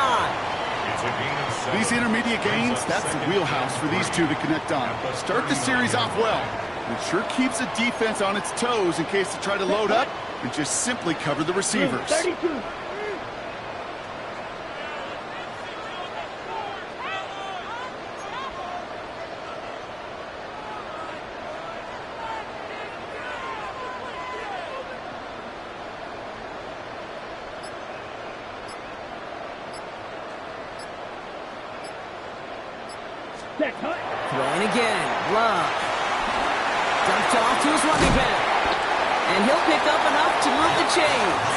These intermediate gains, that's the wheelhouse for these two to connect on. Start the series off well. It sure keeps the defense on its toes in case they try to load up and just simply cover the receivers. 32. Throwing again. Love. Dumped off to his running back. And he'll pick up enough to move the chains.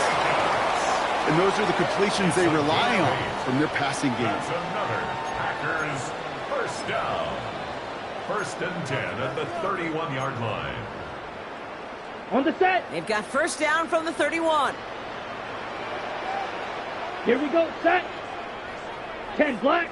And those are the completions they rely on from their passing game. That's another Packers first down. 1st and 10 at the 31-yard line. On the set. They've got first down from the 31. Here we go. Set. 10 black.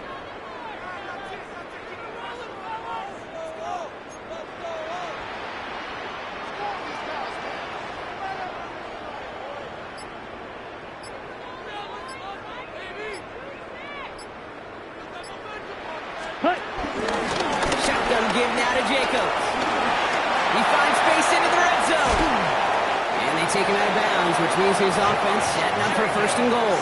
Shotgun give now to Jacobs. He finds space into the red zone. And they take him out of bounds, which means his offense setting up for 1st and goal.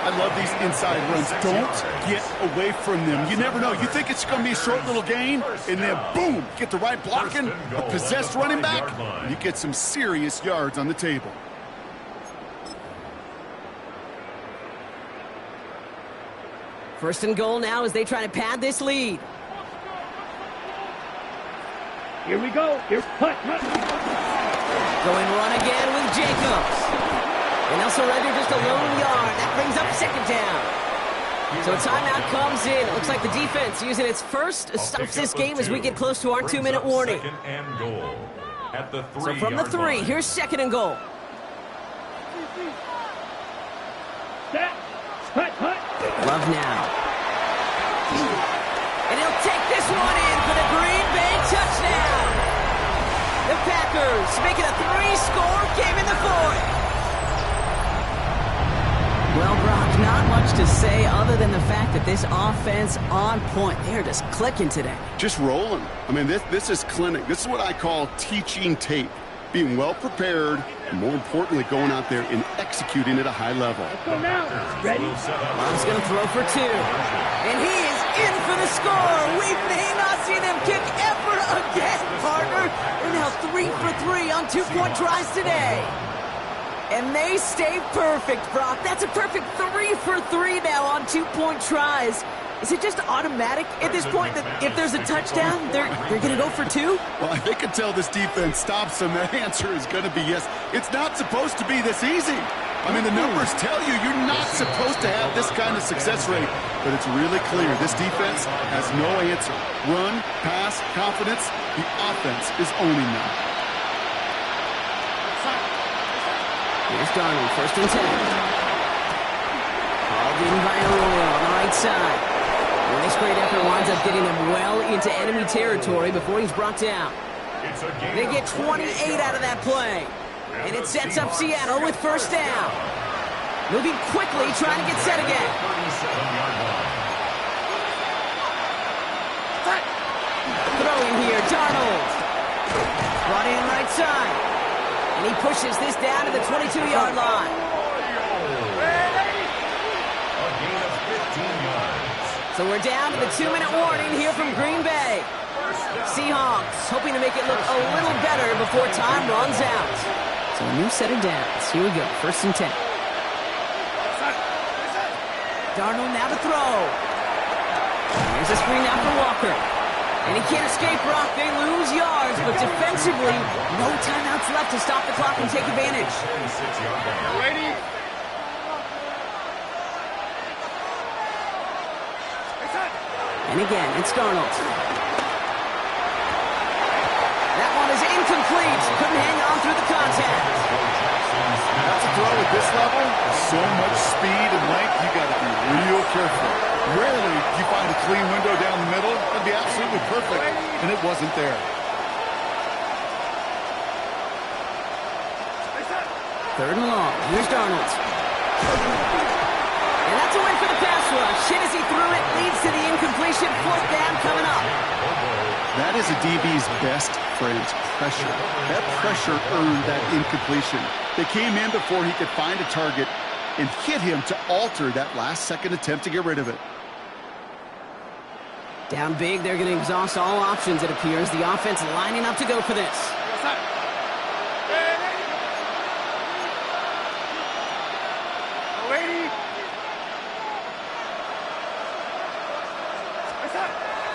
I love these inside runs. Don't get away from them. You never know. You think it's going to be a short little gain, and then boom, get the right blocking, a possessed running back, and you get some serious yards on the table. First and goal now as they try to pad this lead. Here we go. Here, hut. Going run again with Jacobs. And they'll surrender just a lone yard. That brings up 2nd down. So a timeout comes in. It looks like the defense using its first stops this game as we get close to our 2-minute warning. 2nd and goal at the 3-yard line. So from the 3, here's 2nd and goal. Set. Hut. Love now. And he'll take this one in for the Green Bay touchdown. The Packers make it a 3-score game in the 4th. Well, Brock, not much to say other than the fact that this offense on point. They're just clicking today. Just rolling. I mean, this is clinic. This is what I call teaching tape. Being well prepared, and more importantly, going out there and executing at a high level. Let's go now. Ready? He's going to throw for 2. And he is in for the score. We may not see them kick ever again, partner. They're now 3 for 3 on 2-point tries today. And they stay perfect, Brock. That's a perfect 3 for 3 now on 2-point tries. Is it just automatic at this point that if there's a touchdown, they're going to go for 2? Well, I think until this defense stops them, the answer is going to be yes. It's not supposed to be this easy. I mean, the numbers tell you you're not supposed to have this kind of success rate, but it's really clear this defense has no answer. Run, pass, confidence, the offense is owning them. Here's Darnold, 1st and 10. Called in by Arroyo on the right side. And this great effort winds up getting him well into enemy territory before he's brought down. They get 28 out of that play. And it sets up Seattle with 1st down. Moving quickly, trying to get set again. Throwing here, Darnold. Brought in right side. And he pushes this down to the 22-yard line. A gain of 15 yards. So we're down to the 2-minute warning here from Green Bay. Seahawks hoping to make it look a little better before time runs out. So a new set of downs. Here we go, 1st and 10. Darnold now to throw. Here's a screen out for Walker. And he can't escape, Brock. They lose yards, but defensively, no timeouts left to stop the clock and take advantage. Ready? And again, it's Darnold. That one is incomplete. Couldn't hang on through the contact. That's a throw at this level. So much speed and length, you got to be real careful. Rarely do you find a clean window down the middle. That'd be absolutely perfect, and it wasn't there. 3rd and long. Here's Darnold. And that's a win for the pass rush. Hit as he threw it, leads to the incompletion. Fourth down coming up. That is a DB's best friend, pressure. That pressure earned that incompletion. They came in before he could find a target and hit him to alter that last-second attempt to get rid of it. Down big, they're going to exhaust all options, it appears. The offense lining up to go for this.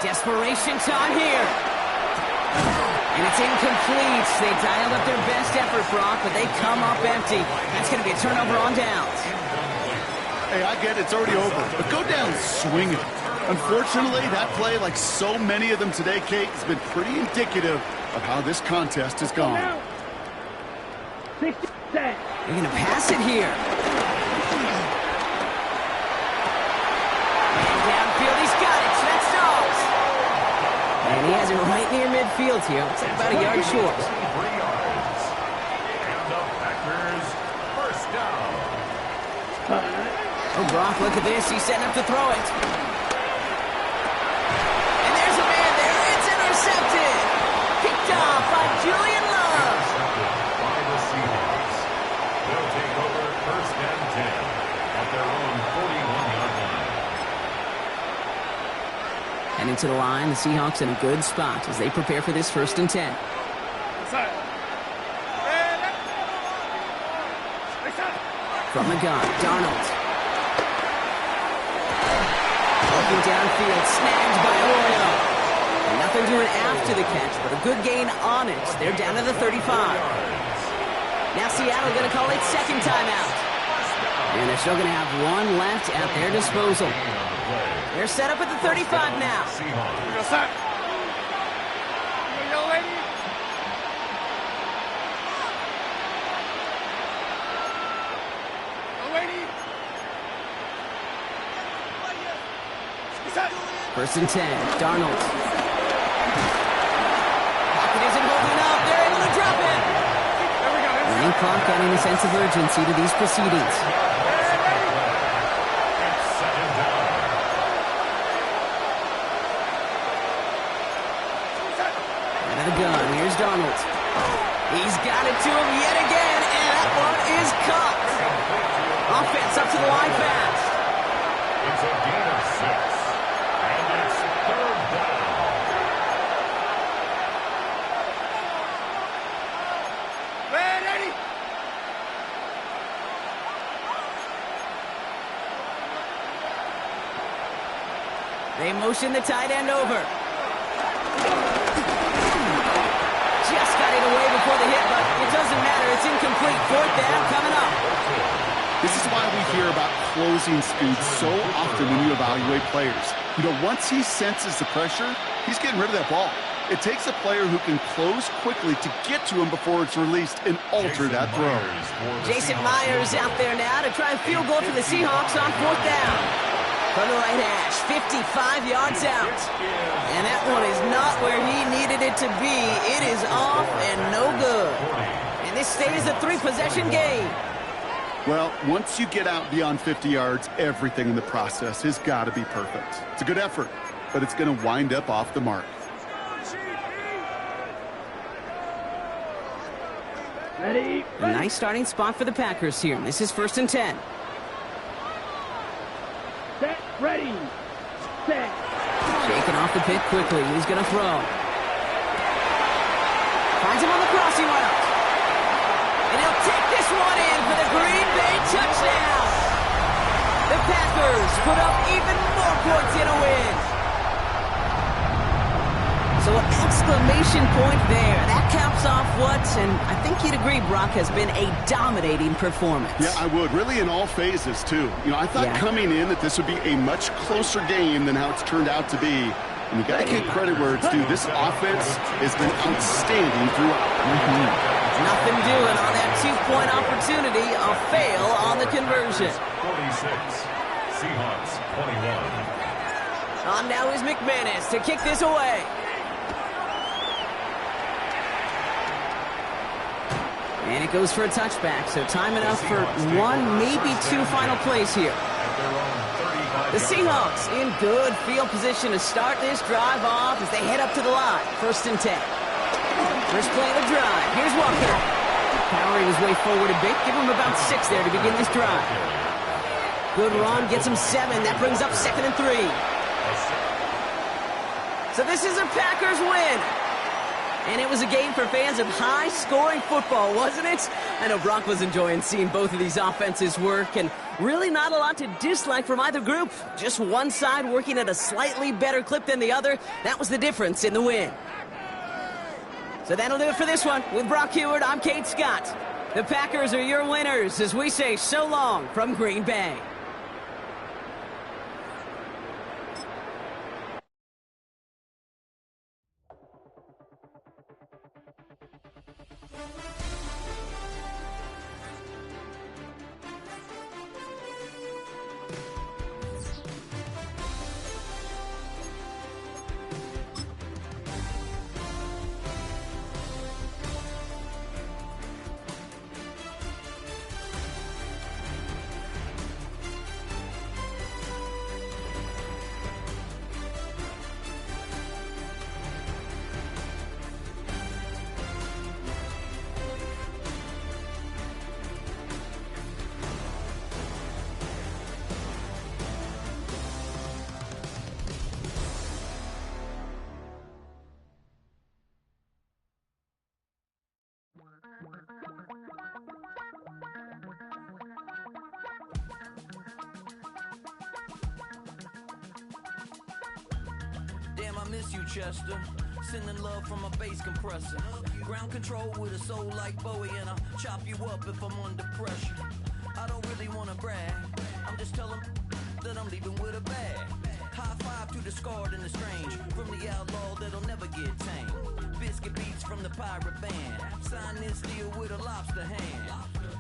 Desperation time here. And it's incomplete. They dialed up their best effort, Brock, but they come up empty. That's going to be a turnover on downs. Hey, I get it. It's already over. But go down swinging. Unfortunately, that play, like so many of them today, Kate, has been pretty indicative of how this contest has gone. They're going to pass it here. And downfield, he's got it. That's Dobbs. And he has it right near midfield here. It's like about a yard short. 3 yards. And the Packers first down. Oh, Brock, look at this. He's setting up to throw it. And there's a man there. It's intercepted. Picked off by Julian Love. Intercepted by the Seahawks. They'll take over first and 10 at their own 41-yard line. Heading to the line, the Seahawks in a good spot as they prepare for this first and 10. From the gun, Darnold. Walking downfield, snagged by Arroyo. And nothing doing after the catch, but a good gain on it. They're down to the 35. Now Seattle going to call it second timeout. And they're still going to have one left at their disposal. They're set up at the 35 now. First and 10, Darnold. Pocket isn't holding up. They're able to drop it. Running clock adding a sense of urgency to these proceedings. Out of the gun, here's Darnold. He's got it to him yet again, and that one is caught. Offense up to the line fast. It's a gain of 6. And it's third down. Ready? They motion the tight end over. Just got it away before the hit, but it doesn't matter. It's incomplete. Fourth down coming up. This is why we hear about closing speed so often when you evaluate players. You know, once he senses the pressure, he's getting rid of that ball. It takes a player who can close quickly to get to him before it's released and alter that throw. Jason Myers out there now to try a field goal for the Seahawks on fourth down. From the right hash, 55 yards out. And that one is not where he needed it to be. It is off and no good. And this stays a 3-possession game. Well, once you get out beyond 50 yards, everything in the process has got to be perfect. It's a good effort, but it's going to wind up off the mark. Ready? A nice starting spot for the Packers here. This is first and 10. Set. Ready. Set. Shaking off the pick quickly. He's going to throw. Finds him on the crossing route. And he'll take this one in for the Green Bay touchdown. The Packers put up even more points in a win. So an exclamation point there. That caps off what, and I think you'd agree, Brock, has been a dominating performance. Yeah, I would. Really in all phases, too. You know, I thought coming in that this would be a much closer game than how it's turned out to be. And you got to give credit where it's due. This offense has been outstanding throughout. Nothing doing on that 2-point opportunity. A fail on the conversion. 46. Seahawks 21. On now is McManus to kick this away. And it goes for a touchback, so time enough for one, maybe two final plays here. at their own 35. The Seahawks in good field position to start this drive off as they head up to the line. 1st and 10. First play of the drive. Here's Walker. Powering his way forward a bit. Give him about 6 there to begin this drive. Good run. Gets him 7. That brings up 2nd and 3. So this is a Packers win. And it was a game for fans of high-scoring football, wasn't it? I know Brock was enjoying seeing both of these offenses work, and really not a lot to dislike from either group. Just one side working at a slightly better clip than the other. That was the difference in the win. So that'll do it for this one. With Brock Heward, I'm Kate Scott. The Packers are your winners as we say so long from Green Bay. Damn, I miss you, Chester. Sending love from a bass compressor. Ground control with a soul like Bowie, and I'll chop you up if I'm under pressure. I don't really wanna brag. I'm just telling that I'm leaving with a bag. High five to the scarred and the strange. From the outlaw that'll never get tamed. Biscuit beats from the pirate band. Sign this deal with a lobster hand.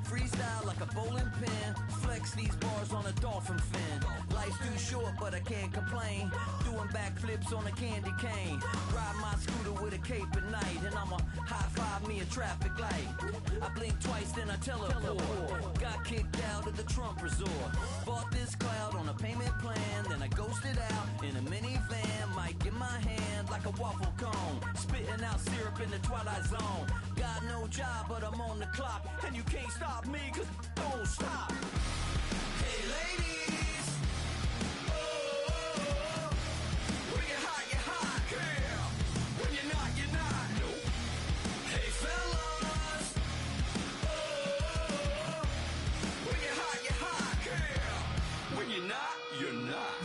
Freestyle like a bowling pin. Flex these bars on a dolphin fin. Life's too short, but I can't complain. Doing backflips on a candy cane. Ride my scooter with a cape at night. And I'ma high five me a traffic light. I blink twice, then I teleport. Got kicked out of the Trump resort. Bought this cloud on a payment plan. Then I ghosted out in a minivan. Mic in my hand like a waffle cone. Spitting out syrup in the twilight zone. Got no job, but I'm on the clock. And you can't stop me, cause don't stop. Hey ladies, oh, when you're hot, yeah. When you're not, nope. Hey fellas, oh, when you're hot, yeah. When you're not, you're not.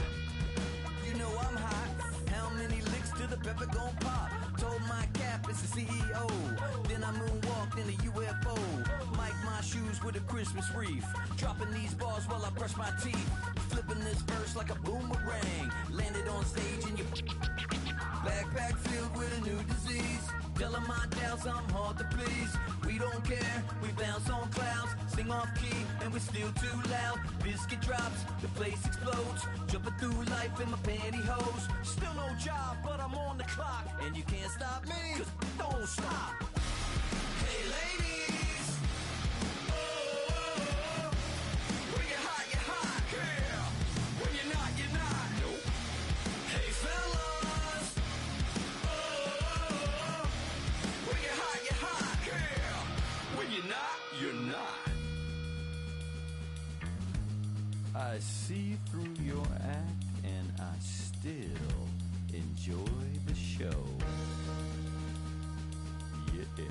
You know I'm hot. How many licks to the pepper gon' pop? Told my cap it's the CEO. Then I moonwalked in a UFO. Mic my shoes with a Christmas wreath. Dropping these bars while I brush my teeth. Flipping this verse like a boomerang. Landed on stage in your backpack filled with a new disease. Telling my doubts I'm hard to please. We don't care, we bounce on clouds. Sing off key and we're still too loud. Biscuit drops, the place explodes. Jumping through life in my pantyhose. Still no job, but I'm on the clock. And you can't stop me, cause don't stop. Hey ladies, oh, when you're hot, yeah. When you're not, nope. Hey fellas, oh, when you're hot, yeah. When you're not, you're not. I see through your act and I still enjoy the show. Yeah.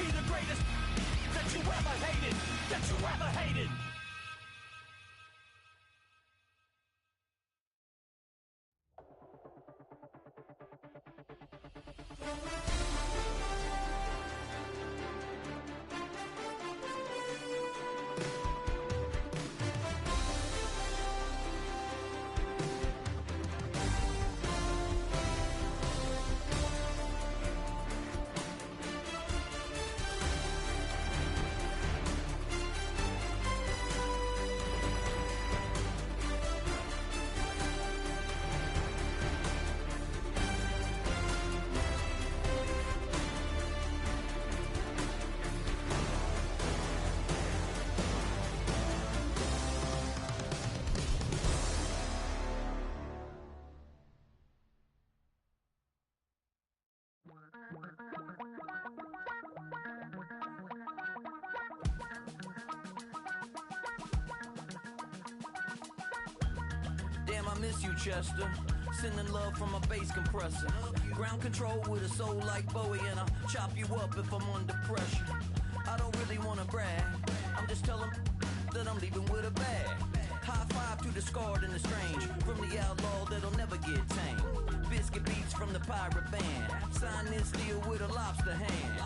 be the greatest that you ever hated, that you ever hated. Damn, I miss you, Chester. Sending love from a bass compressor. Ground control with a soul like Bowie, and I'll chop you up if I'm under pressure. I don't really wanna brag, I'm just telling that I'm leaving with a bag. High five to the scarred and the strange, from the outlaw that'll never get tamed. Biscuit beats from the pirate band, sign this deal with a lobster hand.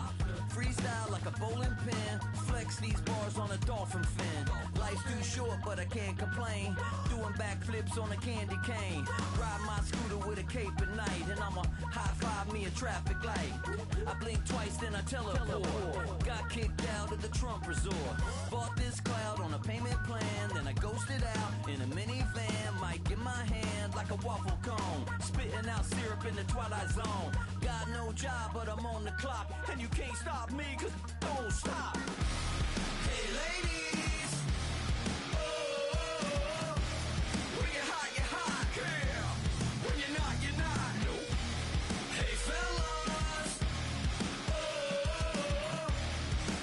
Freestyle like a bowling pin, flex these bars on a dolphin fin. Life's too short but I can't complain, doing backflips on a candy cane. Ride my scooter with a cape at night, and I'ma high five me a traffic light. I blink twice then I teleport, got kicked out of the Trump resort. Bought this cloud on a payment plan, then I ghosted out in a minivan. Mic in my hand like a waffle cone, spitting out syrup in the twilight zone. Got no job but I'm on the clock, and you can't stop me cause don't stop. Hey ladies, oh, when you're hot, girl. When you're not, you're not. Nope. Hey fellas, oh,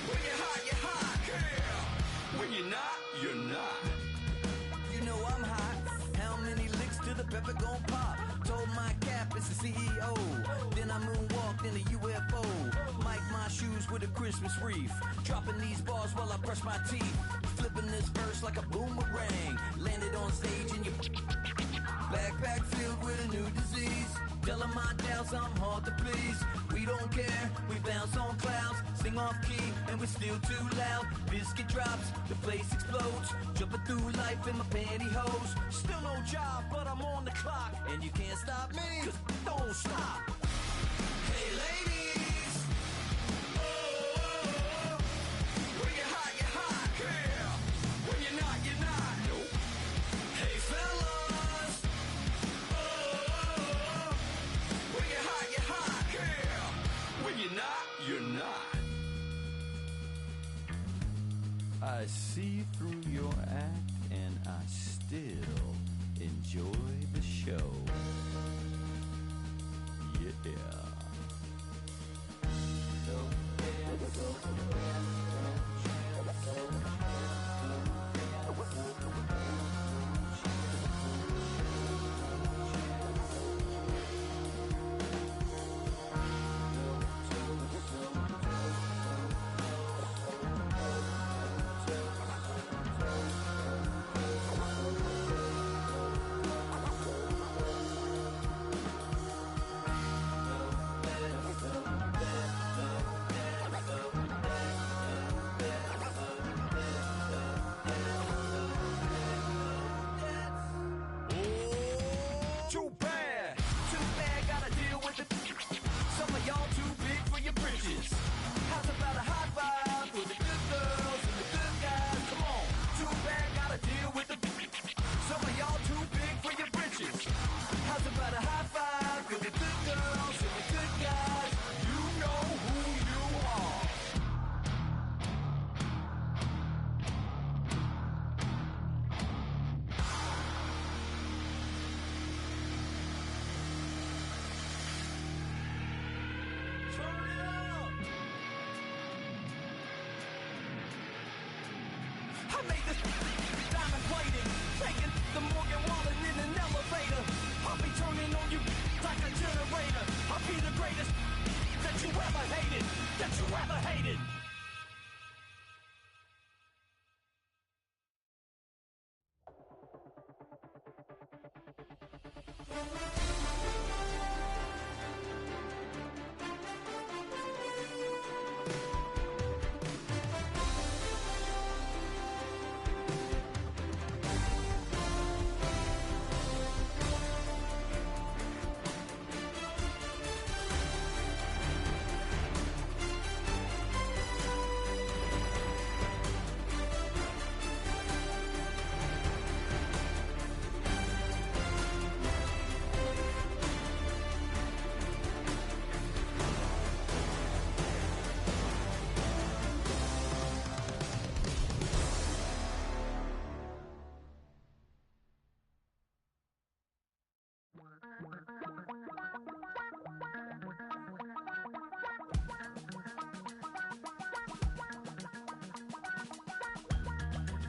when you're hot, girl. When you're not, you're not. You know I'm hot. How many licks till the pepper gon' pop? Told my cap it's the CEO. Then I moonwalked in a UFO. Mike my shoes with a Christmas wreath. Dropping these bars while I brush my teeth. Flipping this verse like a boomerang. Landed on stage in your backpack filled with a new disease. Telling my doubts I'm hard to please. We don't care, we bounce on clouds. Sing off key and we're still too loud. Biscuit drops, the place explodes. Jumping through life in my pantyhose. Still no job, but I'm on the clock. And you can't stop me, cause don't stop. Hey ladies, oh, when you're hot, girl. When you're not, you're not. Nope. Hey fellas, oh, when you're hot, girl. When you're not, you're not. I see through your act and I still enjoy the show. Yeah.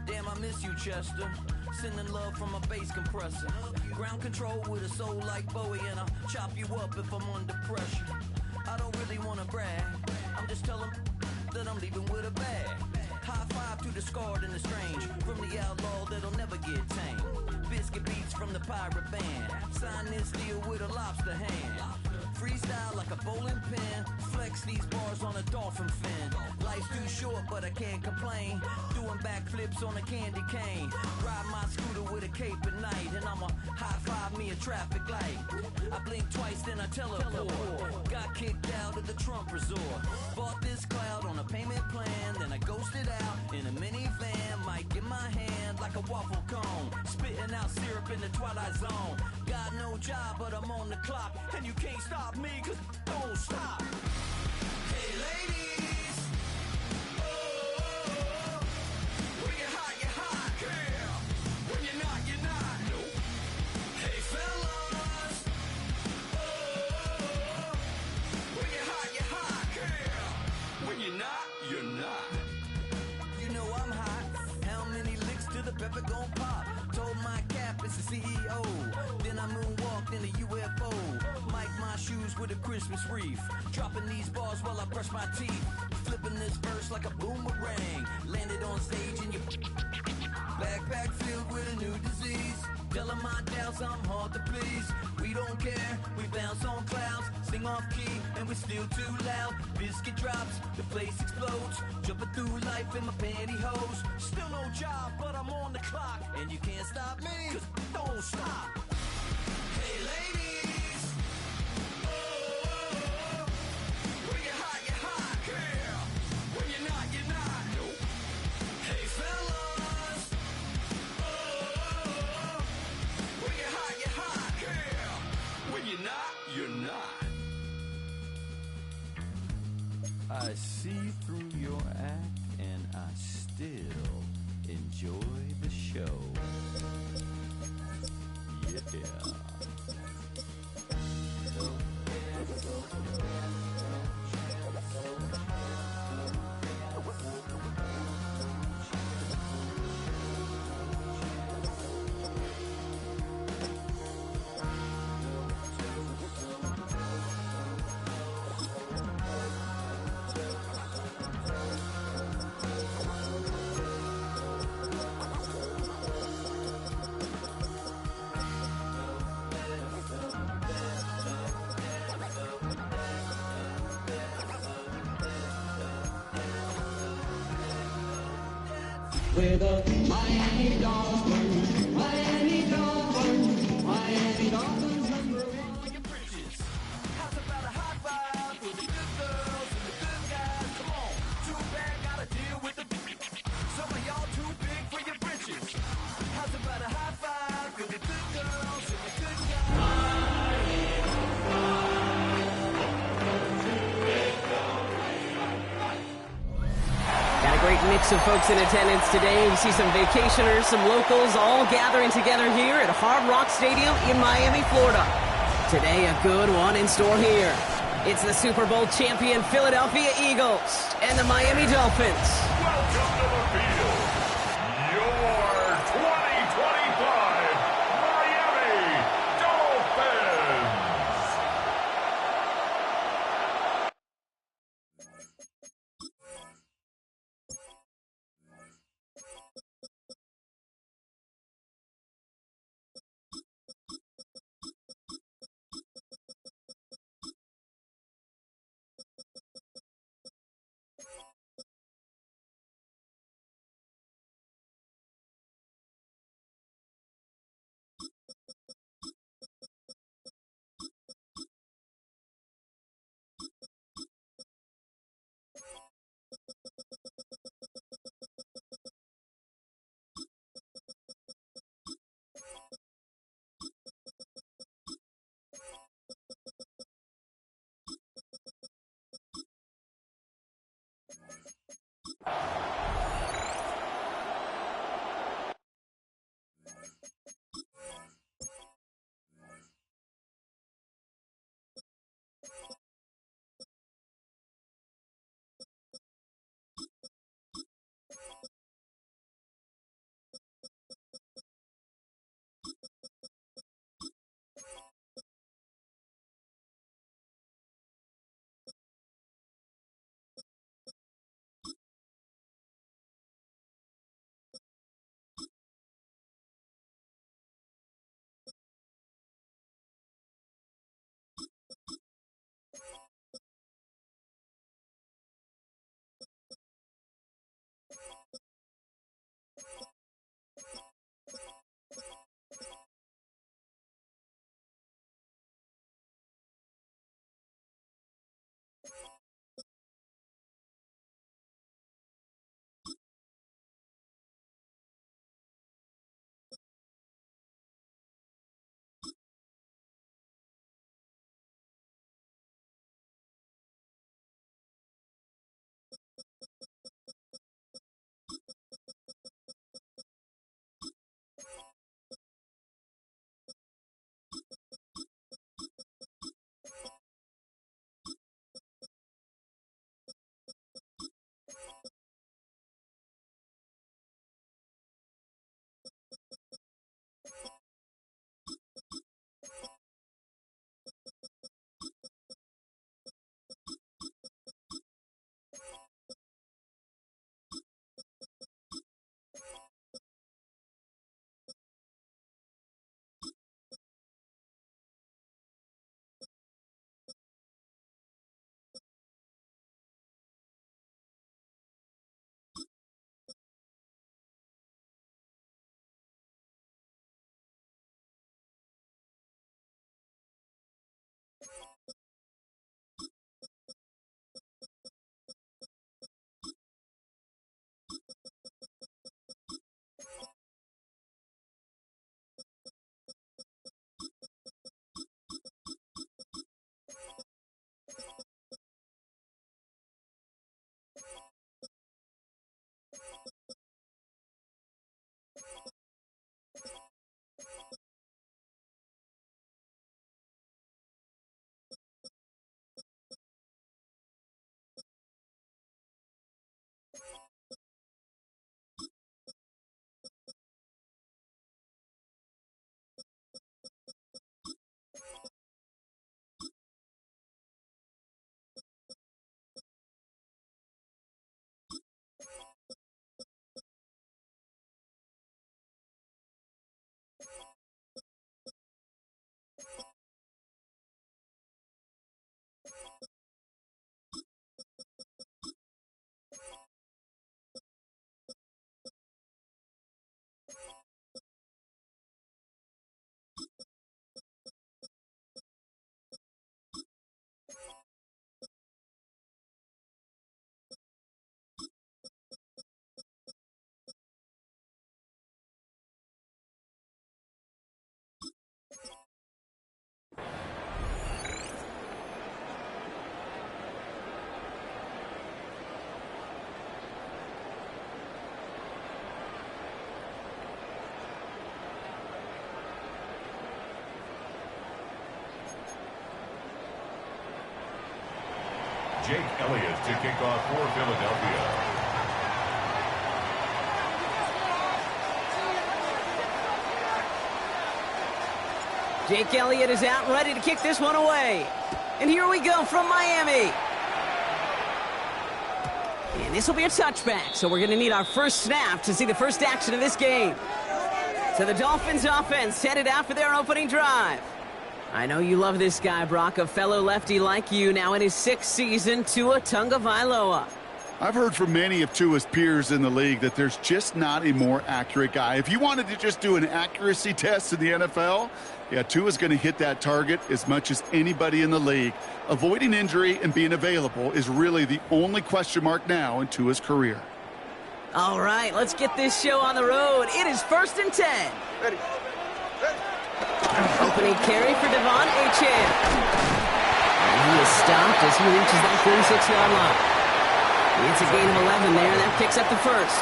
Damn, I miss you, Chester. Sending love from a bass compressor. Ground control with a soul like Bowie, and I'll chop you up if I'm under pressure. I don't really wanna brag. I'm just telling that I'm leaving with a bag. High five to the scarred and the strange. From the outlaw that'll never get tamed. Biscuit beats from the pirate band. Sign this deal with a lobster hand. Freestyle like a bowling pin. Flex these bars on a dolphin fin. Life's too short, but I can't complain. Doing backflips on a candy cane. Ride my scooter with a cape at night. And I'ma high five me a traffic light. I blink twice, then I teleport. Got kicked out of the Trump resort. Bought this cloud on a payment plan. Then I ghosted out in a minivan. Mic in my hand like a waffle cone. Spitting out syrup in the twilight zone. Got no job, but I'm on the clock. And you can't stop me, cause don't stop. Hey ladies, oh, when you're hot, yeah. When you're not, no. Hey fellas, oh, when you're hot, yeah. When you're not. You know I'm hot. How many licks till the pepper gon' pop? Told my cap it's the CEO. Then I moonwalked in a UFO. Mic my shoes with a Christmas wreath. Dropping these bars while I brush my teeth. Flipping this verse like a boomerang. Landed on stage in your backpack filled with a new disease. Telling my doubts I'm hard to please. We don't care, we bounce on clouds. Sing off key and we're still too loud. Biscuit drops, the place explodes. Jumping through life in my pantyhose. Still no job, but I'm on the clock. And you can't stop me, cause don't stop. Hey ladies, oh, when you're hot, yeah. When you're not, no. Hey fellas, oh, when you're hot, yeah. When you're not. I see through your act and I still enjoy the show. Yeah. With a Miami Dolphins, Miami Dolphins, Miami Dolphins number one. How's about a high five for the good girls and the good guys? Come on, too bad, gotta deal with the. Some of y'all too big for your britches. How's about a high five for the good girls and the good guys? Got a great mix of folks in attendance today. We see some vacationers, some locals, all gathering together here at Hard Rock Stadium in Miami, Florida. Today, a good one in store here. It's the Super Bowl champion Philadelphia Eagles and the Miami Dolphins. Welcome to the field. Your 2025 Miami Dolphins. Jake Elliott to kick off for Philadelphia. Jake Elliott is out and ready to kick this one away. And here we go from Miami. And this will be a touchback, so we're going to need our first snap to see the first action of this game. So the Dolphins offense headed out for their opening drive. I know you love this guy, Brock, a fellow lefty like you, now in his 6th season, Tua Tagovailoa. I've heard from many of Tua's peers in the league that there's just not a more accurate guy. If you wanted to just do an accuracy test in the NFL, yeah, Tua's going to hit that target as much as anybody in the league. Avoiding injury and being available is really the only question mark now in Tua's career. All right, let's get this show on the road. It is 1st and 10. Ready. Opening carry for Devon Achane. And he is stopped as he reaches that 36-yard line. It's a gain of 11 there, and that picks up the first.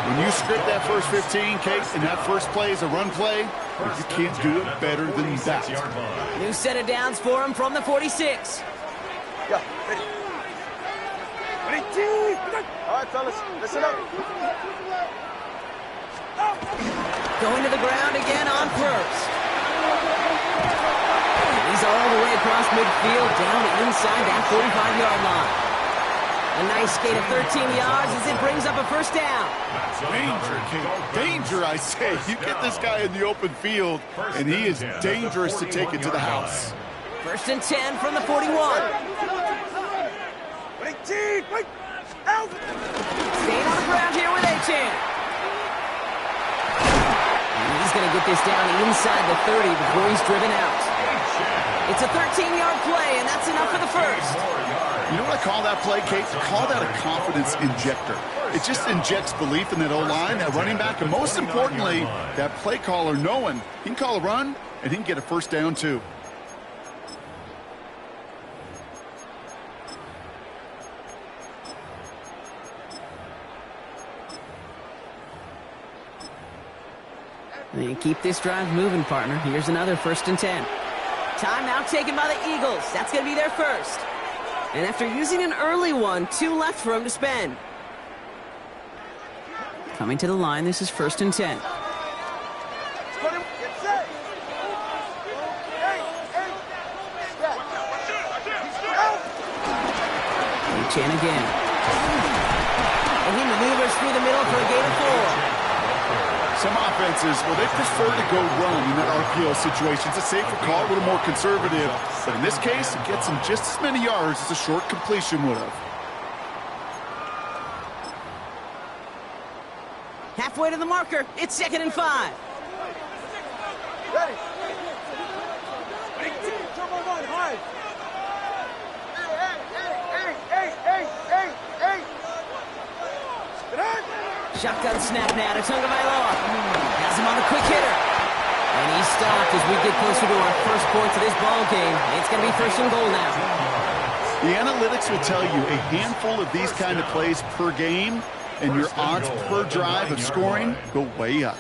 When you script that first 15, Kate, and that first play is a run play, you can't do it better than that. New set of downs for him from the 46. Yeah, ready. Ready, all right, fellas, listen up. Going to the ground again on first. first. He's all the way across midfield, down to inside that 45-yard line. A nice skate of 13 yards as it brings up a first down. Danger, Kate. Danger, I say. You get this guy in the open field, and he is dangerous to take it to the house. First and 10 from the 41. Staying on the ground here with 18. He's going to get this down inside the 30 before he's driven out. It's a 13-yard play, and that's enough for the first. You know what I call that play, Kate? I call that a confidence injector. It just injects belief in that O-line, that running back, and most importantly, that play caller knowing he can call a run, and he can get a first down, too. And keep this drive moving, partner. Here's another first and 10. Timeout taken by the Eagles. That's going to be their first. And after using an early one, 2 left for him to spend. Coming to the line, this is first and 10. Reach in again. And he maneuvers through the middle for a gain of 4. Some offenses, well, they prefer to go run in that RPO situation. It's a safer call, a little more conservative. But in this case, it gets him just as many yards as a short completion would have. Halfway to the marker. It's second and 5. Ready. Turbo one, high. Hey. Shotgun snap now to Tagovailoa. Has him on the quick hitter. And he's stopped as we get closer to our first points of this ball game. It's going to be first and goal now. The analytics will tell you a handful of these kind of plays per game, and your odds per drive of scoring go way up.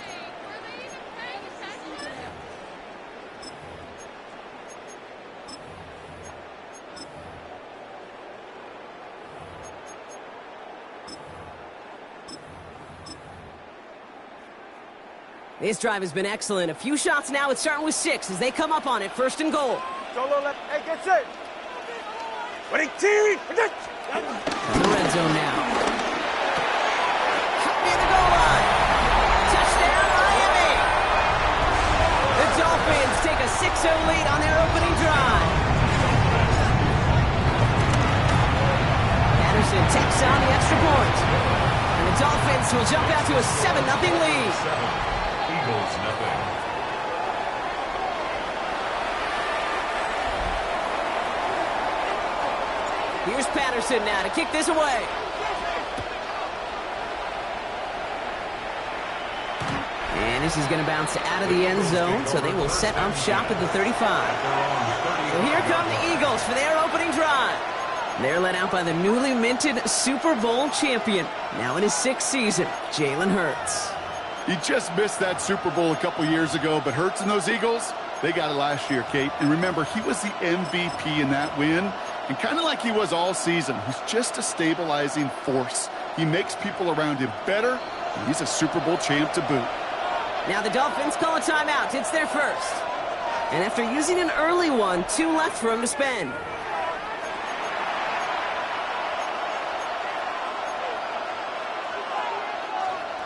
This drive has been excellent. A few shots now. It's starting with 6 as they come up on it. First and goal. Solo left. Hey, get set. Winning team. In the red zone now. Near the goal line. Touchdown, Miami. The Dolphins take a 6-0 lead on their opening drive. Patterson takes on the extra point. And the Dolphins will jump out to a 7-0 lead. Eagles, nothing. Here's Patterson now to kick this away. And this is going to bounce out of the end zone, so they will set up shop at the 35. So here come the Eagles for their opening drive. They're led out by the newly minted Super Bowl champion, now in his 6th season, Jalen Hurts. He just missed that Super Bowl a couple years ago, but Hurts and those Eagles, they got it last year, Kate. And remember, he was the MVP in that win. And kind of like he was all season, he's just a stabilizing force. He makes people around him better, and he's a Super Bowl champ to boot. Now the Dolphins call a timeout. It's their first. And after using an early one, 2 left for him to spend.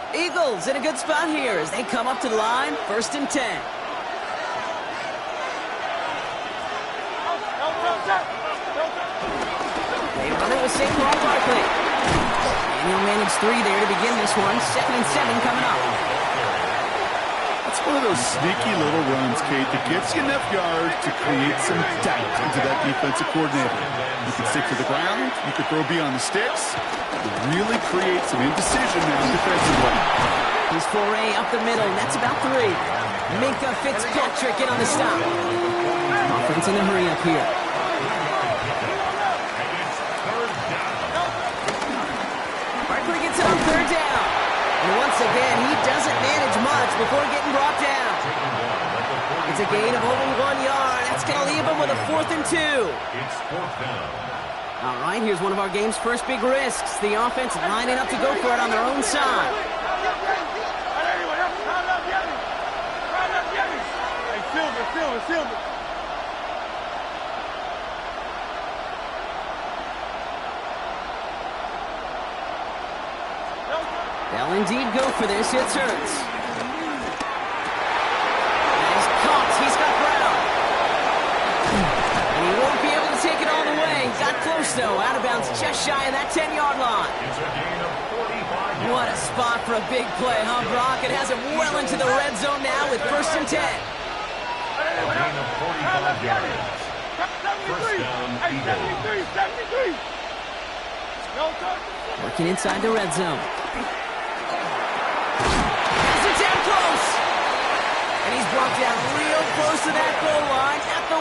Eagles in a good spot here as they come up to the line, first and 10. They run it with Saquon Barkley. And he'll manage 3 there to begin this one. Second and 7 coming up. It's one of those sneaky little runs, Kate, that gets you enough yards to create some doubt into that defensive coordinator. You can stick to the ground, you can throw beyond the sticks, you really create some indecision now defensively. His foray up the middle, that's about 3. Minka Fitzpatrick in on the stop. Offense in a hurry up here. Barkley gets it on 3rd down. And once again, he doesn't manage much before getting brought down. It's a gain of over 1 yard. That's going to leave him with a 4th and 2. It's 4th down. All right, here's one of our game's first big risks. The offense lining up to go for it on their own side. Silver. They'll indeed go for this. It's Hurts. He's caught. He's got Brown. And he won't be able to take it all the way. Got close, though. Out of bounds just shy of that 10-yard line. It's a gain of 45 yards. What a spot for a big play, huh, Brock? It has him well into the red zone now with 1st and 10. A gain of 45 yards. First down, Eagles. 73. Working inside the red zone. Has it down close. And he's brought down real close to that goal line at the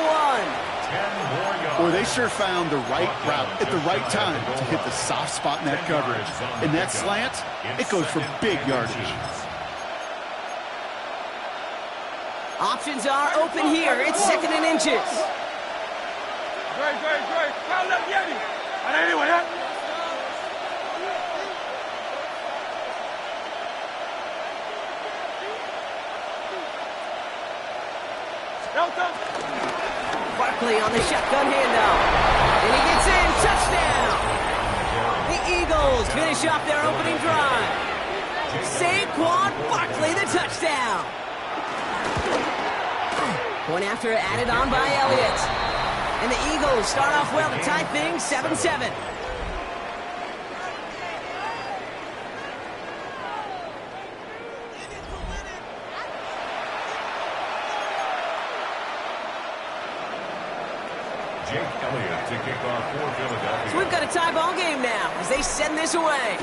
1. Boy, they sure found the right route at the right time to hit the soft spot in that coverage. And that slant, it goes for big yardage. Options are open here. It's 2nd and inches. Great. Foul left, Yeti. Anyway, huh? Barkley on the shotgun handoff. And he gets in. Touchdown. The Eagles finish off their opening drive. Saquon Barkley, the touchdown. Point after added on by Elliott. And the Eagles start off well to tie things 7-7. Jake Elliott to kick off for Philadelphia. So we've got a tie ball game now as they send this away.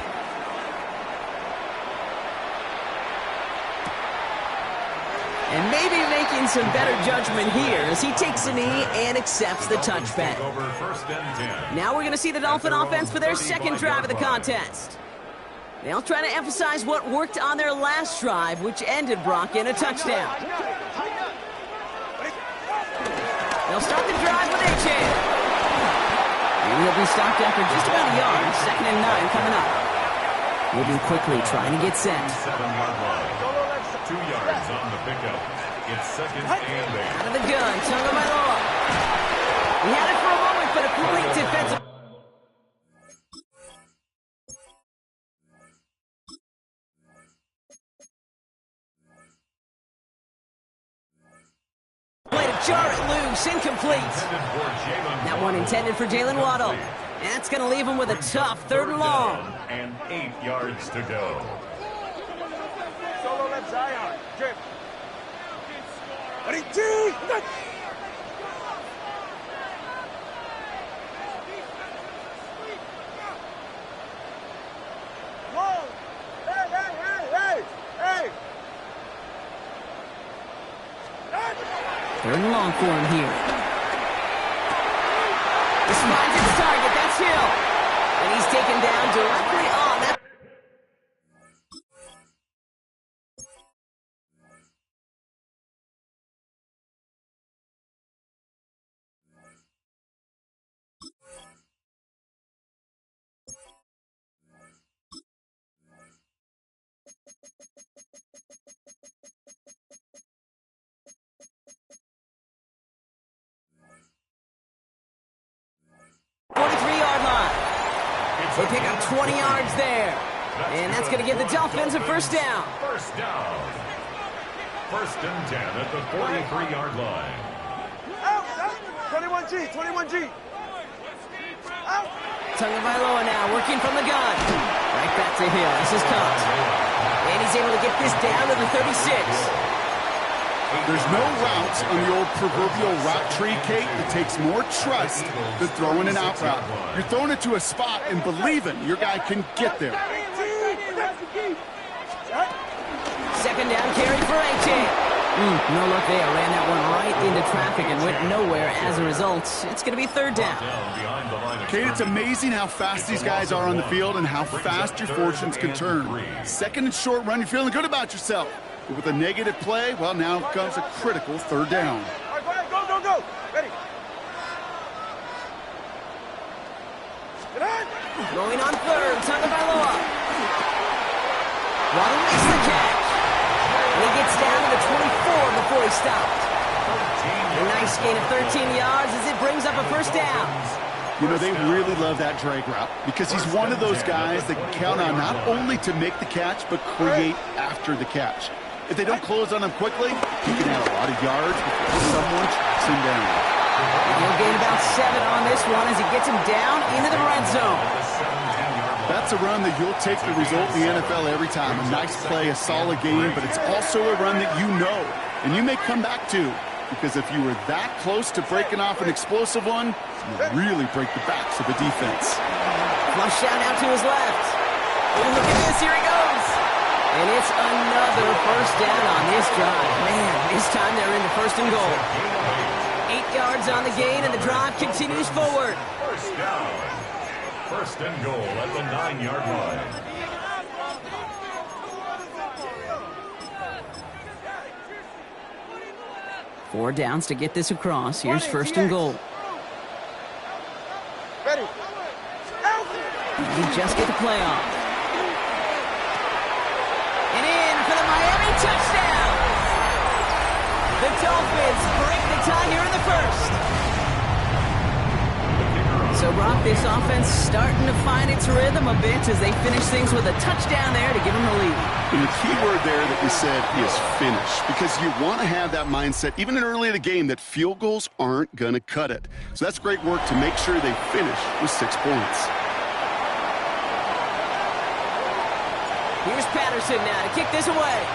And maybe making some better judgment here as he takes a knee and accepts the touchback. Over 1st and 10. Now we're going to see the Dolphin offense for their 2nd drive of the contest. They'll try to emphasize what worked on their last drive, which ended Brock in a touchdown. They'll start the drive with H. And he'll be stopped after just about a yard. 2nd and 9 coming up. Moving quickly, trying to get set. 7-yard line. 2 yards on the pickup. It's 2nd and 8. Out of the gun, Tagovailoa. He had it for a moment, but a complete defensive. Play to jar it loose, incomplete. That one intended for Jalen Waddle. That's going to leave him with a tough 3rd and long. And 8 yards to go. Solo left Zion. Drip. Whoa! Hey! 3rd and long for him here. This finds its target. That's Hill. And he's taken down directly on that. They pick up 20 yards there. And that's going to give the Dolphins a 1st down. 1st down. 1st and 10 at the 43-yard line. Out! 21G! Out! Tagovailoa now working from the gun. Right back to Hill. This is caught. And he's able to get this down to the 36. There's no routes on the old proverbial route tree, Kate, that takes more trust than throwing an out route. You're throwing it to a spot and believing your guy can get there. 2nd down carry for A.J. No look there. Ran that one right into traffic and went nowhere as a result. It's going to be 3rd down. Kate, it's amazing how fast these guys are on the field and how fast your fortunes can turn. 2nd and short run, you're feeling good about yourself. But with a negative play, well, now comes a critical 3rd down. All right, go. Ready. Going on 3rd, Tagovailoa. Waddle makes the catch. And he gets down to the 24 before he stopped. A nice gain of 13 yards as it brings up a first down. You know, they really love that drag route because he's one of those guys that can count on not only to make the catch, but create after the catch. If they don't close on him quickly, he can add a lot of yards before someone tracks him down. He'll gain about 7 on this one as he gets him down into the red zone. That's a run that you'll take the result in the NFL every time. A nice play, a solid game, but it's also a run that you know, and you may come back to, because if you were that close to breaking off an explosive one, you really break the backs of the defense. Flush out now to his left. Oh, look at this, here he goes. And it's another first down on this drive. Man, this time they're into first and goal. 8 yards on the gain, and the drive continues forward. First down. First and goal at the 9-yard line. Four downs to get this across. Here's first and goal. Ready. You just get the play off. And in for the Miami touchdown. The Dolphins break the tie here in the first. So, Brock, this offense starting to find its rhythm a bit as they finish things with a touchdown there to give them the lead. And the key word there that you said is finish, because you want to have that mindset, even early in the game, that field goals aren't going to cut it. So that's great work to make sure they finish with 6 points. Here's Patterson now to kick this away.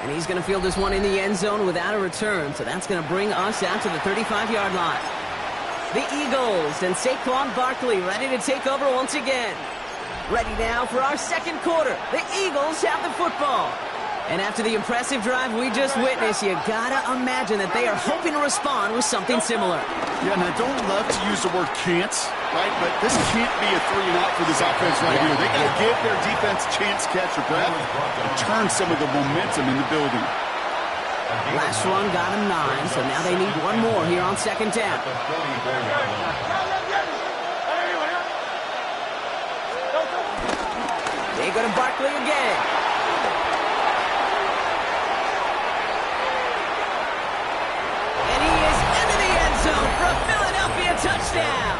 And he's going to field this one in the end zone without a return. So that's going to bring us out to the 35-yard line. The Eagles and Saquon Barkley ready to take over once again. Ready now for our second quarter. The Eagles have the football. And after the impressive drive we just witnessed, you gotta imagine that they are hoping to respond with something similar. Yeah, and I don't love to use the word can't, right? But this can't be a 3-and-out for this offense right here. They got to give their defense a chance to catch their breath and turn some of the momentum in the building. Last one got him 9, so now they need one more here on second down. They go to Barkley again. For a Philadelphia touchdown.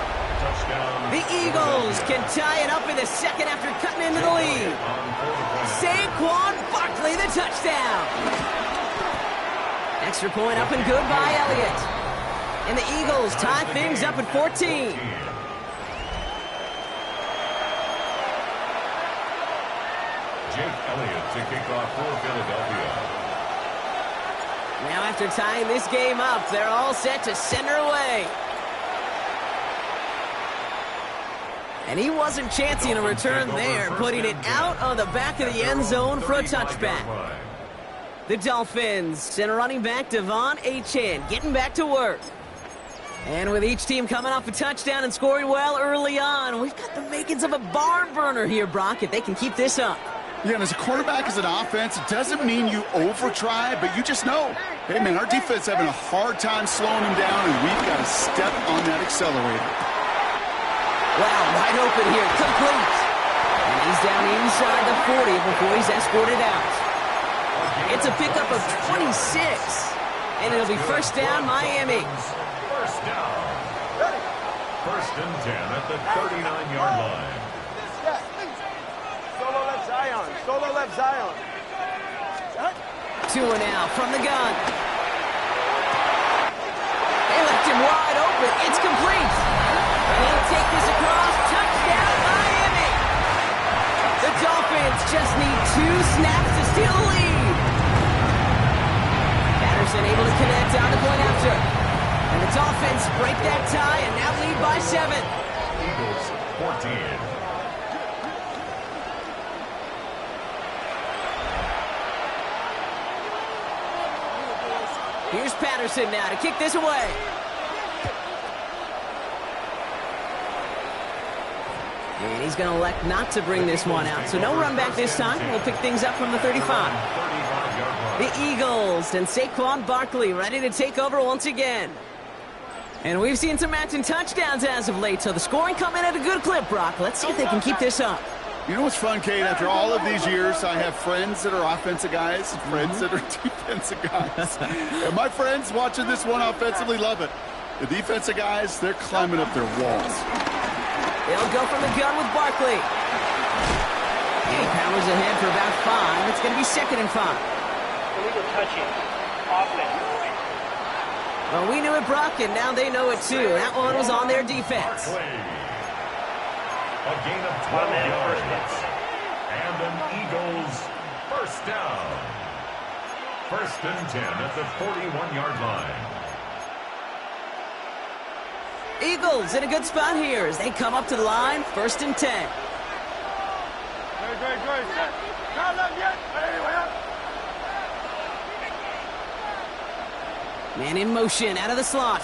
The Eagles can tie it up in the second after cutting into the lead. Saquon Barkley, the touchdown. Extra point up and good by Elliott. And the Eagles tie things up at 14. Jake Elliott to kick off for Philadelphia. Now after tying this game up, they're all set to send her away. And he wasn't chancing a return there, putting it out on the back of the end zone for a touchback. The Dolphins send a running back Devon Achane getting back to work. And with each team coming off a touchdown and scoring well early on, we've got the makings of a barn burner here, Brock, if they can keep this up. Yeah, and as a quarterback, as an offense, it doesn't mean you over-try, but you just know, hey, man, our defense is having a hard time slowing them down, and we've got to step on that accelerator. Wow, wide open here, complete. And he's down inside the 40 before he's escorted out. It's a pickup of 26, and it'll be first down, Miami. First down. First and 10 at the 39-yard line. Solo left Zion. Two and out from the gun. They left him wide open. It's complete. And he'll take this across. Touchdown, Miami. The Dolphins just need 2 snaps to steal the lead. Patterson able to connect on the point after. And the Dolphins break that tie and now lead by 7. Eagles 14. Here's Patterson now to kick this away. And he's going to elect not to bring this one out. So no run back this time. We'll pick things up from the 35. The Eagles and Saquon Barkley ready to take over once again. And we've seen some matching touchdowns as of late. So the scoring coming at a good clip, Brock. Let's see if they can keep this up. You know what's fun, Kate? After all of these years, I have friends that are offensive guys, friends that are defensive guys. And my friends watching this one offensively love it. The defensive guys, they're climbing up their walls. They'll go from the gun with Barkley. And he powers ahead for about 5. It's going to be 2nd and 5. Illegal touching. Offense. Well, we knew it, Brock, and now they know it too. That one was on their defense. A gain of 12 yards. And an Eagles first down. 1st and 10 at the 41-yard line. Eagles in a good spot here as they come up to the line. 1st and 10. Great. Not up yet. Man in motion out of the slot.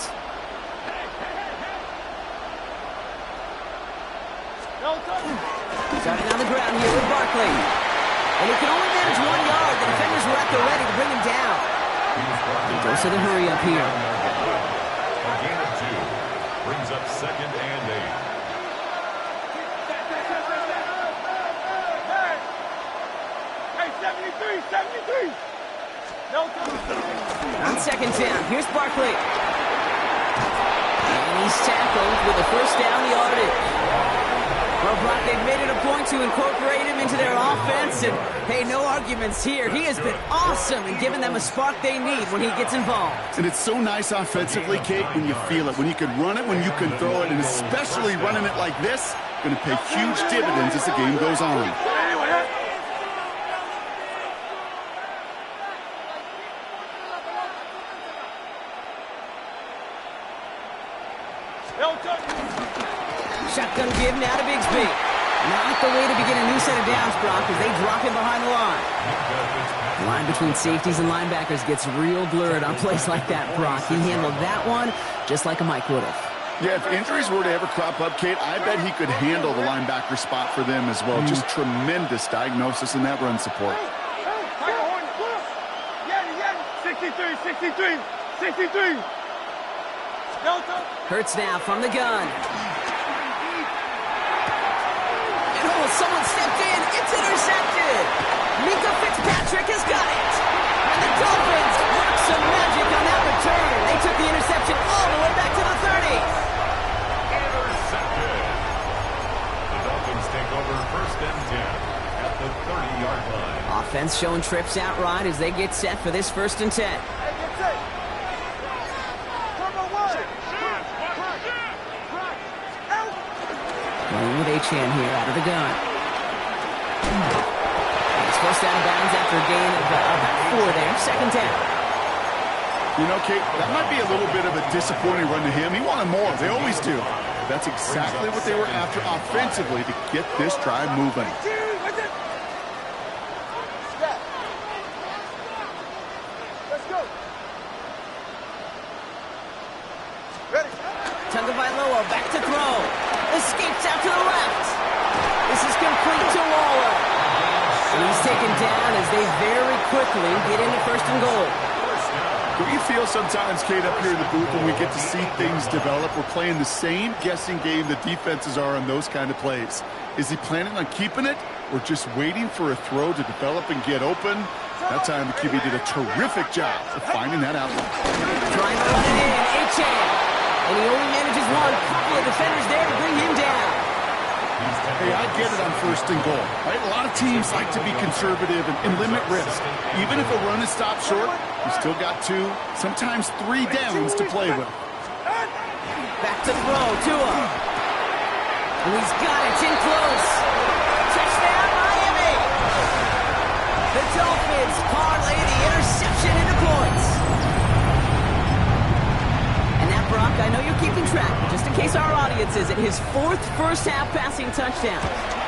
Starting on the ground here with Barkley. And he can only manage 1 yard. The defenders were at the ready to bring him down. He goes to the hurry up here. A gain of 2. Brings up 2nd and 8. Hey, 73. No time. On 2nd down, here's Barkley. And he's tackled with a 1st down yardage. Well, Brock, they've made it a point to incorporate him into their offense, and hey, no arguments here. He has been awesome in giving them a spark they need when he gets involved. And it's so nice offensively, Kate, when you feel it, when you can run it, when you can throw it, and especially running it like this, going to pay huge dividends as the game goes on. Shotgun give now to Bigsby. Not the way to begin a new set of downs, Brock, as they drop him behind the line. The line between safeties and linebackers gets real blurred on plays like that, Brock. He handled that one just like a Mike would have. Yeah, if injuries were to ever crop up, Kate, I bet he could handle the linebacker spot for them as well. Just tremendous diagnosis in that run support. 63. Hurts now from the gun. Oh, someone stepped in. It's intercepted. Mika Fitzpatrick has got it. And the Dolphins work some magic on that return. They took the interception all the way back to the 30. Intercepted. The Dolphins take over 1st and 10 at the 30-yard line. Offense showing trips out right as they get set for this 1st and 10. Playing with Achane here out of the gun. He's forced out of bounds after a gain of about 4 there. 2nd down. You know, Kate, that might be a little bit of a disappointing run to him. He wanted more. They always do. That's exactly what they were after offensively to get this drive moving. Let's go. Tagovailoa back to throw. Escapes out to the left. This is complete to Waller. And he's taken down as they very quickly get into 1st and goal. Do you feel sometimes, Kate, up here in the booth when we get to see things develop, we're playing the same guessing game the defenses are on those kind of plays? Is he planning on keeping it or just waiting for a throw to develop and get open? That time the QB did a terrific job of finding that outlet. Trying to run it in, Achane. And he only manages one. Couple of defenders there to bring him down. Hey, I get it on 1st and goal. Right? A lot of teams like to be conservative and limit risk. Even if a run is stopped short, you still got 2, sometimes 3 downs to play with. Back to throw, Tua. And he's got it, it's in close. Touchdown, Miami. The Dolphins parlay the interception into points. And now, Brock, I know you're keeping track, but just in case our audience isn't, his 4th first-half passing touchdown.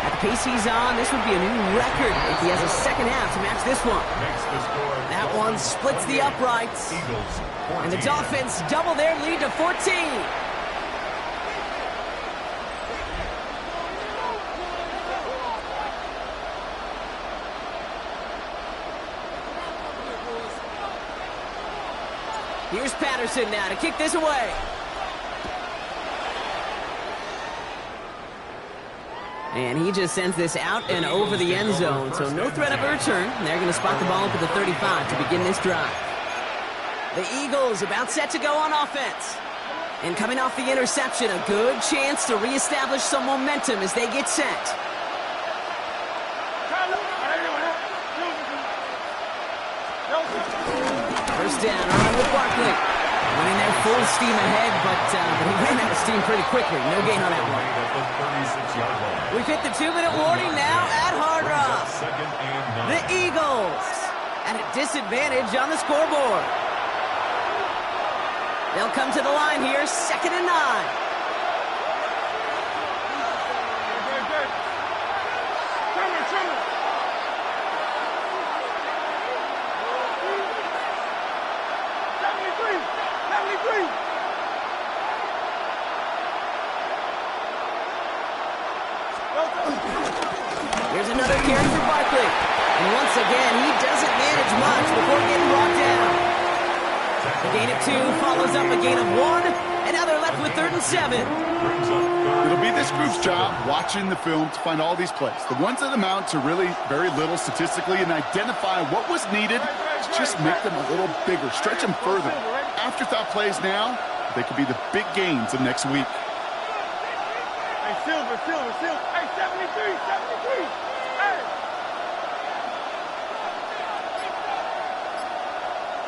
At the pace he's on, this would be a new record if he has a 2nd half to match this one. That one splits the uprights. And the Dolphins double their lead to 14. Here's Patterson now to kick this away. And he just sends this out and over the end zone, so no threat of a return. They're going to spot the ball up at the 35 to begin this drive. The Eagles about set to go on offense. And coming off the interception, a good chance to reestablish some momentum as they get set. First down, on with Barkley. Running there full steam ahead, but he ran out of steam pretty quickly. No gain on that one. We've hit the 2-minute warning now at Hard Rock. The Eagles at a disadvantage on the scoreboard. They'll come to the line here, 2nd and 9. Here's another carry for Barkley. And once again, he doesn't manage much before getting brought down. A gain of 2 follows up a gain of 1, and now they're left with 3rd and 7. It'll be this group's job watching the film to find all these plays. The ones that amount to really very little statistically, and identify what was needed to just make them a little bigger, stretch them further. Afterthought plays now, they could be the big gains of next week. Hey, Silver. Hey, 73. Hey.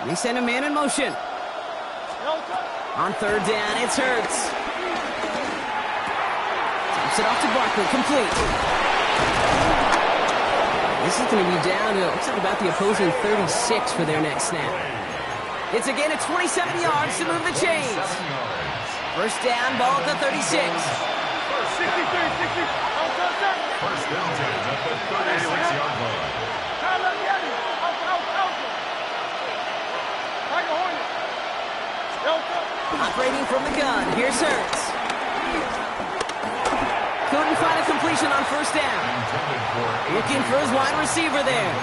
They send a man in motion. On 3rd down, it's Hurts. Taps it off to Barkley, complete. This is going to be down to, looks like about the opposing 36 for their next snap. It's a gain of 27 yards to move the chains. First down, ball at the 36. 63. First and 10 at the 36-yard line. Operating from the gun, here's Hurts. Couldn't find a completion on first down. Looking for his wide receiver there.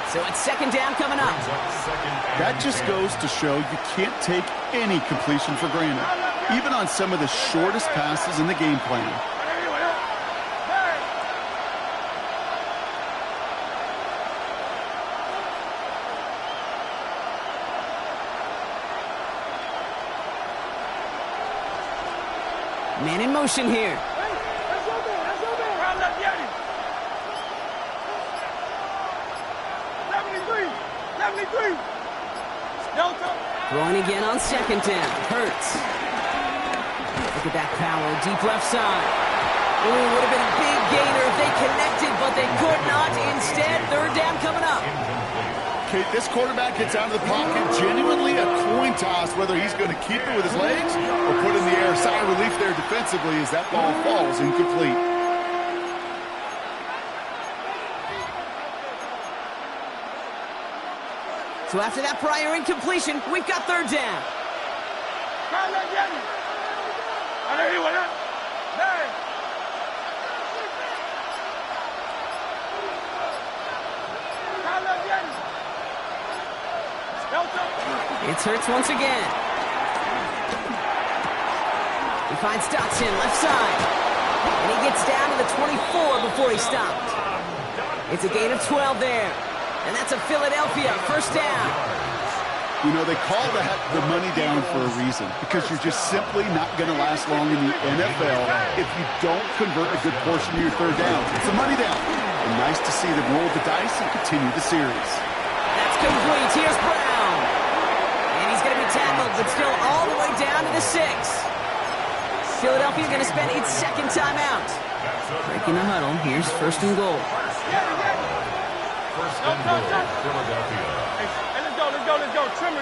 So it's 2nd down coming up. That just goes to show you can't take any completion for granted, even on some of the shortest passes in the game plan. Man in motion here. Throwing again on 2nd down. Hurts. Look at that power. Deep left side. Ooh, would have been a big gainer if they connected, but they could not. Instead, 3rd down coming up. Okay, this quarterback gets out of the pocket, genuinely a coin toss whether he's going to keep it with his legs or put it in the air. Sigh of relief there defensively as that ball falls incomplete. So after that prior incompletion, we've got 3rd down. It's Hurts once again. He finds Dotson left side. And he gets down to the 24 before he stopped. It's a gain of 12 there. And that's a Philadelphia first down. You know, they call the money down for a reason, because you're just simply not going to last long in the NFL if you don't convert a good portion of your 3rd downs. It's a money down. And nice to see them roll the dice and continue the series. That's complete. Here's Brown. And he's going to be tackled, but still all the way down to the 6. Philadelphia's going to spend its 2nd timeout. Breaking the huddle. Here's 1st and goal. First and goal, Philadelphia. Hey, let's go. Trimmer.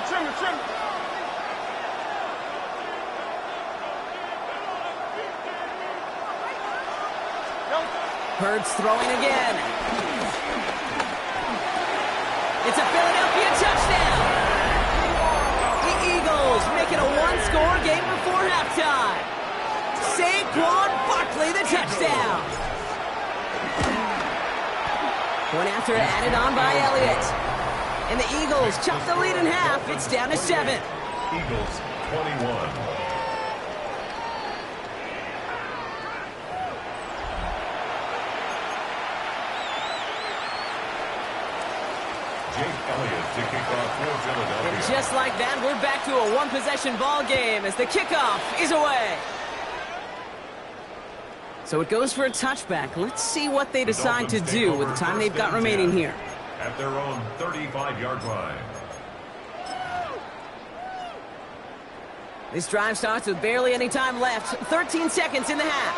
Hurts throwing again. It's a Philadelphia touchdown. The Eagles make it a 1-score game before halftime. Saquon Barkley, the touchdown. Point after added on by Elliott. And the Eagles chop the lead in half. It's down to 7. Eagles 21. Jake Elliott to kick off for Philadelphia. And just like that, we're back to a one-possession ball game as the kickoff is away. So it goes for a touchback. Let's see what they decide to do with the time they've got remaining here. At their own 35-yard line. This drive starts with barely any time left. 13 seconds in the half.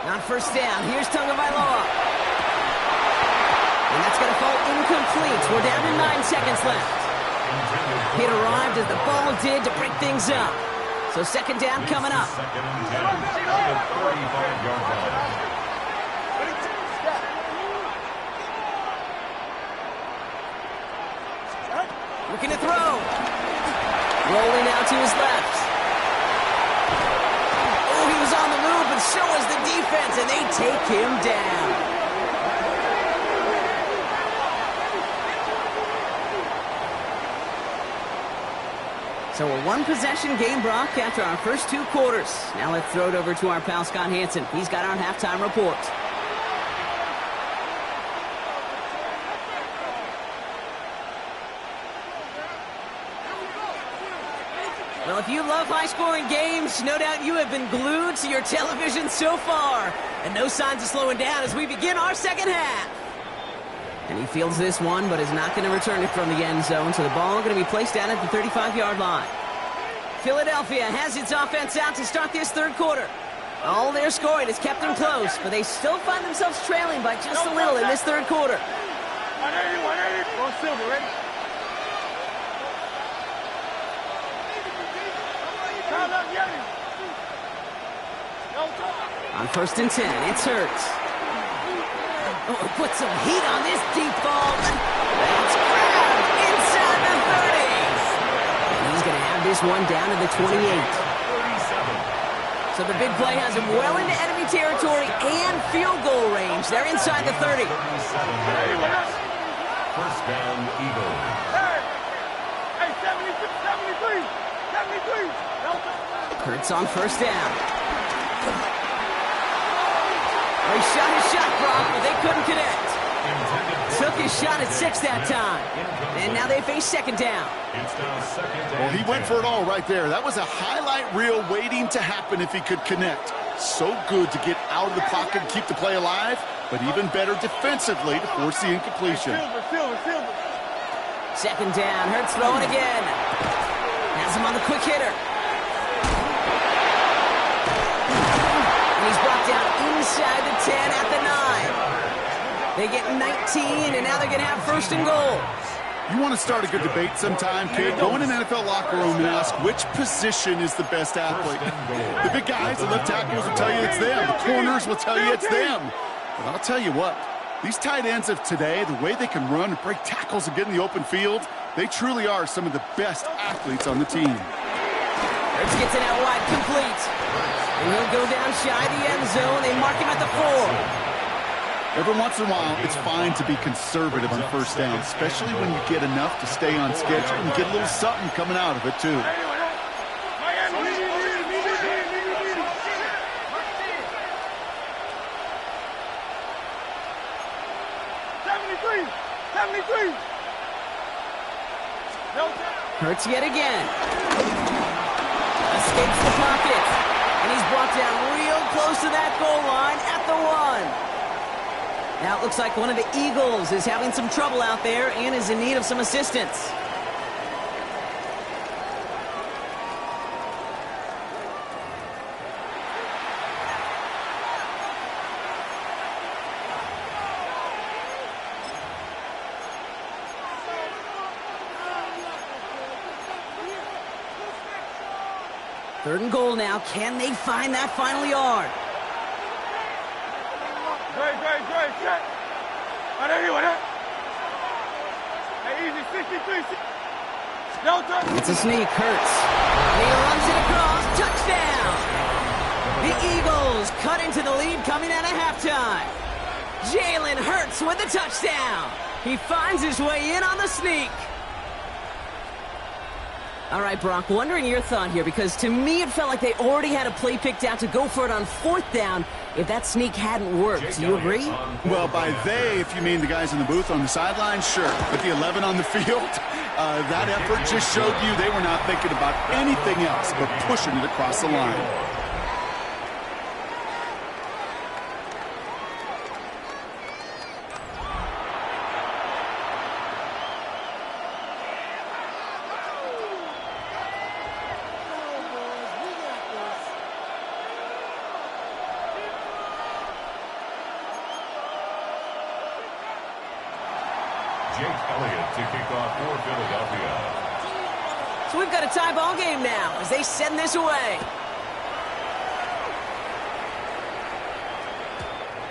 Not first down. Here's Tagovailoa. And that's going to fall incomplete. We're down to 9 seconds left. It arrived as the ball did to break things up. So second down coming up. Second and 10 at the 35-yard line. Looking to throw. Rolling out to his left. Oh, he was on the move, and so was the defense, and they take him down. So a one-possession game, Brock, after our first 2 quarters. Now let's throw it over to our pal Scott Hansen. He's got our halftime report. Well, if you love high-scoring games, no doubt you have been glued to your television so far. And no signs of slowing down as we begin our second half. And he fields this one, but is not going to return it from the end zone. So the ball going to be placed down at the 35-yard line. Philadelphia has its offense out to start this third quarter. All their scoring has kept them close, but they still find themselves trailing by just a little in this third quarter. 180. Go Silver, ready? On first and 10, it's Hurts. Oh, put some heat on this deep ball. That's grabbed inside the 30. And he's going to have this one down to the 28. So the big play has him well into enemy territory and field goal range. They're inside the 30. First down, Eagles. Hey, 73. Hurts on first down. He shot his shot, Brock, but they couldn't connect. Took his shot at 6 that time. And now they face second down. Well, he went for it all right there. That was a highlight reel waiting to happen if he could connect. So good to get out of the pocket and keep the play alive, but even better defensively to force the incompletion. Silver. Second down. Hurts throwing again. Has him on the quick hitter. He's brought down inside the 10 at the 9. They get 19, and now they're going to have first and goal. You want to start a good debate sometime, kid? Go in an NFL locker room and ask which position is the best athlete. The big guys, the left tackles will tell you it's them. The corners will tell you it's them. But I'll tell you what, these tight ends of today, the way they can run and break tackles and get in the open field, they truly are some of the best athletes on the team. Hurts gets it out wide, complete. And he'll go down shy of the end zone. They mark him at the 4. Every once in a while, it's fine to be conservative on first down, especially when you get enough to stay on schedule and get a little something coming out of it, too. Hurts yet again. Escapes the pocket. And he's brought down real close to that goal line at the 1. Now it looks like one of the Eagles is having some trouble out there and is in need of some assistance. Third and goal now. Can they find that final yard? Great. Check. Hey, easy. 63. Delta. It's a sneak. Hurts. He runs it across. Touchdown. The Eagles cut into the lead coming out of halftime. Jalen Hurts with the touchdown. He finds his way in on the sneak. All right, Brock, wondering your thought here, because to me it felt like they already had a play picked out to go for it on fourth down, if that sneak hadn't worked. Do you agree? Well, by they, if you mean the guys in the booth on the sideline, sure. But the 11 on the field, that effort just showed you they were not thinking about anything else but pushing it across the line. To kick off for Philadelphia. So we've got a tie ball game now as they send this away.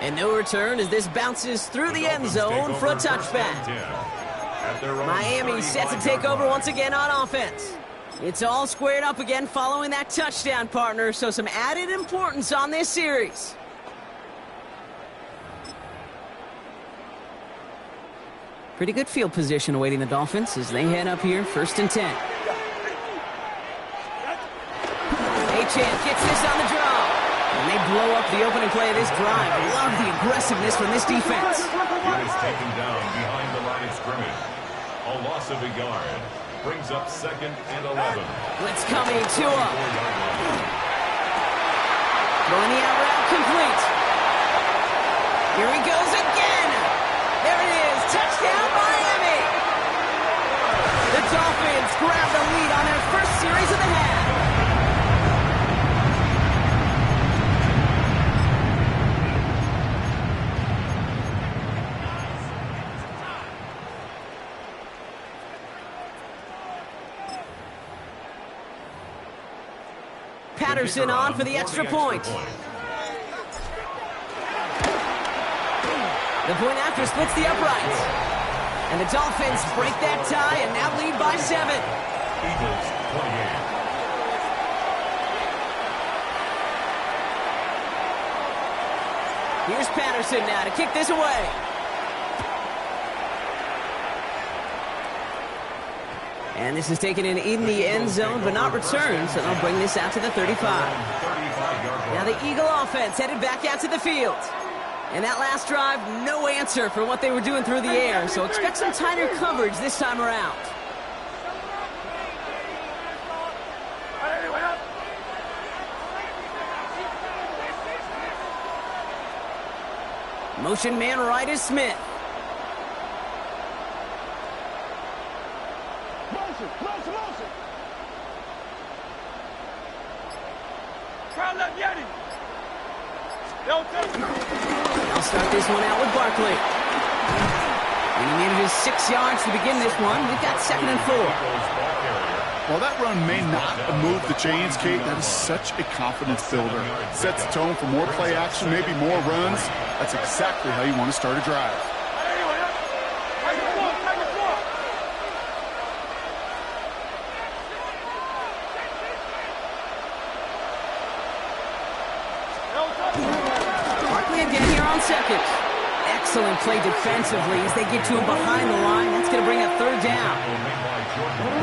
And no return as this bounces through the end zone for a touchback. Miami set to take over once again on offense. It's all squared up again following that touchdown, partner, so some added importance on this series. Pretty good field position awaiting the Dolphins as they head up here, 1st and 10. Achane gets this on the draw. And they blow up the opening play of this drive. I love the aggressiveness from this defense. It is taken down behind the line of scrimmage. A loss of a yard. Brings up 2nd and 11. Blitz coming, Tua. Throwing the out route complete. Here he goes again. There it is. Touchdown, Miami! The Dolphins grab the lead on their first series of the half. Patterson on for the extra point. The point after splits the uprights. And the Dolphins break that tie and now lead by 7. Eagles 28. Here's Patterson now to kick this away. And this is taken in the end zone, but not returned, so they'll bring this out to the 35. Now the Eagle offense headed back out to the field. And that last drive, no answer for what they were doing through the air, so expect some tighter coverage this time around. Motion man right is Smith. Motion. Try left Yeti. They'll start this one out with Barkley. And he manages 6 yards to begin this one. We've got 2nd and 4. While that run may not move the chains, Kate, that is such a confidence builder. Sets the tone for more play action, maybe more runs. That's exactly how you want to start a drive. Again here on 2nd. Excellent play defensively as they get to him behind the line. That's going to bring up 3rd down.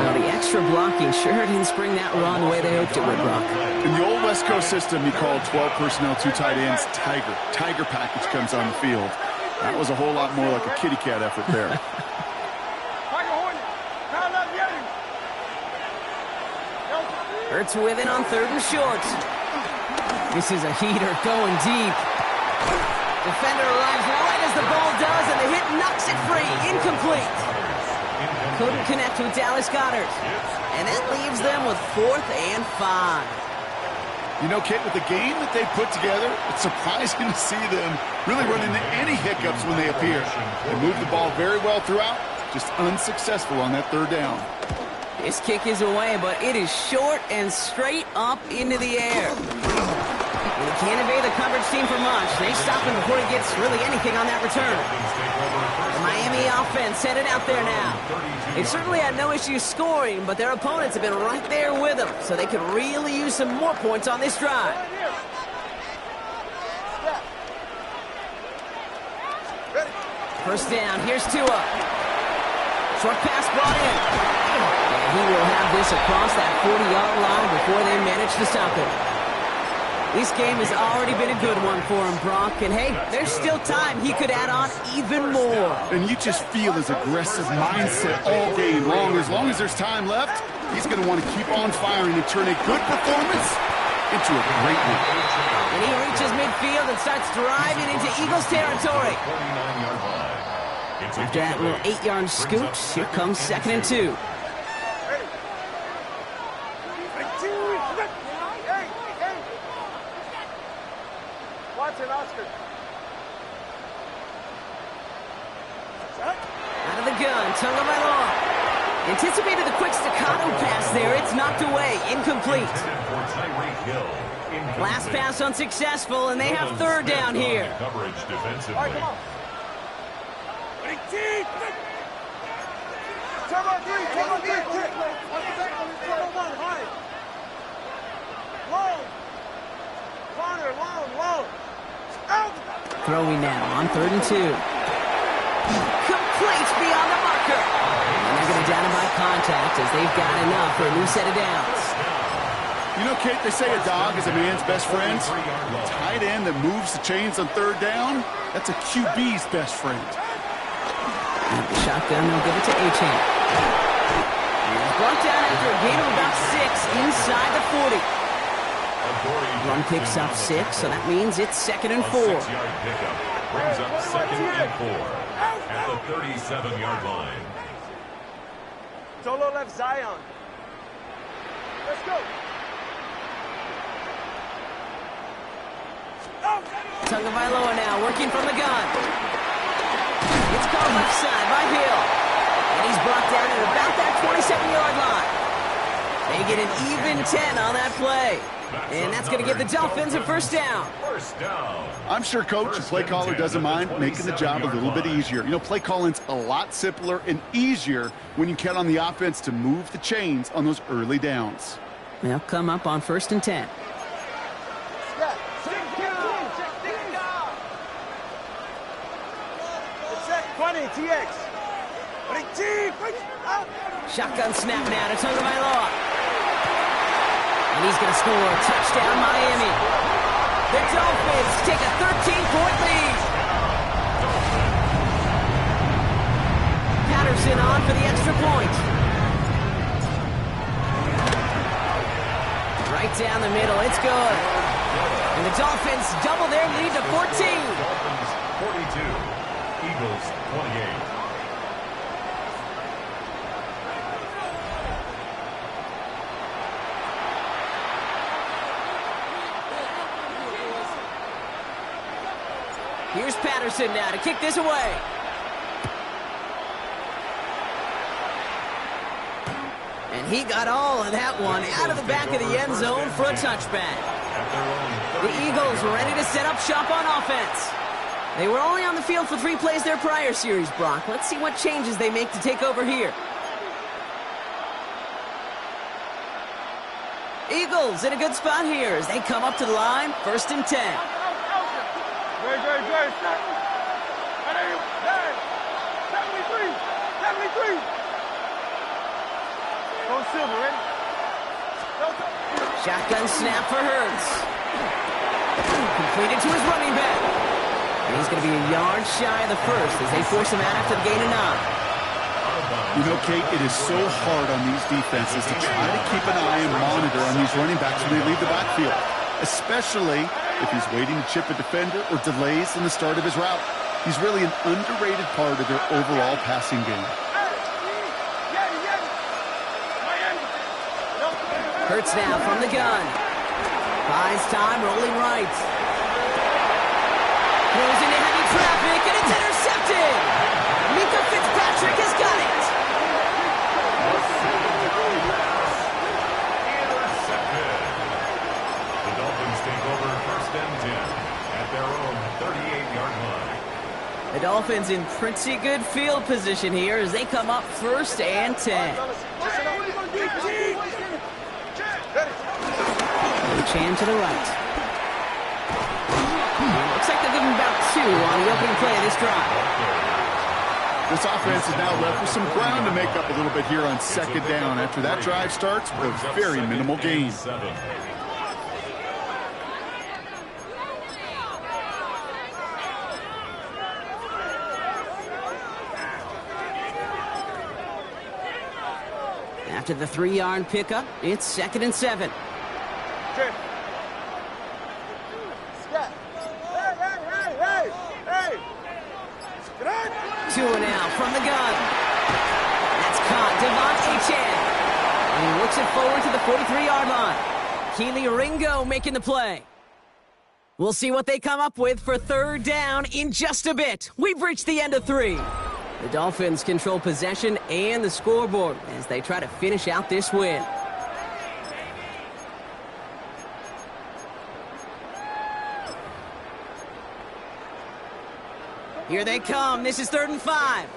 Well, the extra blocking sure didn't spring that run the way they hoped it would, Brock. In the old West Coast system, you call 12 personnel, 2 tight ends, Tiger. Tiger package comes on the field. That was a whole lot more like a kitty cat effort there. Hurts with it on 3rd and short. This is a heater going deep. Defender arrives right as the ball does, and the hit knocks it free. Incomplete. Couldn't connect with Dallas Goedert. And that leaves them with 4th and 5. You know, Kate, with the game that they put together, it's surprising to see them really run into any hiccups when they appear. They move the ball very well throughout, just unsuccessful on that 3rd down. This kick is away, but it is short and straight up into the air. And he can't evade the coverage team for much. They stop him before he gets really anything on that return. The Miami offense headed out there now. They've certainly had no issue scoring, but their opponents have been right there with them, so they could really use some more points on this drive. First down, here's Tua. Short pass brought in. And he will have this across that 40-yard line before they manage to stop it. This game has already been a good one for him, Brock. And hey, there's still time. He could add on even more. And you just feel his aggressive mindset all game long. As long as there's time left, he's going to want to keep on firing and turn a good performance into a great one. And he reaches midfield and starts driving into Eagles territory. After that little 8-yard scooch, here comes 2nd and 2. Oscar. Out of the gun, Tagovailoa. Anticipated the quick staccato pass there. It's knocked away, incomplete. Last pass unsuccessful, and they have 3rd down here. Coverage defensively. All right, come on. Turbo 3, turbo 3, turbo 1, high. Long. Corner, long. Throwing now on 3rd and 2. Complete beyond the marker. And they're going to down him by contact as they've got enough for a new set of downs. You know, Kate, they say a dog is a man's best friend. A tight end that moves the chains on 3rd down, that's a QB's best friend. And the shotgun, they'll give it to Achane. He's brought down after a gain of about 6 inside the 40. Run picks up 6, so that means it's 2nd and 4. 6-yard pickup brings up 2nd and 4 at the 37-yard line. Solo left Zion. Let's go. Tagovailoa now working from the gun. It's called left side by Hill. And he's brought down at about that 27-yard line. They get an even 10 on that play. And that's going to give the Dolphins a 1st down. I'm sure coach and play caller doesn't mind making the job a little bit easier. You know, play calling's a lot simpler and easier when you count on the offense to move the chains on those early downs. They'll come up on 1st and 10. TX. Shotgun snap now to Tagovailoa. And he's going to score. Touchdown, Miami. The Dolphins take a 13-point lead. Patterson on for the extra point. Right down the middle. It's good. And the Dolphins double their lead to 14. Dolphins 42. Eagles 28. Here's Patterson now to kick this away. And he got all of that one out of the back of the end zone for a touchback. The Eagles ready to set up shop on offense. They were only on the field for 3 plays their prior series, Brock. Let's see what changes they make to take over here. Eagles in a good spot here as they come up to the line, 1st and 10. Good. 73. 73. Go Silver, ready? Shotgun snap for Hurts. Completed to his running back. And he's going to be a yard shy of the 1st as they force him out after the gain of 9. You know, Kate, it is so hard on these defenses to try to keep an eye and monitor on these running backs when they leave the backfield, especially if he's waiting to chip a defender or delays in the start of his route. He's really an underrated part of their overall passing game. Hurts now from the gun. Buys time, rolling right. Throws into heavy traffic, and it's intercepted. Minka Fitzpatrick has got it. The Dolphins take over 1st and 10 at their own 38-yard line. The Dolphins in pretty good field position here as they come up 1st and 10. Chan to the right. Looks like they'll give him about 2 on the opening play of this drive. This offense is now left with some ground to make up a little bit here on 2nd down. After that drive starts with a very minimal gain. After the 3-yard pickup, it's 2nd and 7. Okay. Scott. Hey! Get out! 2 and out from the gun. That's caught. Devontae Chan. And he looks it forward to the 43-yard line. Keely Ringo making the play. We'll see what they come up with for 3rd down in just a bit. We've reached the end of 3. The Dolphins control possession and the scoreboard as they try to finish out this win. Here they come. This is 3rd and 5.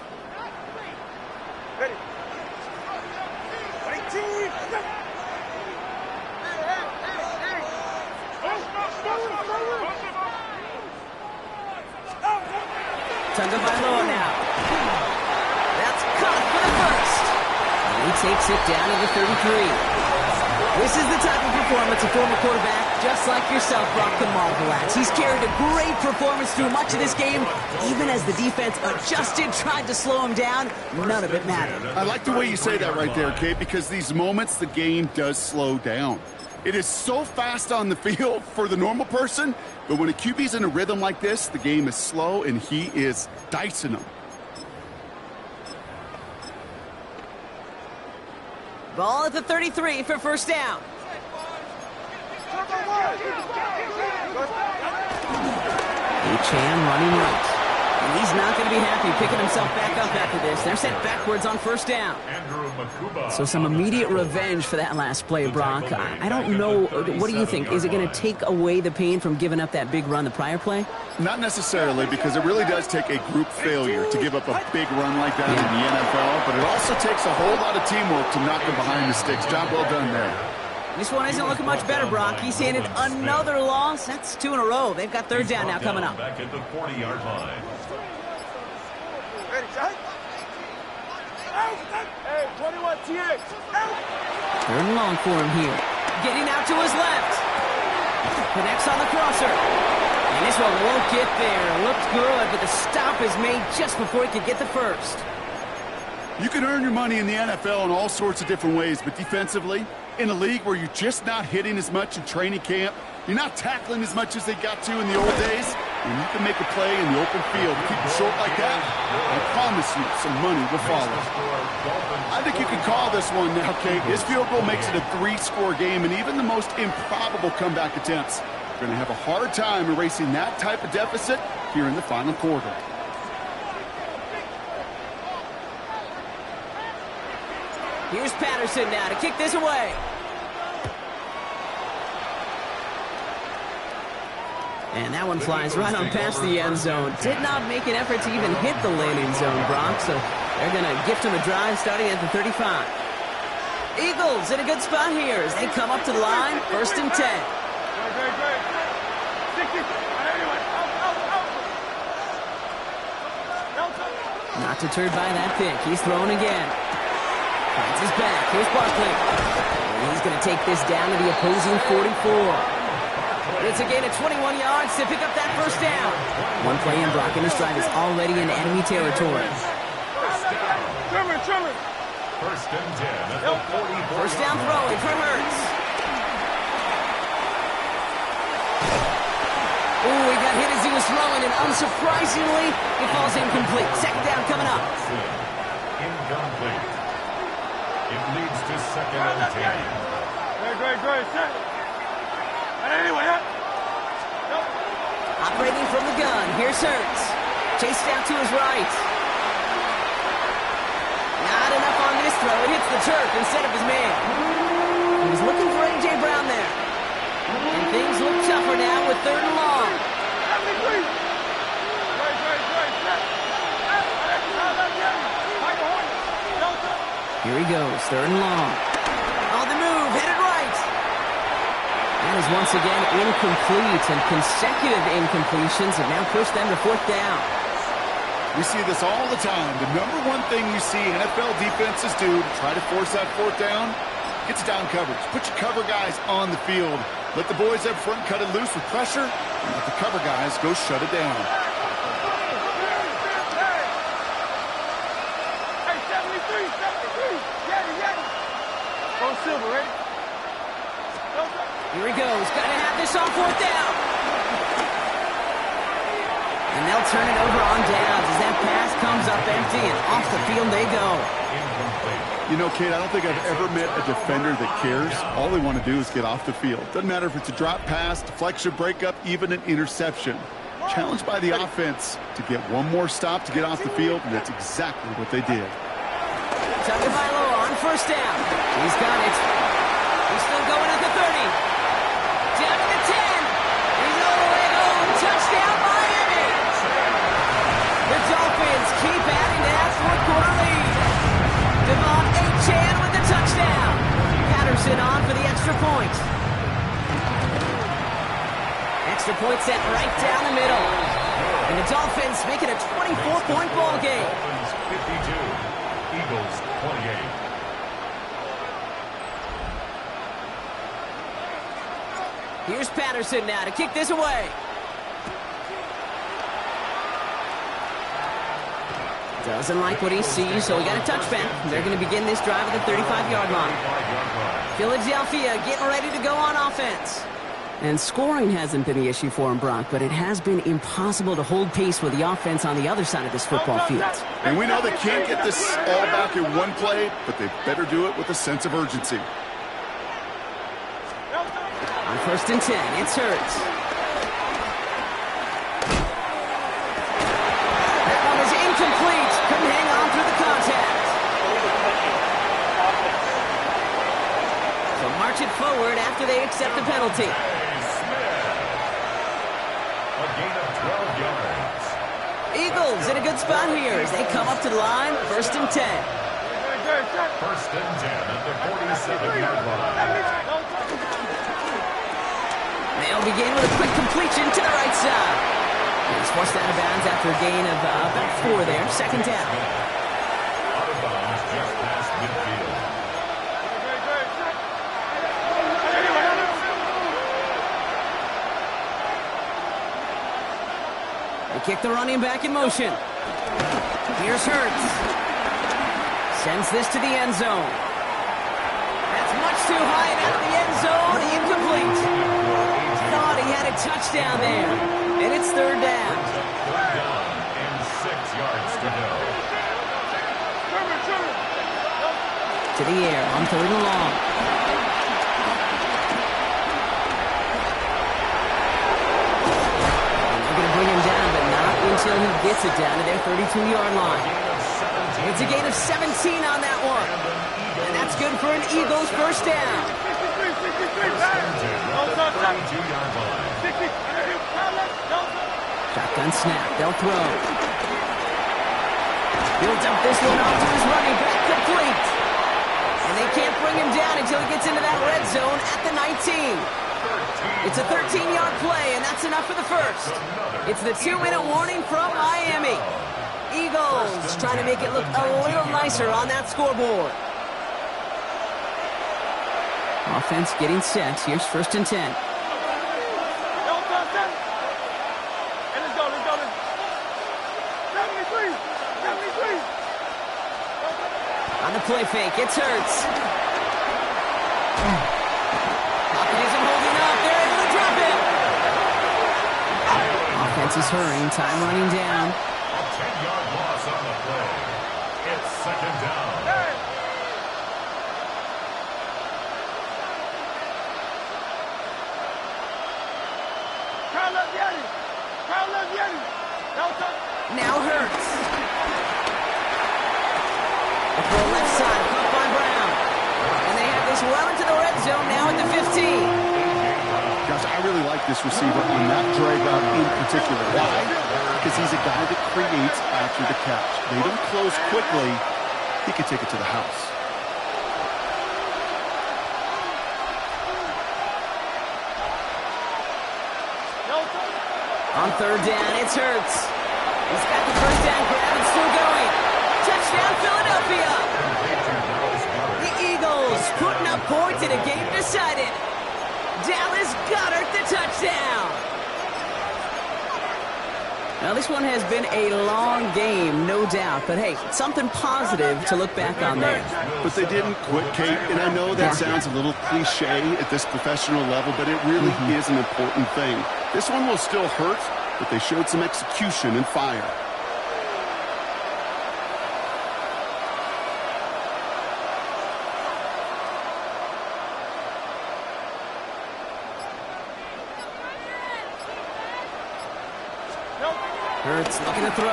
Ready. 18. Tagovailoa now. That's caught for the first. And he takes it down to the 33. This is the type of performance a former quarterback, just like yourself, Brock, can marvel at. He's carried a great performance through much of this game. Even as the defense adjusted, tried to slow him down, none of it mattered. I like the way you say that right there, Kate, because these moments the game does slow down. It is so fast on the field for the normal person, but when a QB's in a rhythm like this, the game is slow and he is dicing them. Ball at the 33 for 1st down. Chan running right. And he's not going to be happy picking himself back up after this. They're sent backwards on 1st down. So some immediate revenge for that last play, Brock. I don't know. What do you think? Is it going to take away the pain from giving up that big run the prior play? Not necessarily, because it really does take a group failure to give up a big run like that in the NFL, but it also takes a whole lot of teamwork to knock them behind the sticks. Job well done there. This one isn't looking much better, Brock. He's handed another loss. That's 2 in a row. They've got 3rd down now coming up. Back at the 40-yard line. Ready, shot. Hey, 21 TX. 3rd and long for him here. Getting out to his left. Connects on the crosser. And this one won't get there. Looked good, but the stop is made just before he could get the first. You can earn your money in the NFL in all sorts of different ways, but defensively, in a league where you're just not hitting as much in training camp, you're not tackling as much as they got to in the old days, and you can make a play in the open field, keep it short like that, I promise you some money will follow. I think you can call this one now, Kate. This field goal makes it a 3-score game, and even the most improbable comeback attempts are going to have a hard time erasing that type of deficit here in the final quarter. Here's Patterson now to kick this away. And that one flies right on past the end zone. Did not make an effort to even hit the landing zone, Brock, so they're going to gift him a drive starting at the 35. Eagles in a good spot here as they come up to the line, 1st and 10. Great. 60. Not deterred by that pick. He's throwing again. Finds his back. Here's Barkley. And he's going to take this down to the opposing 44. It's a gain of 21 yards to pick up that 1st down. One play in, Brock, and this drive is already in enemy territory. Trimmer. 1st and 10 at the 44. 1st down throwing for Hurts. Ooh, he got hit as he was throwing, and unsurprisingly, it falls incomplete. 2nd down coming up. Incomplete. It leads to 2nd and 10. Great. Set. Anyway, Operating from the gun, here's Hurts. Chased down to his right. Not enough on this throw. It hits the turf instead of his man. He was looking for A.J. Brown there. And things look tougher now with 3rd and long. Here he goes, 3rd and long. On the move, headed right. That is once again incomplete, and consecutive incompletions have now pushed them to 4th down. We see this all the time. The number one thing you see NFL defenses do to try to force that 4th down, it's down coverage. Put your cover guys on the field. Let the boys up front cut it loose with pressure, and let the cover guys go shut it down. Hey, 73. Silver, ready? Here he goes. Got to have this on 4th down. And they'll turn it over on downs as that pass comes up empty and off the field they go. You know, Kate, I don't think I've ever met a defender that cares. All they want to do is get off the field. Doesn't matter if it's a drop pass, deflection, breakup, even an interception. Challenged by the offense to get one more stop to get off the field, and that's exactly what they did. Tagovailoa on 1st down. He's got it. He's still going at the 30. Down to the 10. He's all the way home. Touchdown, Miami. The Dolphins keep adding to that 4th quarter lead. Devon Achane with the touchdown. Patterson on for the extra point. Extra point set right down the middle. And the Dolphins make it a 24-point ball game. Dolphins 52, Eagles 28. Here's Patterson now to kick this away. Doesn't like what he sees, so he got a touchback. They're going to begin this drive at the 35-yard line. Philadelphia getting ready to go on offense. And scoring hasn't been the issue for him, Brock, but it has been impossible to hold pace with the offense on the other side of this football field. And we know they can't get this all back in one play, but they better do it with a sense of urgency. On 1st and 10, it's Hurts. That one is incomplete. Couldn't hang on through the contact. So march it forward after they accept the penalty. A gain of 12 yards. Eagles in a good spot here as they come up to the line. 1st and 10. 1st and 10 at the 47-yard line. They'll begin with a quick completion to the right side. He's forced out of bounds after a gain of about 4 there. 2nd down. Out of bounds just past midfield. They kick the running back in motion. Here's Hurts. Sends this to the end zone. That's much too high and out of the end zone. Incomplete. Thought he had a touchdown there. And it's 3rd down. 3rd down and 6 yards to go. To the air on 3rd and long. Bring him down, but not until he gets it down to their 32-yard line. It's a gain of 17 on that one. And that's good for an Eagles 1st down. Shotgun snap. They'll throw. He'll dump this one off to his running back. Complete. And they can't bring him down until he gets into that red zone at the 19. It's a 13-yard play, and that's enough for the 1st. It's the 2-minute warning from Miami. Eagles trying to make it look a little nicer on that scoreboard. Offense getting set. Here's 1st and 10. On the play fake, it's Hurts. Pocket isn't holding up. They're able to drop it. Offense is hurrying. Time running down. A 10-yard loss on the play. It's 2nd down. Now Hurts. The throw left side, caught by Brown. And they have this well into the red zone now at the 15. Gosh, I really like this receiver on that drag route in particular. Why? Because he's a guy that creates after the catch. They don't close quickly. He can take it to the house. On 3rd down, it's Hurts. He's got the 1st down grab and still going. Touchdown, Philadelphia. The Eagles putting up points in a game decided. Dallas Goedert the touchdown. Now this one has been been a long game, no doubt. But, hey, something positive to look back on there. But they didn't quit, Kate. And I know that sounds a little cliche at this professional level, but it really is an important thing. This one will still hurt, but they showed some execution and fire. Hurts looking to throw.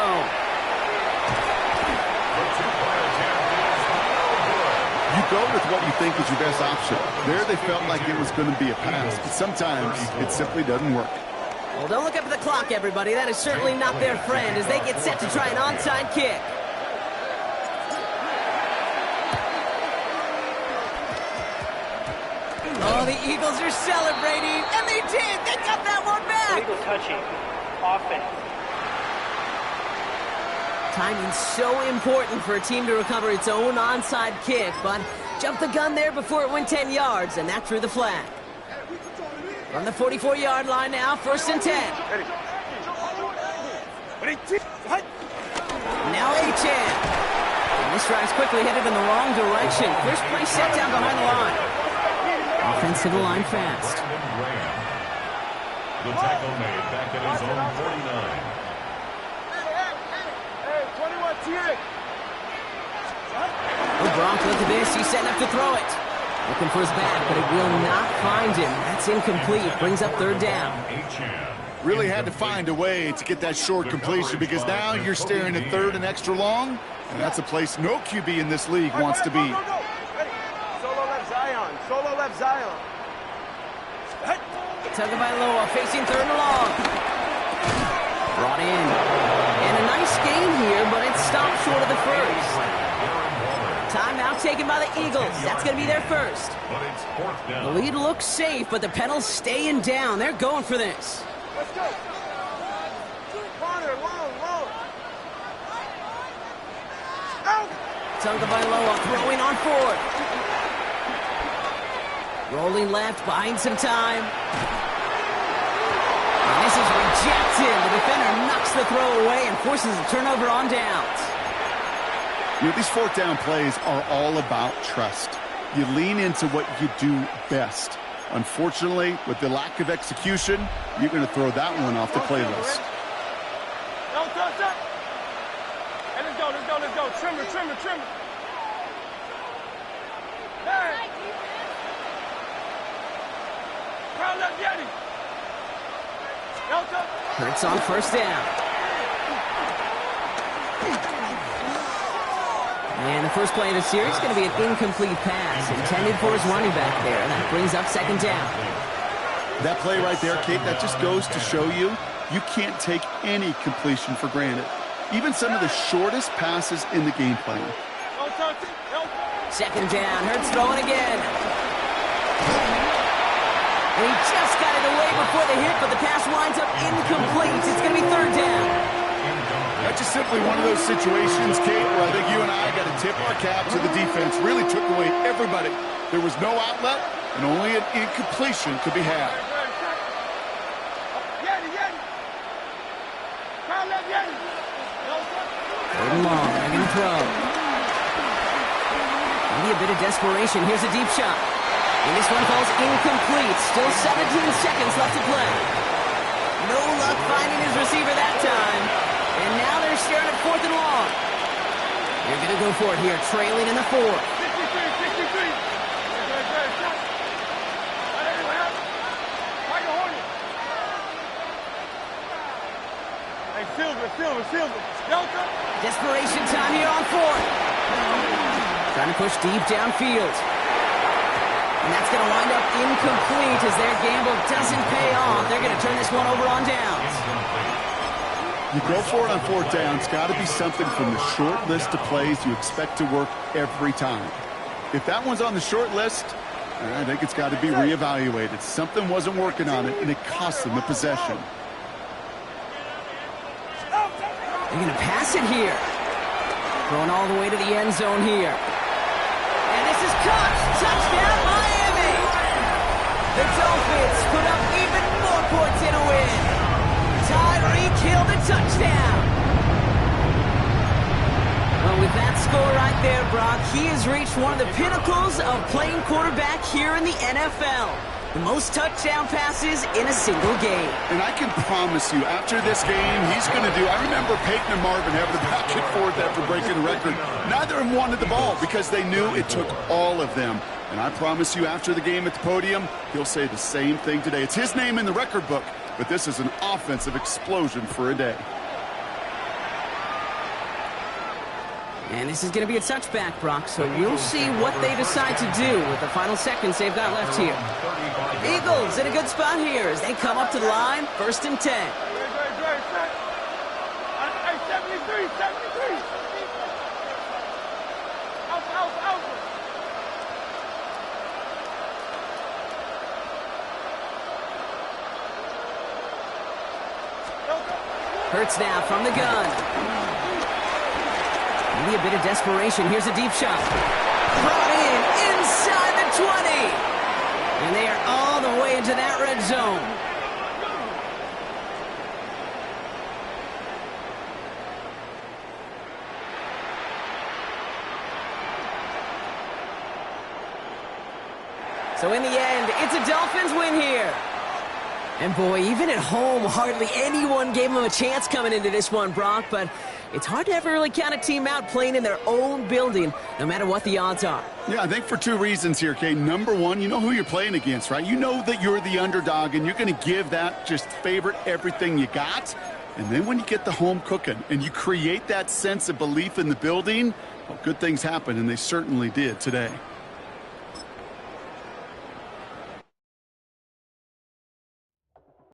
You go with what you think is your best option. There they felt like it was going to be a pass, but sometimes it simply doesn't work. Well, don't look up at the clock, everybody. That is certainly not their friend as they get set to try an onside kick. Oh, the Eagles are celebrating, and they did. They got that one back. Illegal touching. Offense. Timing's so important for a team to recover its own onside kick, but jumped the gun there before it went 10 yards, and that drew the flag. From the 44-yard line now, 1st and 10. Now Achan. And this drive's quickly headed in the wrong direction. First play set down behind the line. Offense to the line fast. The tackle made back at his own 49. Oh, Gronk, look at this. He's setting up to throw it. Looking for his back, but it will not find him. That's incomplete. Brings up 3rd down. Really had to find a way to get that short completion because now you're staring at 3rd and extra long, and that's a place no QB in this league wants to be. Solo left Zion. Solo left Zion. Tagovailoa facing 3rd and long. Brought in. And a nice gain here, but it stopped short of the first. Timeout taken by the Eagles. That's going to be their first. The lead looks safe, but the pedals staying down. They're going for this. Let's go. Corner, long. Out. Tagovailoa throwing on 4th. Rolling left, buying some time. And this is rejected. The defender knocks the throw away and forces a turnover on downs. You know, these 4th down plays are all about trust. You lean into what you do best. Unfortunately, with the lack of execution, you're going to throw that one off the playlist. Don't touch it. Hey, let's go. Trimmer. Hey. Crown left Yeti. Hurts on 1st down. And the first play of the series is going to be an incomplete pass intended for his running back there. And that brings up 2nd down. That play right there, Kate, that just goes to show you can't take any completion for granted. Even some of the shortest passes in the game plan. 2nd down. Hurts throwing again. And he just got it away before the hit, but the pass winds up incomplete. It's going to be 3rd down. That's just simply one of those situations, Kate, where I think you and I got to tip our cap to the defense. Really took away everybody. There was no outlet, and only an incompletion could be had. Third and long, they're going to throw. Maybe a bit of desperation. Here's a deep shot. And this one falls incomplete. Still 17 seconds left to play. No luck finding his receiver that time. And now they're staring at 4th and long. They're going to go for it here, trailing in the 4th. 63. Hey, Silver. Desperation time here on 4th. Trying to push deep downfield. And that's going to wind up incomplete as their gamble doesn't pay off. They're going to turn this one over on downs. You go for it on 4th down. It's got to be something from the short list of plays you expect to work every time. If that one's on the short list, I think it's got to be reevaluated. Something wasn't working on it, and it cost them the possession. They're going to pass it here. Going all the way to the end zone here. And this is caught. Touchdown, Miami. The Dolphins put up even more points in a win. Tyreek Hill the touchdown. That score right there, Brock, he has reached one of the pinnacles of playing quarterback here in the NFL. The most touchdown passes in a single game. And I can promise you, after this game, he's going to do... I remember Peyton and Marvin having a back and forth after breaking the record. Neither of them wanted the ball because they knew it took all of them. And I promise you, after the game at the podium, he'll say the same thing today. It's his name in the record book, but this is an offensive explosion for a day. And this is going to be a touchback, Brock, so we'll see what they decide to do with the final seconds they've got left here. Eagles in a good spot here as they come up to the line, 1st and 10. Hey, 73. Out. Hurts now from the gun. Maybe a bit of desperation. Here's a deep shot. Brought in inside the 20. And they are all the way into that red zone. So in the end, it's a Dolphins win here. And boy, even at home, hardly anyone gave them a chance coming into this one, Brock, but it's hard to ever really count a team out playing in their own building, no matter what the odds are. Yeah, I think for two reasons here, Kay. Number one, you know who you're playing against, right? You know that you're the underdog, and you're going to give that just favorite everything you got. And then when you get the home cooking and you create that sense of belief in the building, well, good things happen, and they certainly did today.